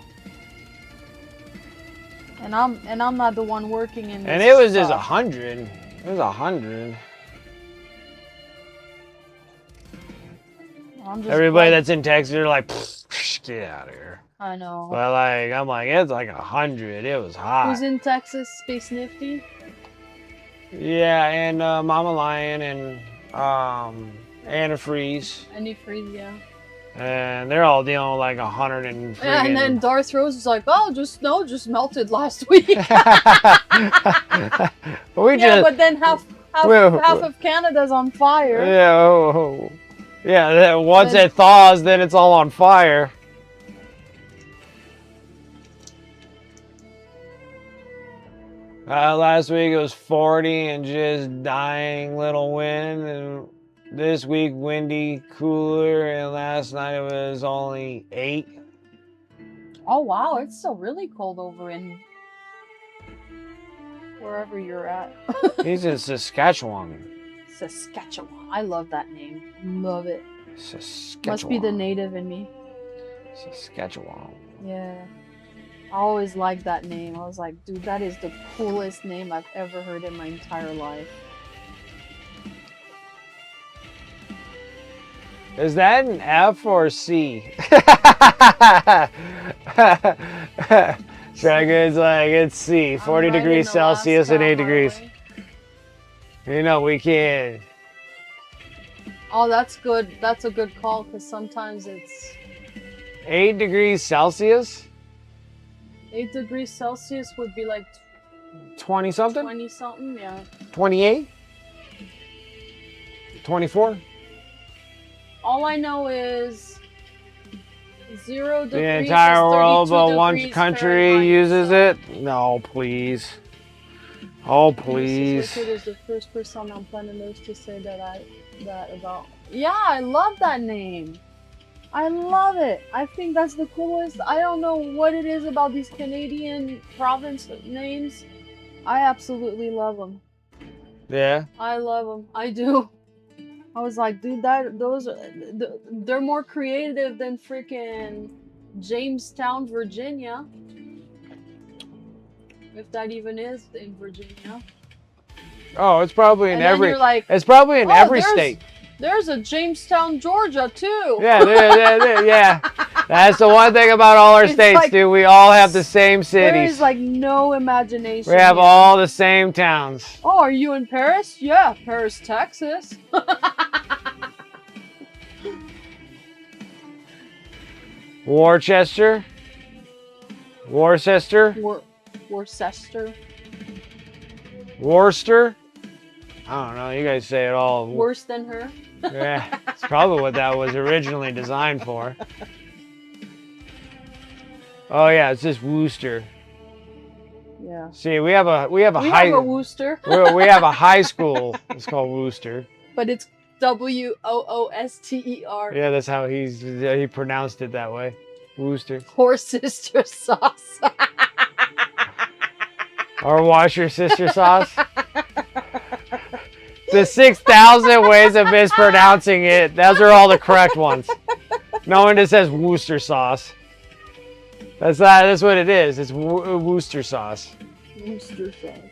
And I'm not the one working in this And it was just stuff. 100. It was 100. I'm just Everybody glad- that's in Texas, they're like, "Pfft, get out of here. I know. But like, I'm like, it's like 100. It was hot. Who's in Texas? Space Nifty? Yeah, and Mama Lion and Anna Freeze. Antifreeze, yeah. And they're all dealing with like 100 and Yeah, and then friggin- Darth Rose was like, "Oh, snow just melted last week." we Yeah, just but then half of Canada's on fire. yeah. Once Then- it thaws, then it's all on fire. Last week it was 40 and just dying little wind, and this week windy, cooler, and last night it was only 8. Oh wow, it's still really cold over in wherever you're at. He's in Saskatchewan. Saskatchewan. I love that name. Love it. Saskatchewan. Must be the native in me. Saskatchewan. Yeah. I always liked that name. I was like, dude, that is the coolest name I've ever heard in my entire life. Is that an F or C? Dragon's like, it's C. 40 I'm right degrees in Celsius and 8 Alaska degrees. highway. You know, we can't. Oh, that's good. That's a good call because sometimes it's 8 degrees Celsius? 8 degrees Celsius would be like 20 something? 20 something, yeah. 28? 24? All I know is 0 degrees. The entire is world, 32 but one degrees country Fahrenheit, uses so- it? No, please. Oh, Mrs. please. Richard is the first person on planet Earth to say that about. Yeah, I love that name. I love it. I think that's the coolest. I don't know what it is about these Canadian province names, I absolutely love them. Yeah. I love them. I do. I was like, dude, they're more creative than freaking Jamestown, Virginia. If that even is in Virginia. Oh, it's probably in And then every. you're like, It's probably in oh, every state. There's a Jamestown, Georgia, too. Yeah, yeah. That's the one thing about all our It's states, like- dude. We all have the same There cities. is like no imagination. We have here. all the same towns. Oh, are you in Paris? Yeah, Paris, Texas. Worcester. Worcester. Worcester. Worcester. I don't know. You guys say it all. Worse than her. Yeah, it's probably what that was originally designed for. Oh yeah, it's just Worcester. Yeah. See, we have a We have a Worcester, we have a high school. It's called Worcester. but it's Wooster. Yeah, that's how he pronounced it that way. Worcester. Horse sister sauce. Or wash your sister sauce. The 6,000 ways of mispronouncing it. Those are all the correct ones. No one just says Worcester sauce. That's what it is. It's Worcester sauce. Worcester sauce.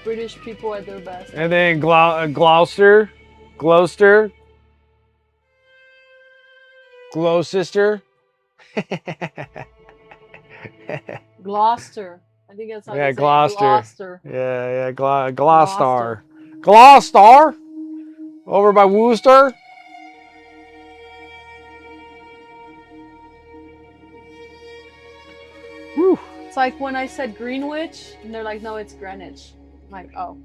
British people at their best. And then Gloucester. Gloucester. Gloucester. Gloucester. I think that's how Yeah, you say it. Gloucester. Gloucester. Yeah, Gloucester. Gloucester? Over by Worcester? Whew. It's like when I said Greenwich, and they're like, no, it's Greenwich. I'm like, oh,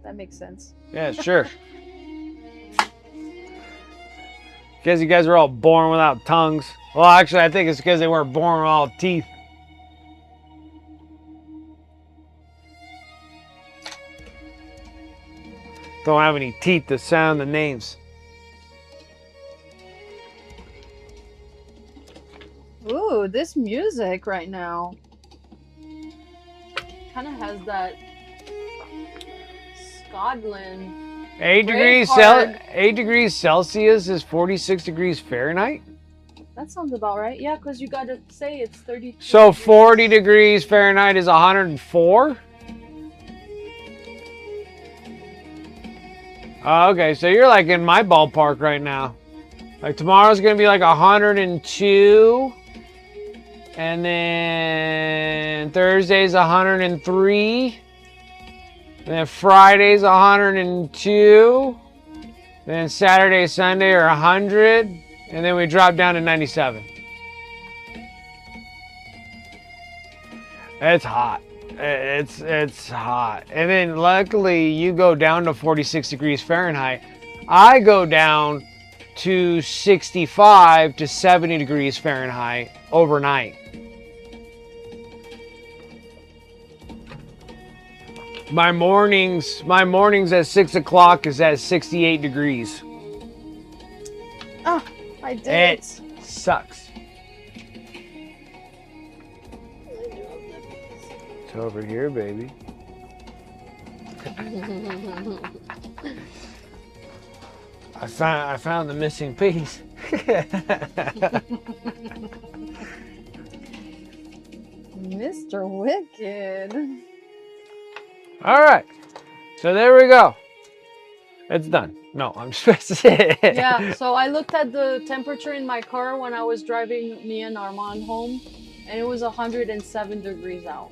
that makes sense. Yeah, sure. Because you guys are all born without tongues. Well, actually, I think it's because they weren't born with all teeth. Don't have any teeth to sound the names. Ooh, this music right now kind of has that Scotland. 8 degrees, hard. 8 degrees Celsius is 46 degrees Fahrenheit. That sounds about right. Yeah, because you gotta say it's 30. So 40 degrees Fahrenheit is 104. Okay, so you're like in my ballpark right now. Like tomorrow's gonna be like 102. And then Thursday's 103. And then Friday's 102. Then Saturday, Sunday are 100. And then we drop down to 97. It's hot. It's hot. And then luckily you go down to 46 degrees Fahrenheit. I go down to 65 to 70 degrees Fahrenheit overnight. My mornings at 6 o'clock is at 68 degrees. Oh, I did It sucks. It's over here, baby. I found the missing piece. Mr. Wicked. All right. So there we go. It's done. No, I'm just Yeah, so I looked at the temperature in my car when I was driving me and Armand home, and it was 107 degrees out.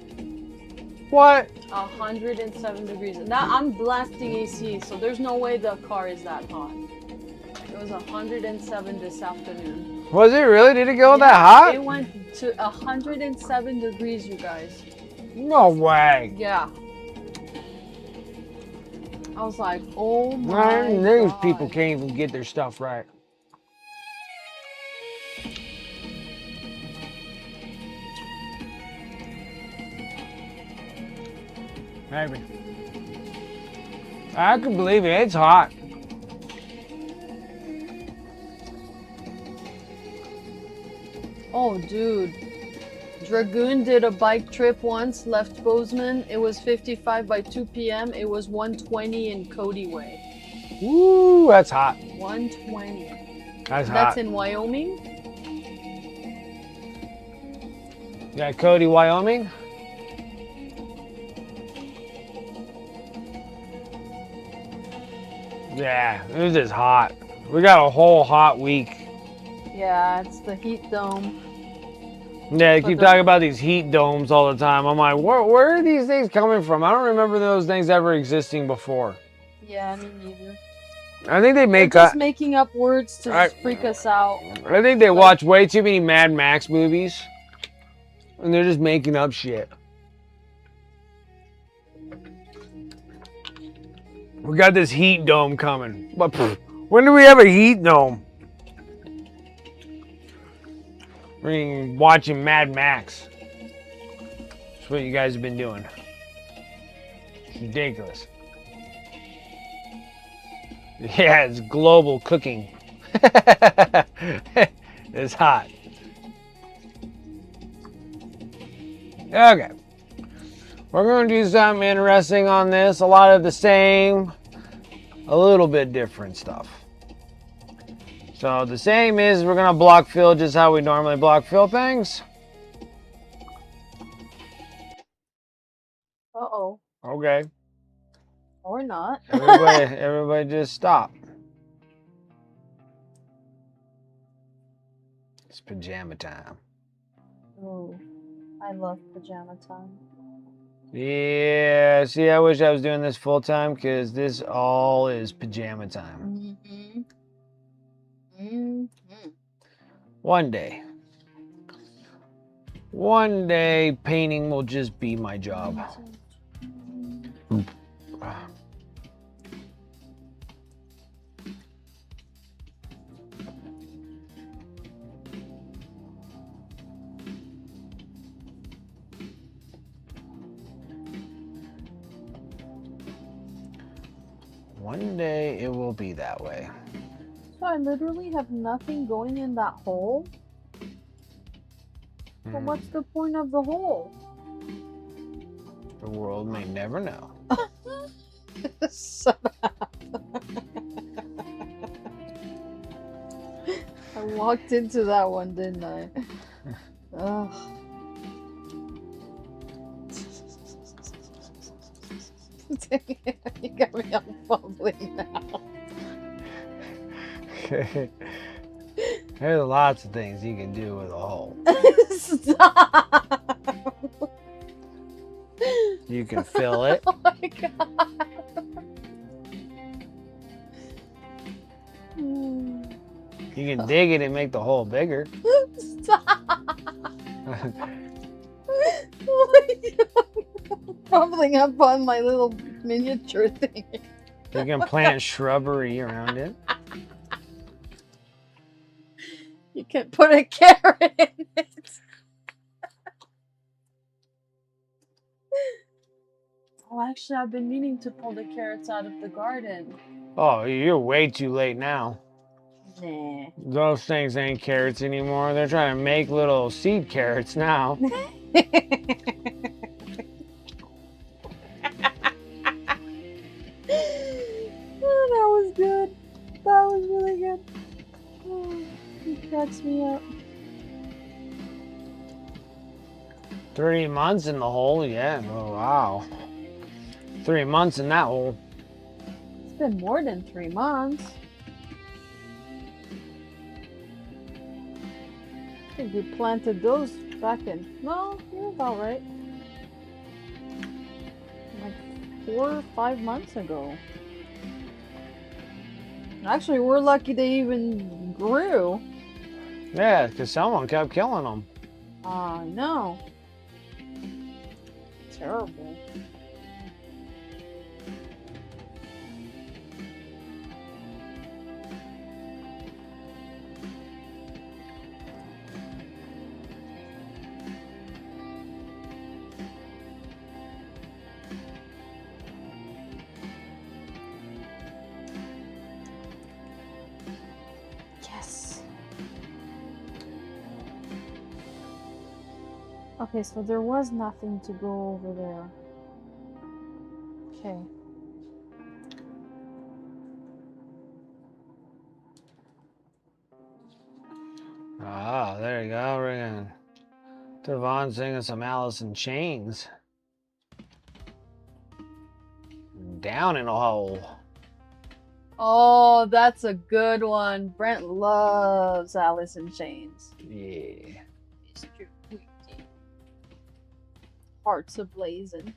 What? 107 degrees. Now I'm blasting AC, so there's no way the car is that hot. It was 107 this afternoon. Was it really? Did it go that It hot? went to 107 degrees, you guys. No way. Yeah. I was like, oh my Man, these God. people can't even get their stuff right. Maybe. I can believe it. It's hot. Oh, dude. Dragoon did a bike trip once, left Bozeman. It was 55 by 2 p.m. It was 120 in Cody Way. Ooh, that's hot. 120. That's That's hot. in Wyoming? Yeah, Cody, Wyoming. Yeah, it was just hot. We got a whole hot week. Yeah, it's the heat dome. Yeah, they But keep the- talking about these heat domes all the time. I'm like, where are these things coming from? I don't remember those things ever existing before. Yeah, me neither. I think they They're make just making up words to I- just freak us out. I think they watch way too many Mad Max movies, and they're just making up shit. We got this heat dome coming, but when do we have a heat dome? We're watching Mad Max. That's what you guys have been doing. It's ridiculous. Yeah, it's global cooking. It's hot. Okay. We're going to do something interesting on this. A lot of the same, a little bit different stuff. So the same is we're going to block fill just how we normally block fill things. Uh-oh. Okay. Or not. Everybody just stop. It's pajama time. Oh, I love pajama time. Yeah, see, I wish I was doing this full time because this all is pajama time. Mm-hmm. Mm-hmm. One day, painting will just be my job. One day it will be that way. So I literally have nothing going in that hole? But what's the point of the hole? The world may never know. Shut up. I walked into that one, didn't I? Ugh. You got me all bubbly now. There's lots of things you can do with a hole. Stop! You can fill it. Oh my god. You can dig it and make the hole bigger. Stop! Oh my god. Bubbling up on my little miniature thing. You can plant shrubbery around it. You can put a carrot in it. Oh, actually, I've been meaning to pull the carrots out of the garden. Oh, you're way too late now. Nah. Those things ain't carrots anymore. They're trying to make little seed carrots now. Oh, that was good. That was really good. Oh, it cracks me up. 3 months in the hole, yeah. Oh, wow. 3 months in that hole. It's been more than 3 months. I think we planted those back in. No, you're about right. Like 4 or 5 months ago. Actually, we're lucky they even grew. Yeah, because someone kept killing them. I know. Terrible. Yes. Okay, so there was nothing to go over there. Okay. Oh, there you go. We're gonna Devon singing some Alice in Chains. Down in a hole. Oh, that's a good one. Brent loves Alice in Chains. Yeah. Mr. Tweety. Hearts ablazing.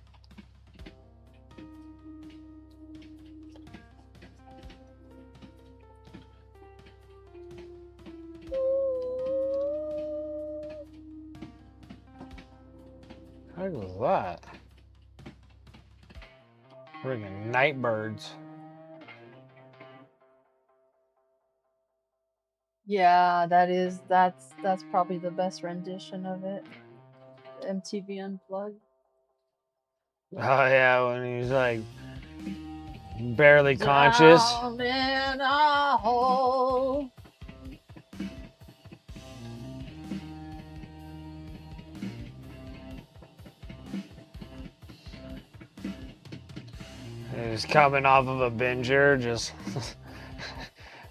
What was that? Friggin' night birds. Yeah, that's probably the best rendition of it. MTV Unplugged. Oh yeah, when he's like barely conscious. Down in a hole. He's coming off of a binger, just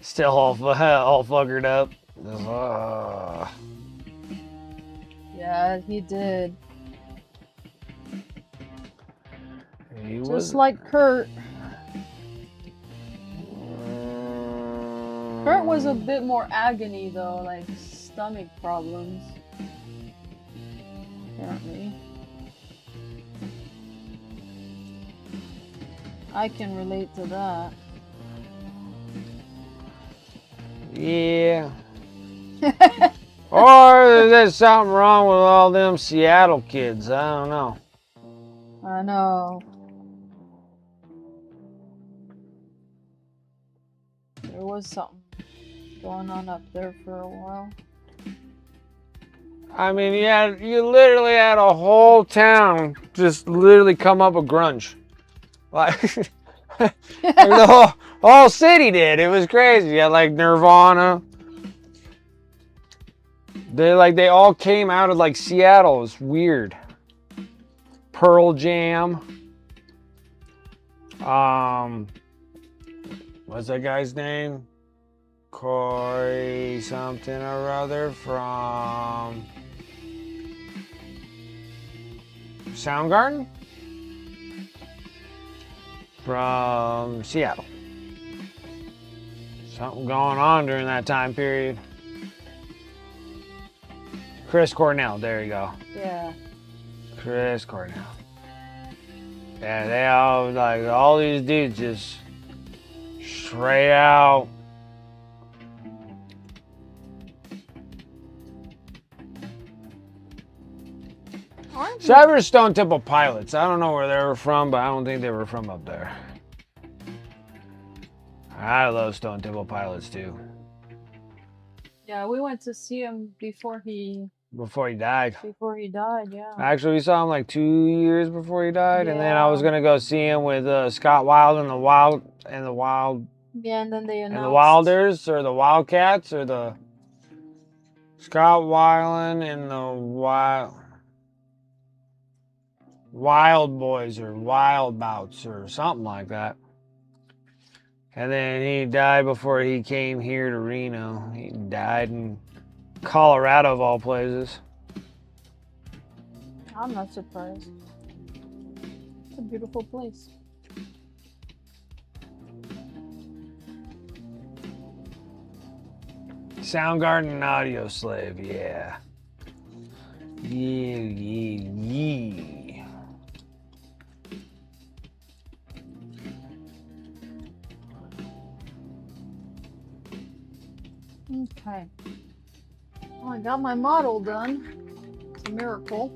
still all fuckered up. Just, Yeah, he did. he Just was like Kurt. Kurt was a bit more agony though, like stomach problems. Apparently. I can relate to that. Yeah. Or there's something wrong with all them Seattle kids. I don't know. I know. There was something going on up there for a while. I mean, you literally had a whole town just literally come up with grunge. Like, like the whole city did. It was crazy. You had like Nirvana. They all came out of like Seattle. It was weird. Pearl Jam. What's that guy's name? Corey something or other from Soundgarden? From Seattle. Something going on during that time period. Chris Cornell, there you go. Yeah. Chris Cornell. Yeah, they all like all these dudes just straight out. Cyber Stone Temple Pilots. I don't know where they were from, but I don't think they were from up there. I love Stone Temple Pilots too. Yeah, we went to see him before he died. Yeah. Actually, we saw him like 2 years before he died, and then I was Yeah. gonna go see him with Scott Wild and the Wild. Yeah, and then they announced. And the Wilders or the Wildcats or the Scott Weiland and the Wild Boys or Wild Bouts or something like that. And then he died before he came here to Reno. He died in Colorado of all places. I'm not surprised. It's a beautiful place. Soundgarden and Audio Slave, yeah. Yeah. Okay. Well, I got my model done. It's a miracle.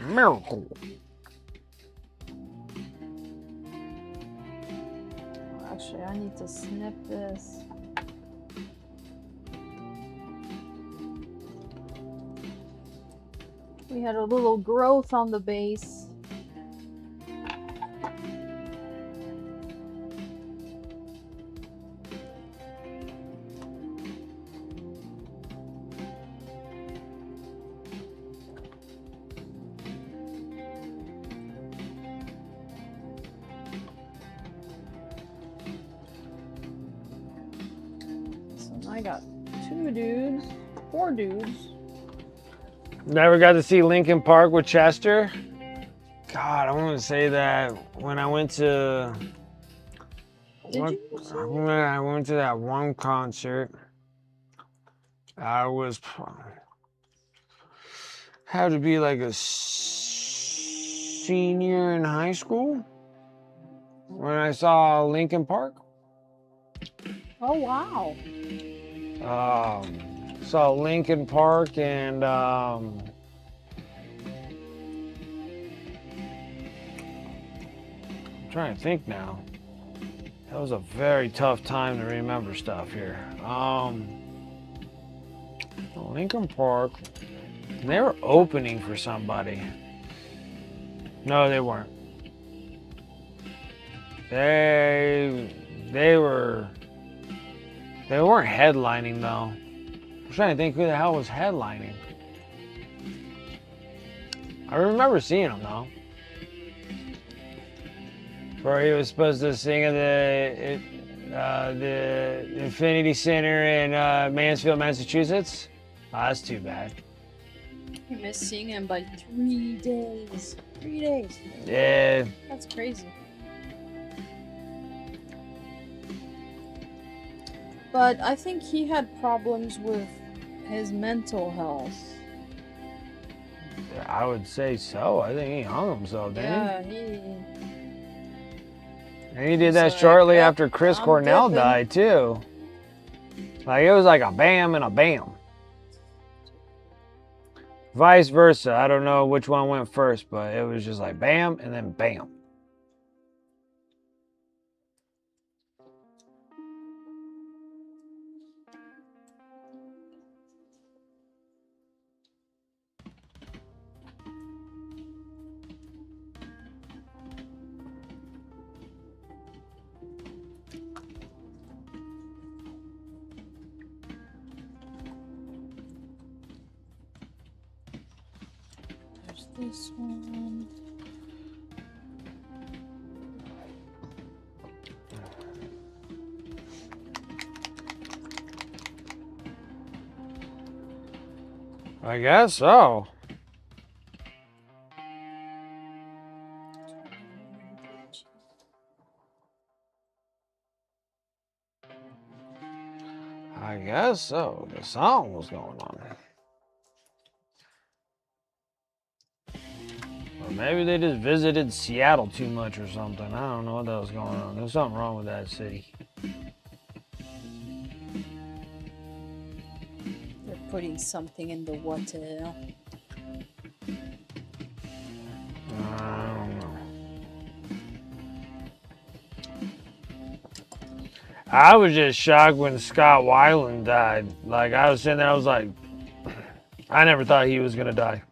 Miracle. Actually, I need to snip this. We had a little growth on the base. I got 2 dudes, 4 dudes. Never got to see Lincoln Park with Chester. God, I want to say that when I went to. Did you see it? When I went to that one concert, I was had to be like a senior in high school when I saw Lincoln Park. Oh wow. Saw Lincoln Park and I'm trying to think now. That was a very tough time to remember stuff here. Lincoln Park. They were opening for somebody. No, they weren't. They weren't headlining though. I'm trying to think who the hell was headlining. I remember seeing him though. Where he was supposed to sing at the Infinity Center in Mansfield, Massachusetts. Oh, that's too bad. I missed seeing him by 3 days. 3 days. Yeah. That's crazy. But I think he had problems with his mental health. I would say so. I think he hung himself, didn't Yeah, he? And he did that So, shortly yep, after Chris I'm Cornell dipping. died, too. Like, it was like a bam and a bam. Vice versa. I don't know which one went first, but it was just like bam and then bam. There's this one. I guess so. I guess so. The song was going on. Or maybe they just visited Seattle too much or something. I don't know what that was going on. There's something wrong with that city. They're putting something in the water. I don't know. I was just shocked when Scott Weiland died. Like, I was sitting there, I was like, I never thought he was gonna die.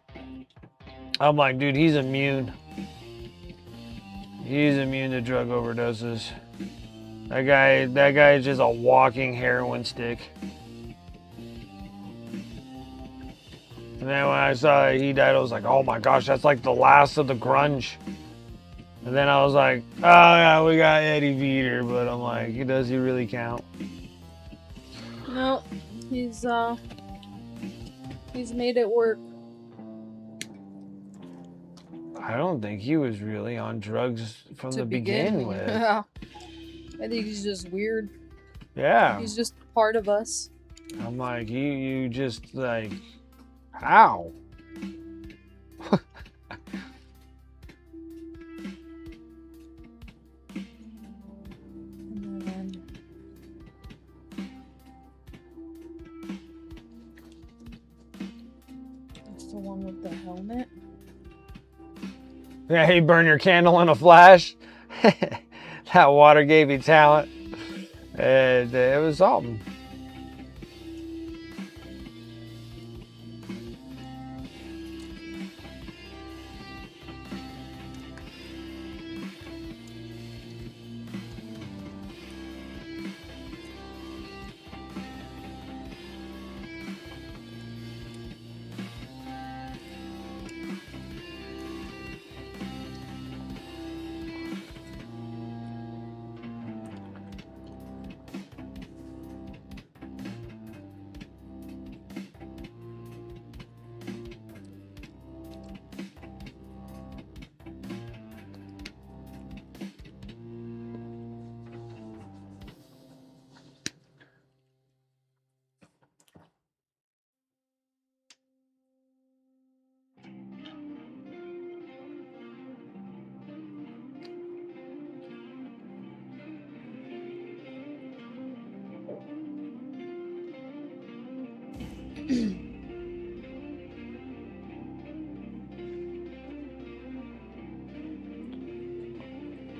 I'm like, dude, he's immune. He's immune to drug overdoses. That guy is just a walking heroin stick. And then when I saw that he died, I was like, oh my gosh, that's like the last of the grunge. And then I was like, oh yeah, we got Eddie Vedder, but I'm like, does he really count? No, he's made it work. I don't think he was really on drugs from the beginning with. Yeah. I think he's just weird. Yeah. He's just part of us. I'm like, you just like, how? And then that's the one with the helmet. Yeah, you burn your candle in a flash. That water gave you talent. And it was something.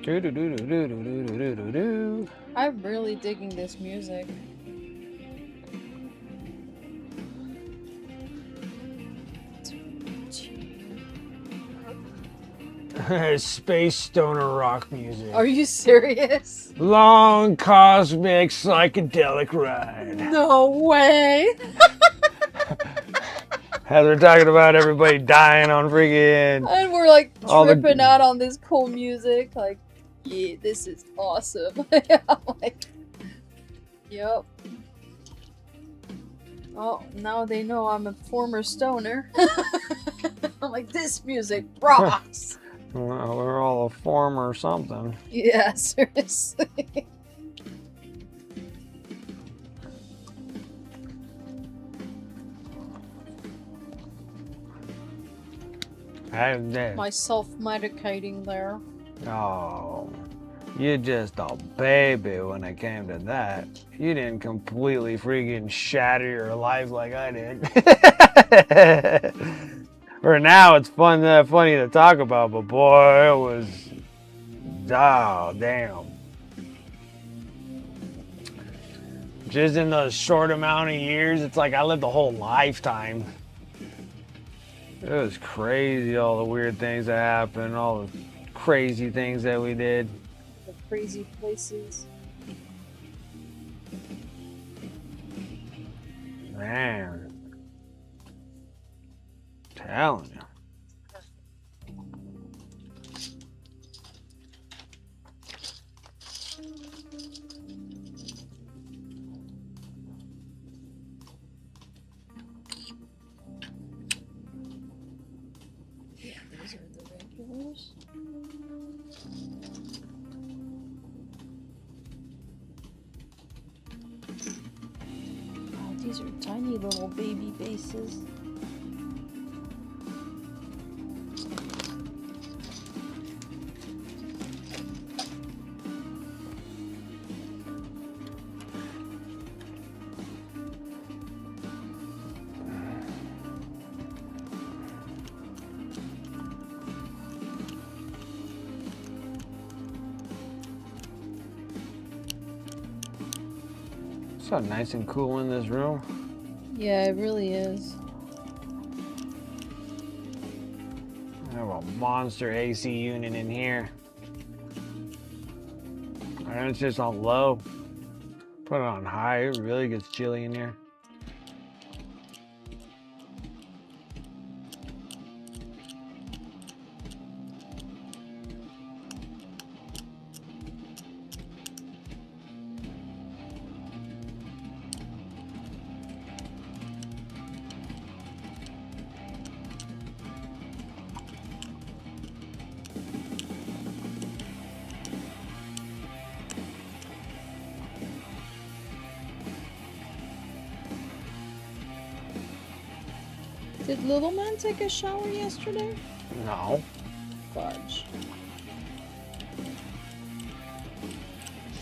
Do do do do do do do do do do. I'm really digging this music. Space stoner rock music. Are you serious? Long cosmic psychedelic ride. No way. As we're talking about everybody dying on freaking. And we're like All the- tripping out on this cool music. Like, yeah, this is awesome. I'm like, yep. Oh, now they know I'm a former stoner. I'm like, this music rocks. Well, we're all a former something. Yeah, seriously. My self-medicating there. Oh, you're just a baby when it came to that. You didn't completely freaking shatter your life like I did. For now, it's funny to talk about, but boy, it was, oh, damn. Just in those short amount of years, it's like I lived a whole lifetime. It was crazy, all the weird things that happened, all the crazy things that we did. The crazy places. Man. Telling you. These are the regulars. Oh, these are tiny little baby faces. It's so nice and cool in this room. Yeah, it really is. I have a monster AC unit in here. And it's just on low. Put it on high, it really gets chilly in here. Did Little Man take a shower yesterday? No. Fudge.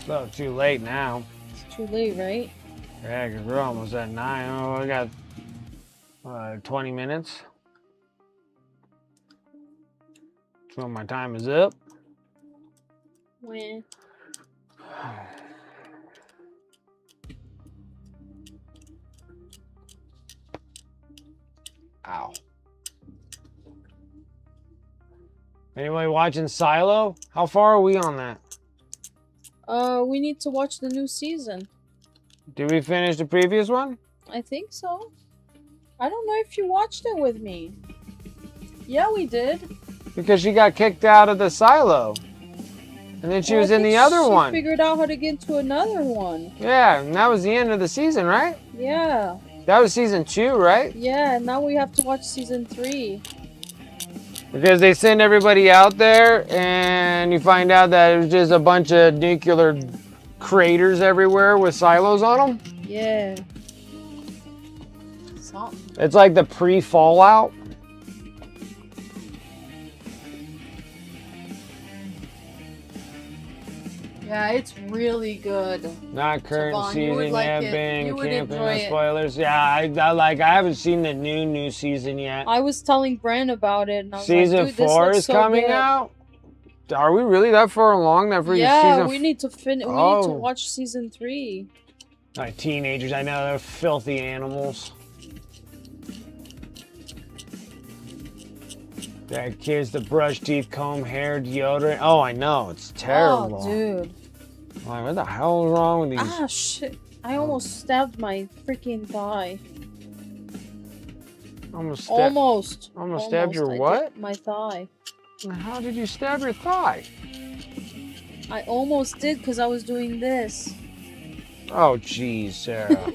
So too late now. It's too late, right? Yeah, because we're almost at 9. Oh, I got 20 minutes. So my time is up. When? Ow. Anybody watching Silo? How far are we on that? We need to watch the new season. Did we finish the previous one? I think so. I don't know if you watched it with me. Yeah, we did. Because she got kicked out of the Silo. And then she was in the other one. She figured out how to get to another one. Yeah, and that was the end of the season, right? Yeah. That was season 2, right? Yeah, and now we have to watch season 3. Because they send everybody out there and you find out that it was just a bunch of nuclear craters everywhere with silos on them. Yeah. Something. It's like the pre-Fallout. Yeah, it's really good. Not current Siobhan, you would season like yet, it. been You would camping enjoy on it. spoilers. Yeah, I haven't seen the new season yet. I was telling Bren about it, and I was Season like, dude, this 4 looks is so coming good. out. Are we really that far along? That freaking Yeah, season? we need to finish. We need Oh. to watch season 3. Like teenagers, I know they're filthy animals. That kids that brush teeth, comb hair, deodorant. Oh, I know, it's terrible. Oh, dude. Like, what the hell is wrong with these? Ah, shit. I almost stabbed my freaking thigh. Almost stabbed your I what? did my thigh. How did you stab your thigh? I almost did because I was doing this. Oh, geez, Sarah.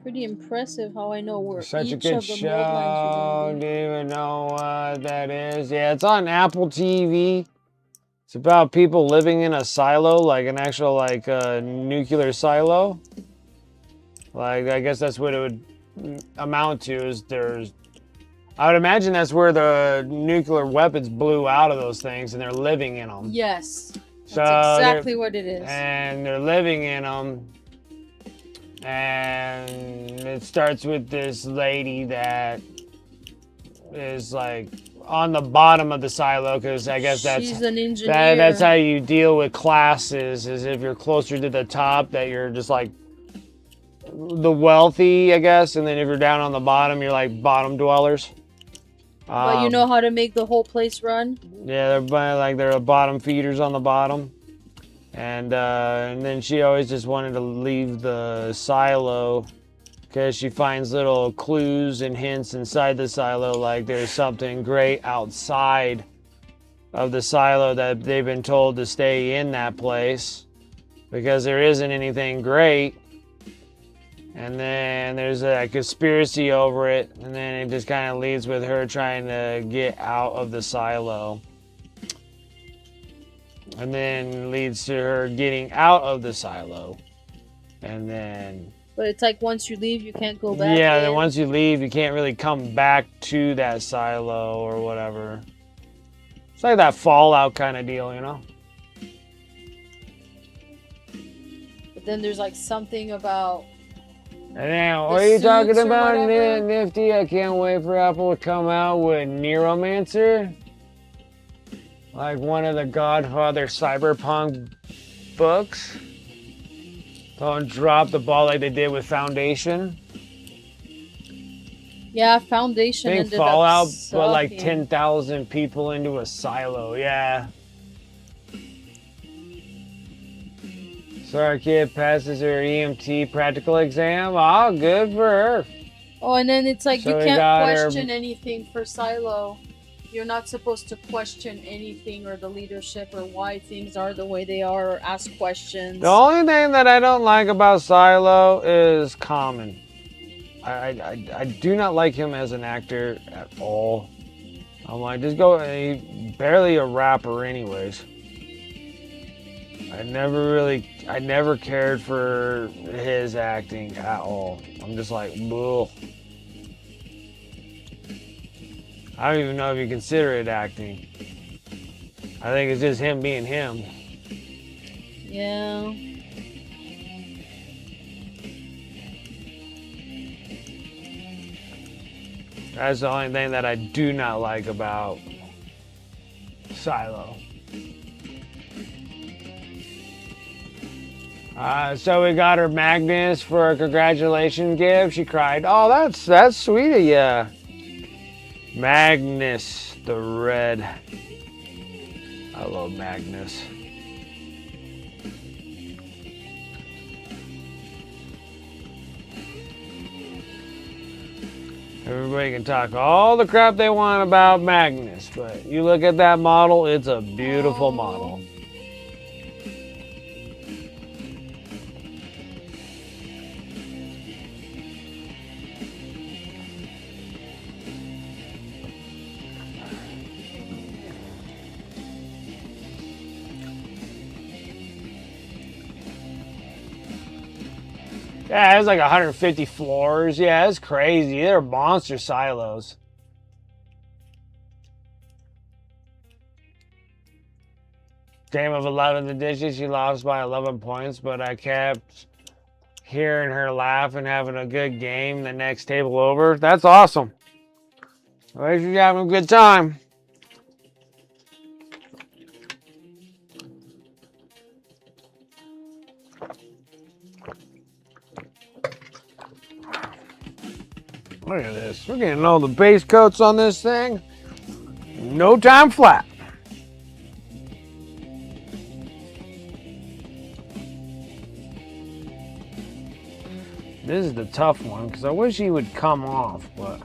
Pretty impressive how I know where Such each a good of the show. bloodlines are Don't gonna even know what that is. Yeah, it's on Apple TV. It's about people living in a silo, like an actual nuclear silo. Like, I guess that's what it would amount to. I would imagine that's where the nuclear weapons blew out of those things, and they're living in them. be. Yes. That's So exactly what it is. and they're living in them. And it starts with this lady that is like on the bottom of the silo, because I guess She's an engineer. that's how you deal with classes, is if you're closer to the top, that you're just like the wealthy, I guess, and then if you're down on the bottom, you're like bottom dwellers. But you know how to make the whole place run? Yeah, they're bottom feeders on the bottom. And then she always just wanted to leave the silo because she finds little clues and hints inside the silo, like there's something great outside of the silo that they've been told to stay in that place because there isn't anything great. And then there's a conspiracy over it, and then it just kind of leads with her trying to get out of the silo. And then leads to her getting out of the silo. And then... But it's like once you leave, you can't go back. Yeah, in. then once you leave, you can't really come back to that silo or whatever. It's like that Fallout kind of deal, you know? But then there's like something about... And then, what are you suits talking or about, whatever? Nifty? I can't wait for Apple to come out with Neuromancer. Like one of the Godfather cyberpunk books. Don't drop the ball like they did with Foundation. Yeah, Foundation I think ended Fallout up put like sucking. 10,000 people into a silo, yeah. Sorry, kid passes her EMT practical exam. Oh, good for her. Oh, and then it's like So we you can't got her- question anything for Silo. You're not supposed to question anything or the leadership or why things are the way they are or ask questions. The only thing that I don't like about Silo is Common. I do not like him as an actor at all. I'm like, he's barely a rapper anyways. I never cared for his acting at all. I'm just like, bull. I don't even know if you consider it acting. I think it's just him being him. Yeah. That's the only thing that I do not like about Silo. So we got her Magnus for a congratulations gift. She cried, "Oh, that's sweet of ya." Magnus the Red. I love Magnus. Everybody can talk all the crap they want about Magnus, but you look at that model, it's a beautiful model. Yeah, it's like 150 floors. Yeah, it's crazy. They're monster silos. Game of 11 the dishes. She lost by 11 points, but I kept hearing her laugh and having a good game the next table over. That's awesome. At least you're having a good time. Look at this. We're getting all the base coats on this thing. No time flat. This is the tough one because I wish he would come off, but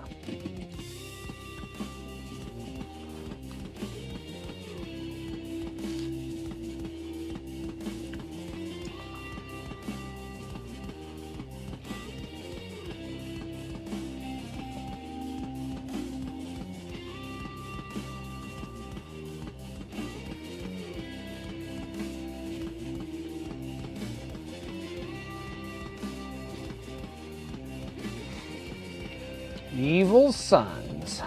Evil Sons.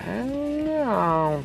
I don't know.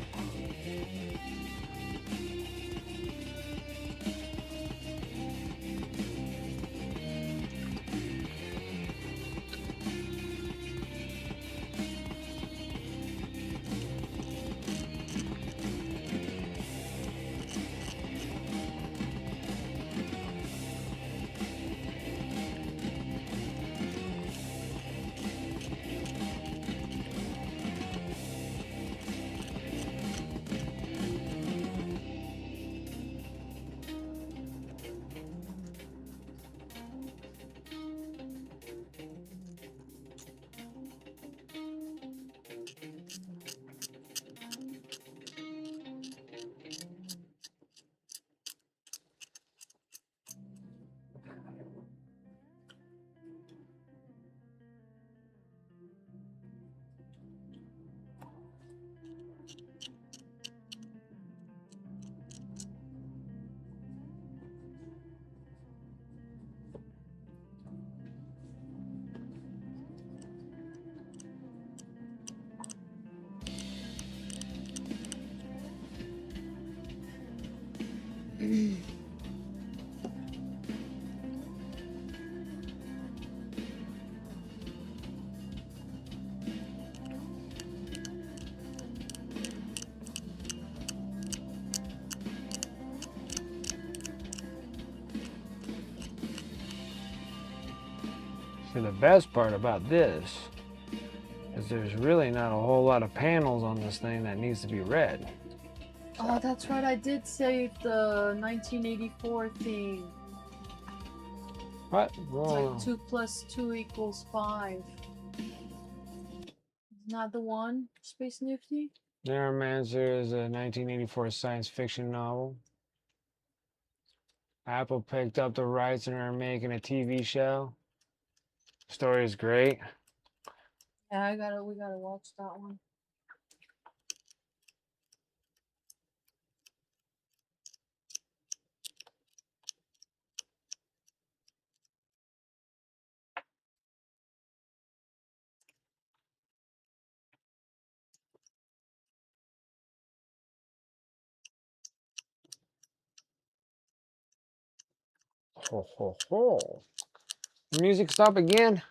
See, the best part about this is there's really not a whole lot of panels on this thing that needs to be read. Oh, that's right. I did save the 1984 thing. What? It's like 2 + 2 = 5. Not the one, Space Nifty? Neuromancer is a 1984 science fiction novel. Apple picked up the rights and are making a TV show. Story is great. Yeah, we gotta watch that one. Ho, ho, ho. Music stop again.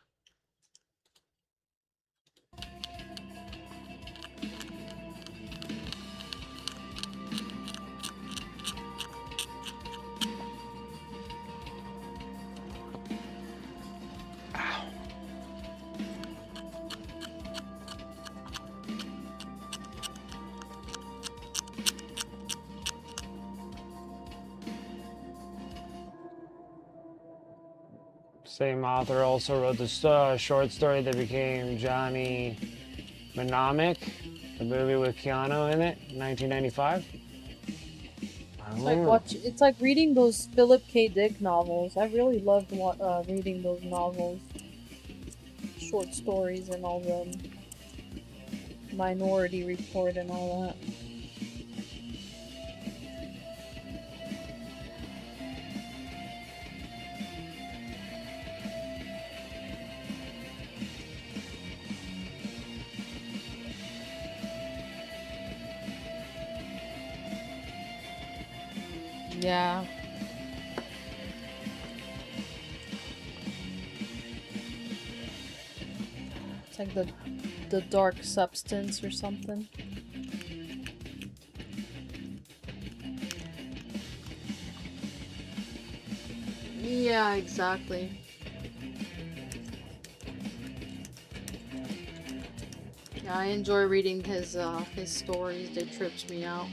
Same author also wrote the short story that became Johnny Mnemonic, the movie with Keanu in it, 1995. It's like reading those Philip K. Dick novels. I really loved reading those novels, short stories, and all the Minority Report and all that. Yeah. It's like the dark substance or something. Yeah, exactly. Yeah, I enjoy reading his stories. They trips me out.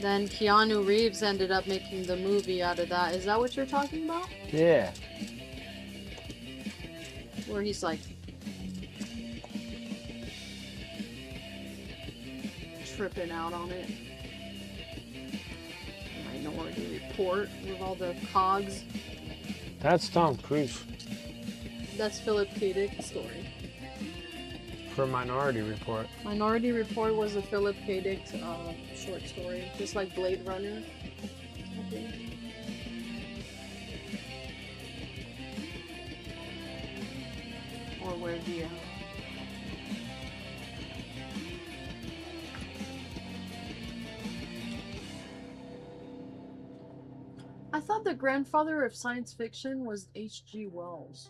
Then Keanu Reeves ended up making the movie out of that. Is that what you're talking about? Yeah. Where he's like tripping out on it. Minority Report with all the cogs. That's Tom Cruise. That's Philip K. Dick's story. For Minority Report. Minority Report was a Philip K. Dick short story, just like Blade Runner. Okay. Or where the I thought the grandfather of science fiction was H.G. Wells.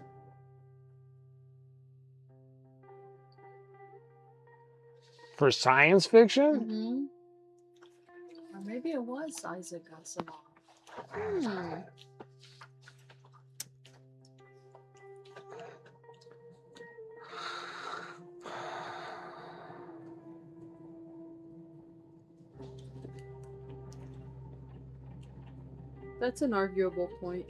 For science fiction? Mm-hmm. Or maybe it was Isaac Asimov. That's an arguable point.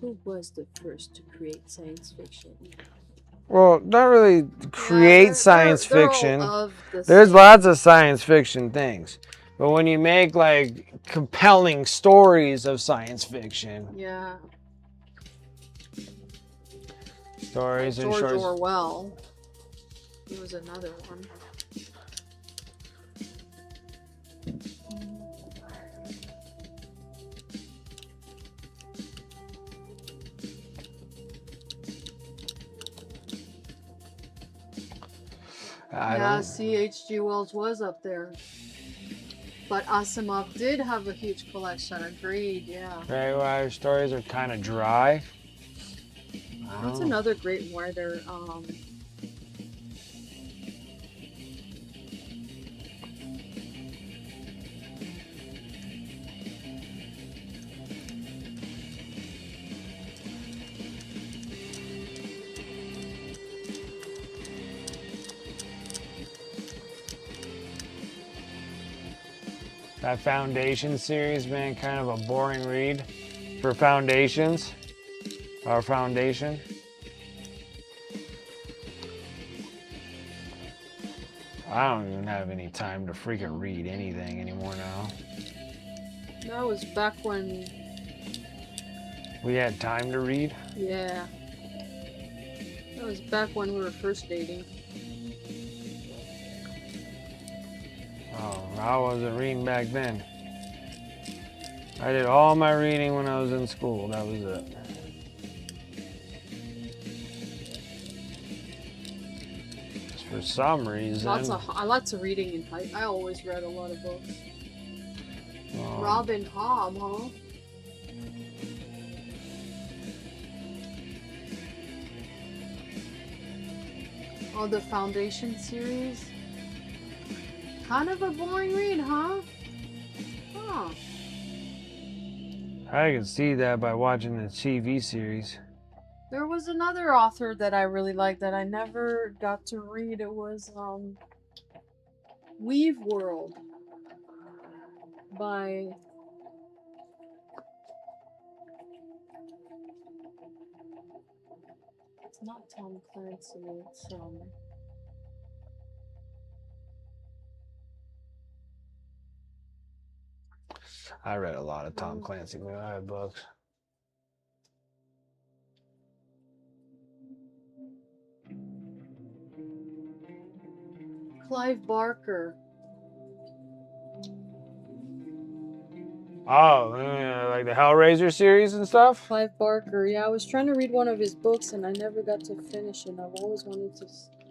Who was the first to create science fiction? Well, not really create science they're fiction. all of the There's same. lots of science fiction things. But when you make like compelling stories of science fiction. Yeah. Stories like and George shorts. Orwell. He was another one. Yeah, C.H.G. Wells was up there. But Asimov did have a huge collection, agreed, yeah. Right, well, stories are kind of dry. That's another great writer. That Foundation series, man, kind of a boring read for Foundations. Our Foundation. I don't even have any time to freaking read anything anymore now. That was back when... We had time to read? Yeah. That was back when we were first dating. Oh, I wasn't reading back then. I did all my reading when I was in school. That was it. Just for some reason. Lots of reading in high. I always read a lot of books. Robin Hobb, huh? Oh, the Foundation series? Kind of a boring read, huh? Huh. I can see that by watching the TV series. There was another author that I really liked that I never got to read. It was Weave World by not Tom Clancy. It's I read a lot of Tom Clancy books. Clive Barker. Oh, yeah, like the Hellraiser series and stuff? Clive Barker. Yeah, I was trying to read one of his books and I never got to finish it. I've always wanted to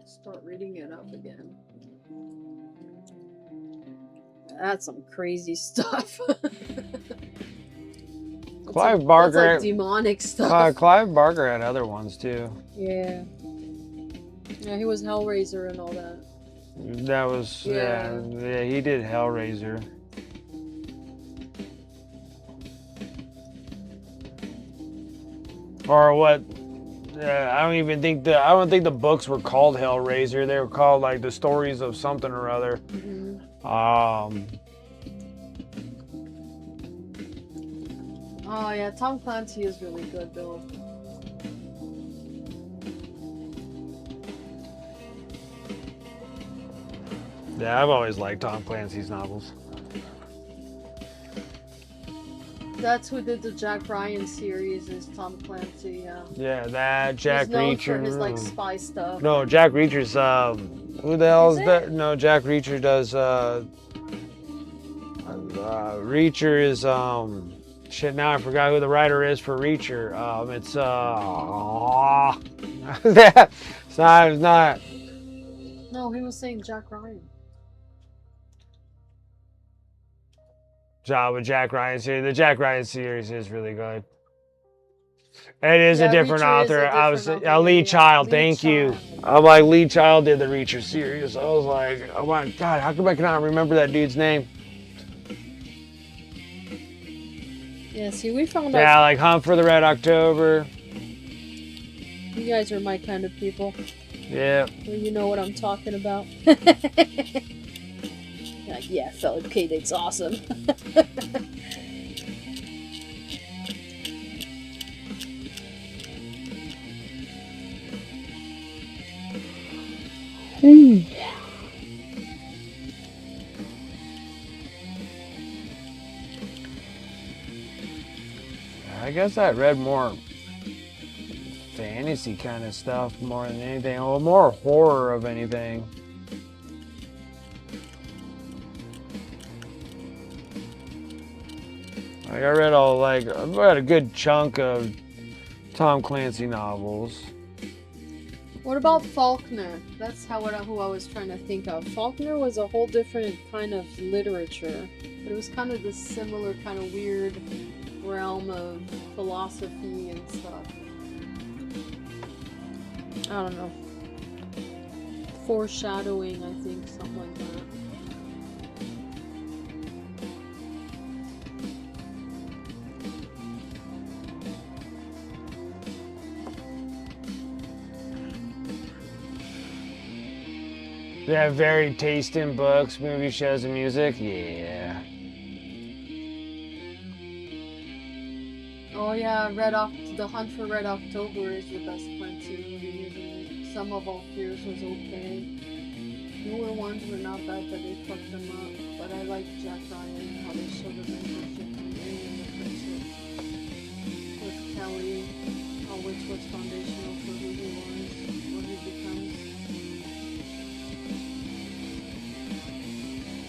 start reading it up again. That's some crazy stuff. Clive Barker. That's like demonic stuff. Clive Barker had other ones too. Yeah. Yeah, he was Hellraiser and all that. That was, yeah, he did Hellraiser. Or what? I don't think the books were called Hellraiser. They were called like the stories of something or other. Mm-hmm. Oh yeah, Tom Clancy is really good though. Yeah, I've always liked Tom Clancy's novels. That's who did the Jack Ryan series, is Tom Clancy. Yeah. Yeah, that Jack He's known Reacher. for his like spy stuff. No, Jack Reacher's who the hell is that? it? No, Jack Reacher does Reacher is shit, now I forgot who the writer is for Reacher. It's it's not. No, he was saying Jack Ryan. With Jack Ryan series. The Jack Ryan series is really good. It is a different Reacher is author. a I was different Lee author, Child. Lee Thank you. Child. I'm like Lee Child did the Reacher series. I was like, oh my god, how come I cannot remember that dude's name? Yeah, see, we found Yeah, out like Hunt for the Red October. you guys are my kind of people. Yeah. Well, you know what I'm talking about. Like, yeah, Philip K. Dick's awesome. I guess I read more fantasy kind of stuff more than anything. Or more horror of anything. Like I read a good chunk of Tom Clancy novels. What about Faulkner? That's who I was trying to think of. Faulkner was a whole different kind of literature, but it was kind of this similar kind of weird realm of philosophy and stuff. I don't know. Foreshadowing, I think, something like that. They have varied taste in books, movies, shows, and music. Yeah. Oh yeah, The Hunt for Red October is the best Clancy movie, isn't it? Some of All Fears was okay. Newer ones were not bad, but they fucked them up. But I like Jack Ryan, how they show the mentorship and the friendship with Kelly, which was foundational for who he was, what he becomes.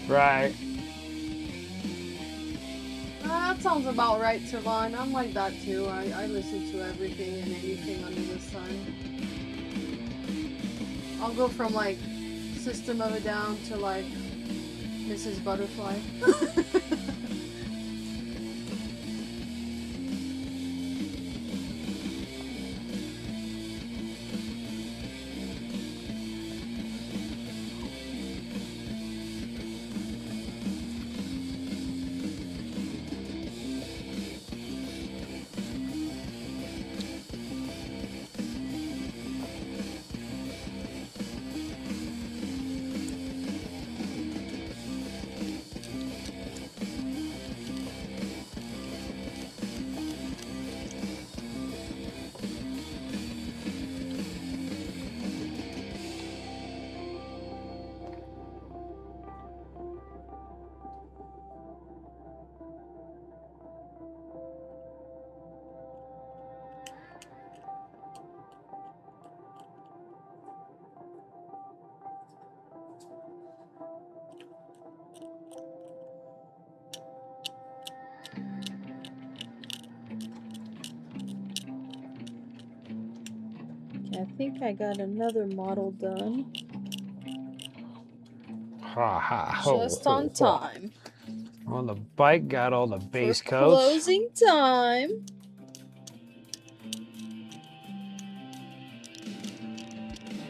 Right. That sounds about right, Tavon. I'm like that too. I listen to everything and anything under the sun. I'll go from like System of a Down to like Mrs. Butterfly. I think I got another model done. Ha ha ho. Just on time. On the bike, got all the base For coats. closing time.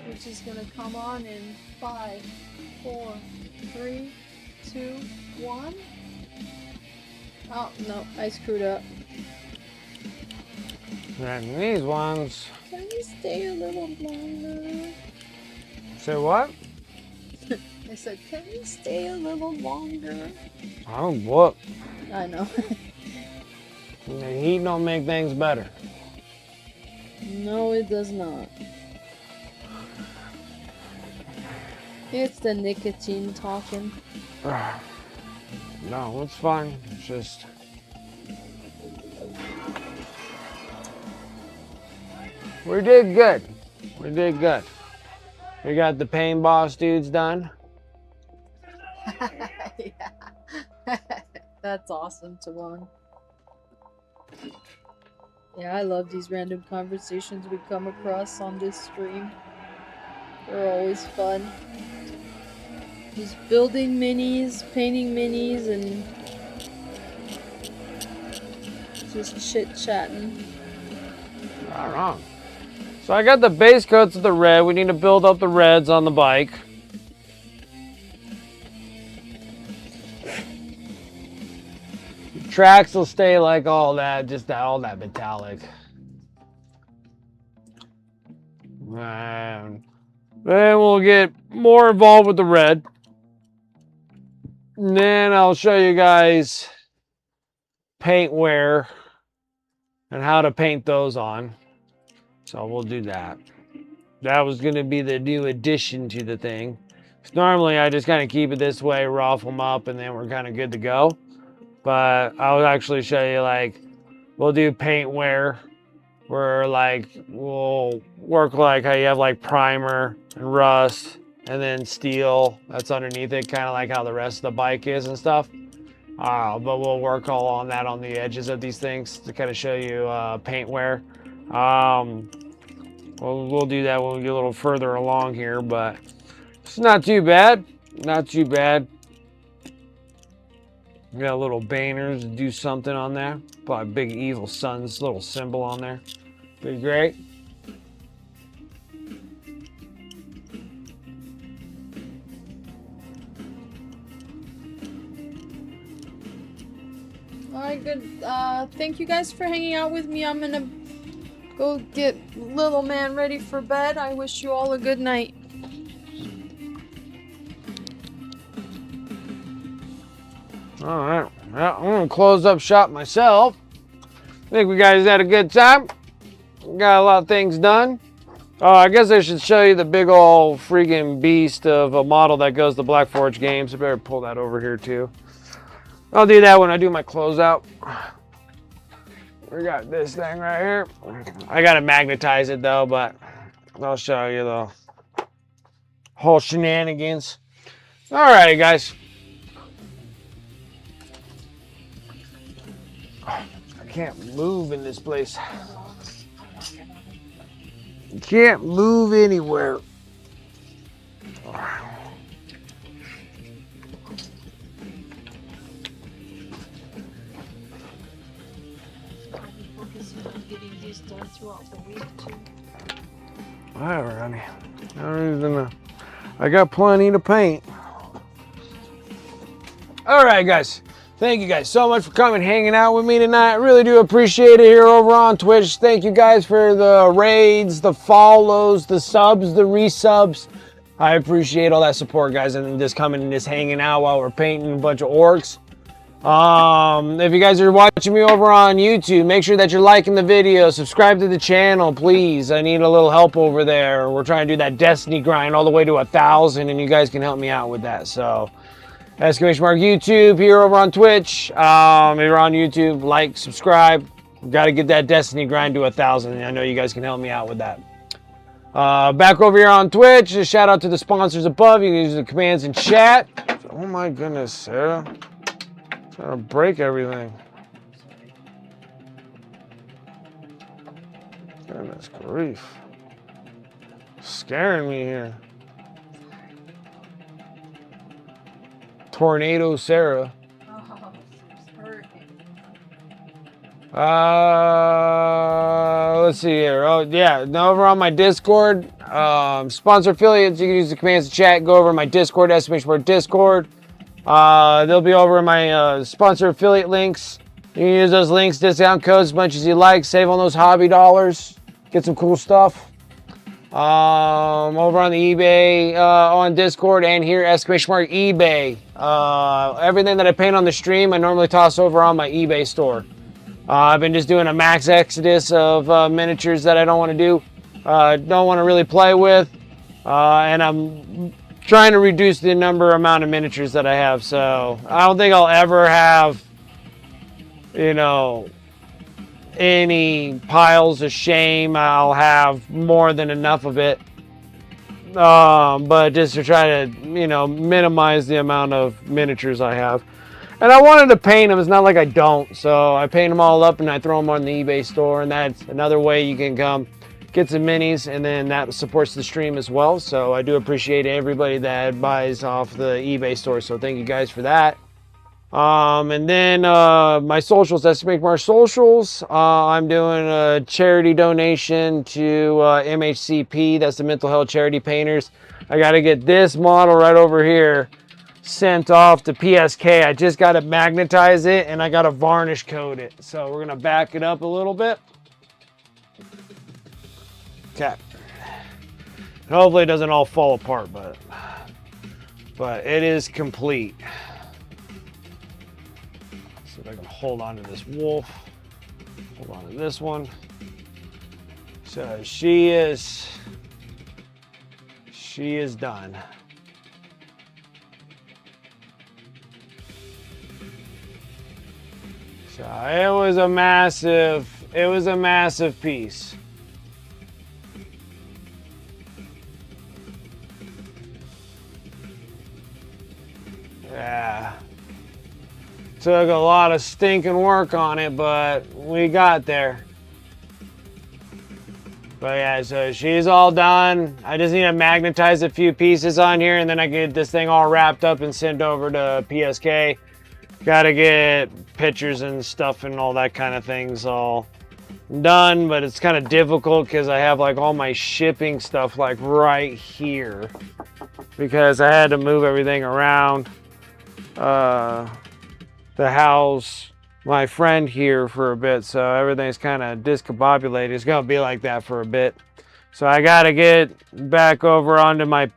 Which is gonna come on in 5, 4, 3, 2, 1. Oh, no, I screwed up. And these ones. Can we stay a little longer? Say what? I said, can we stay a little longer? Oh, what? I know. The heat don't make things better. No, it does not. It's the nicotine talking. No, it's fine. It's just. We did good. We did good. We got the Pain Boss dudes done. Yeah. That's awesome, Tawan. Yeah, I love these random conversations we come across on this stream. They're always fun. Just building minis, painting minis, and just chit-chatting. I don't know. So I got the base coats of the red. We need to build up the reds on the bike. Tracks will stay like all that, just all that metallic. And then we'll get more involved with the red. And then I'll show you guys paint wear and how to paint those on. So we'll do that. That was going to be the new addition to the thing. Normally I just kind of keep it this way, rough them up, and then we're kind of good to go. But I'll actually show you, like, we'll do paint wear where, like, we'll work like how you have like primer and rust and then steel that's underneath it, kind of like how the rest of the bike is and stuff. But we'll work all on that on the edges of these things to kind of show you paint wear. We'll do that when we get a little further along here, but it's not too bad. Not too bad. We got little banners to do something on there. Probably big evil sun's little symbol on there. Pretty great. Alright, good. Thank you guys for hanging out with me. I'm gonna go get little man ready for bed. I wish you all a good night. All right, well, I'm gonna close up shop myself. I think we guys had a good time. Got a lot of things done. I guess I should show you the big old freaking beast of a model that goes to Black Forge Games. I better pull that over here too. I'll do that when I do my closeout. We got this thing right here. I gotta magnetize it though, but I'll show you the whole shenanigans. Alrighty, guys. I can't move in this place. You can't move anywhere. Whatever, honey. I got plenty to paint. All right, guys. Thank you guys so much for coming, hanging out with me tonight. I really do appreciate it here over on Twitch. Thank you guys for the raids, the follows, the subs, the resubs. I appreciate all that support, guys, and just coming and just hanging out while we're painting a bunch of orcs. If you guys are watching me over on YouTube, make sure that you're liking the video, subscribe to the channel, please. I need a little help over there. We're trying to do that Destiny grind all the way to 1,000, and you guys can help me out with that. So, exclamation mark YouTube here over on Twitch. If you're on YouTube, like, subscribe. We've got to get that Destiny grind to 1,000, and I know you guys can help me out with that. Back over here on Twitch, just shout out to the sponsors above. You can use the commands in chat. Oh my goodness, Sarah. Trying to break everything. Goodness grief. scaring me here. Tornado Sarah. Oh, she's hurricane. Let's see here. Oh, yeah. Now over on my Discord, sponsor affiliates, you can use the commands to chat. Go over my Discord, Estimation Board Discord. They'll be over in my sponsor affiliate links. You can use those links, discount codes as much as you like. Save on those hobby dollars. Get some cool stuff. Over on the eBay, on Discord, and here, exclamation mark eBay. Everything that I paint on the stream, I normally toss over on my eBay store. I've been just doing a max exodus of miniatures that I don't want to do, don't want to really play with, and I'm trying to reduce the amount of miniatures that I have. So I don't think I'll ever have, you know, any piles of shame. I'll have more than enough of it, but just to try to, you know, minimize the amount of miniatures I have. And I wanted to paint them. It's not like I don't. So I paint them all up and I throw them on the eBay store. And that's another way you can come get some minis. And then that supports the stream as well. So I do appreciate everybody that buys off the eBay store. So thank you guys for that. And then my socials, Estimate Mark socials. I'm doing a charity donation to MHCP. That's the Mental Health Charity Painters. I got to get this model right over here sent off to PSK. I just got to magnetize it and I got to varnish coat it. So we're going to back it up a little bit. Okay. Hopefully it doesn't all fall apart, but it is complete. See if I can hold on to this wolf. Hold on to this one. So she is done. So it was a massive piece. Yeah. Took a lot of stinking work on it, but we got there. But yeah, so she's all done. I just need to magnetize a few pieces on here and then I can get this thing all wrapped up and sent over to PSK. Gotta get pictures and stuff and all that kind of things all done, but it's kind of difficult because I have like all my shipping stuff like right here because I had to move everything around the house, my friend here for a bit, so everything's kind of discombobulated. It's gonna be like that for a bit. So I gotta get back over onto my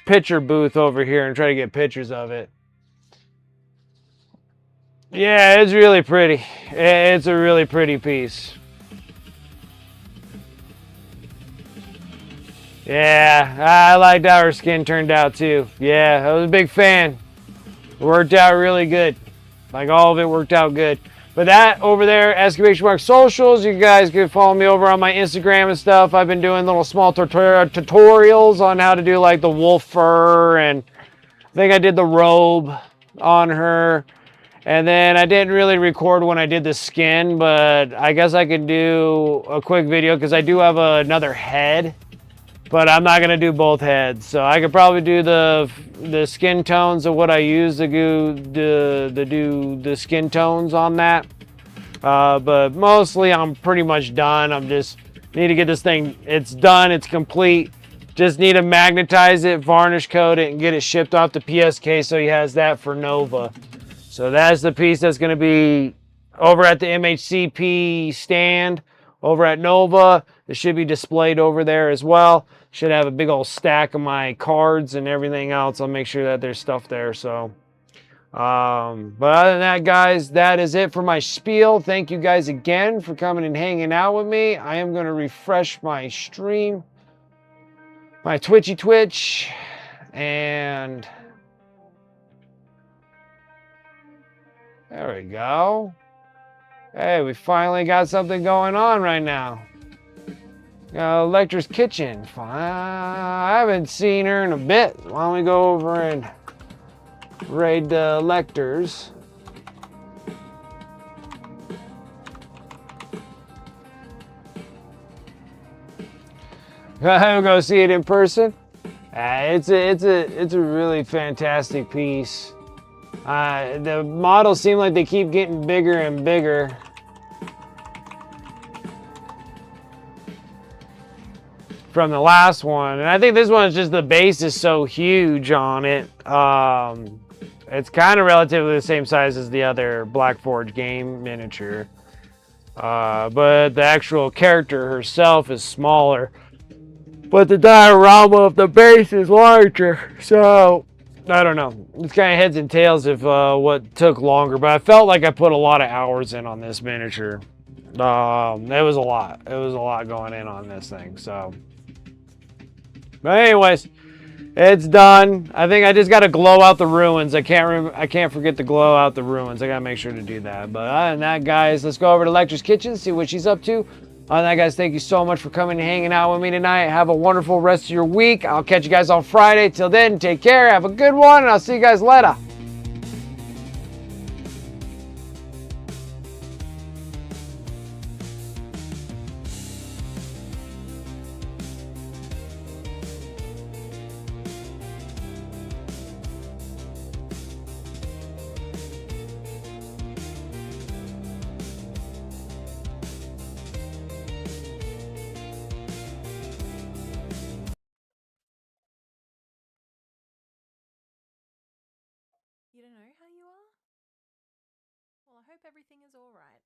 picture booth over here and try to get pictures of it. Yeah, it's really pretty. It's a really pretty piece. Yeah, I liked how her skin turned out too. Yeah, I was a big fan. It worked out really good. Like all of it worked out good. But that over there, exclamation mark socials, you guys can follow me over on my Instagram and stuff. I've been doing little small tutorials on how to do like the wolf fur, and I think I did the robe on her. And then I didn't really record when I did the skin, but I guess I could do a quick video because I do have another head, but I'm not gonna do both heads. So I could probably do the skin tones of what I use to do the skin tones on that. But mostly I'm pretty much done. I'm just need to get this thing. It's done. It's complete. Just need to magnetize it, varnish coat it, and get it shipped off to PSK so he has that for Nova. So that's the piece that's going to be over at the MHCP stand over at Nova. It should be displayed over there as well. Should have a big old stack of my cards and everything else. I'll make sure that there's stuff there. So, but other than that, guys, that is it for my spiel. Thank you guys again for coming and hanging out with me. I am going to refresh my stream, my Twitch, and there we go. Hey, we finally got something going on right now. Lecter's Kitchen. I haven't seen her in a bit. Why don't we go over and raid the Lecters? I'll go see it in person. It's a really fantastic piece. The models seem like they keep getting bigger and bigger. From the last one, and I think this one is just the base is so huge on it. It's kind of relatively the same size as the other Black Forge game miniature, but the actual character herself is smaller. But the diorama of the base is larger, so I don't know. It's kind of heads and tails of what took longer, but I felt like I put a lot of hours in on this miniature. It was a lot. It was a lot going in on this thing, so. But anyways, it's done. I think I just got to glow out the ruins. I can't forget to glow out the ruins. I got to make sure to do that. But other than that, guys, let's go over to Lecter's Kitchen, see what she's up to. Other than that, guys, thank you so much for coming and hanging out with me tonight. Have a wonderful rest of your week. I'll catch you guys on Friday. Till then, take care. Have a good one, and I'll see you guys later. You don't know how you are? Well, I hope everything is alright.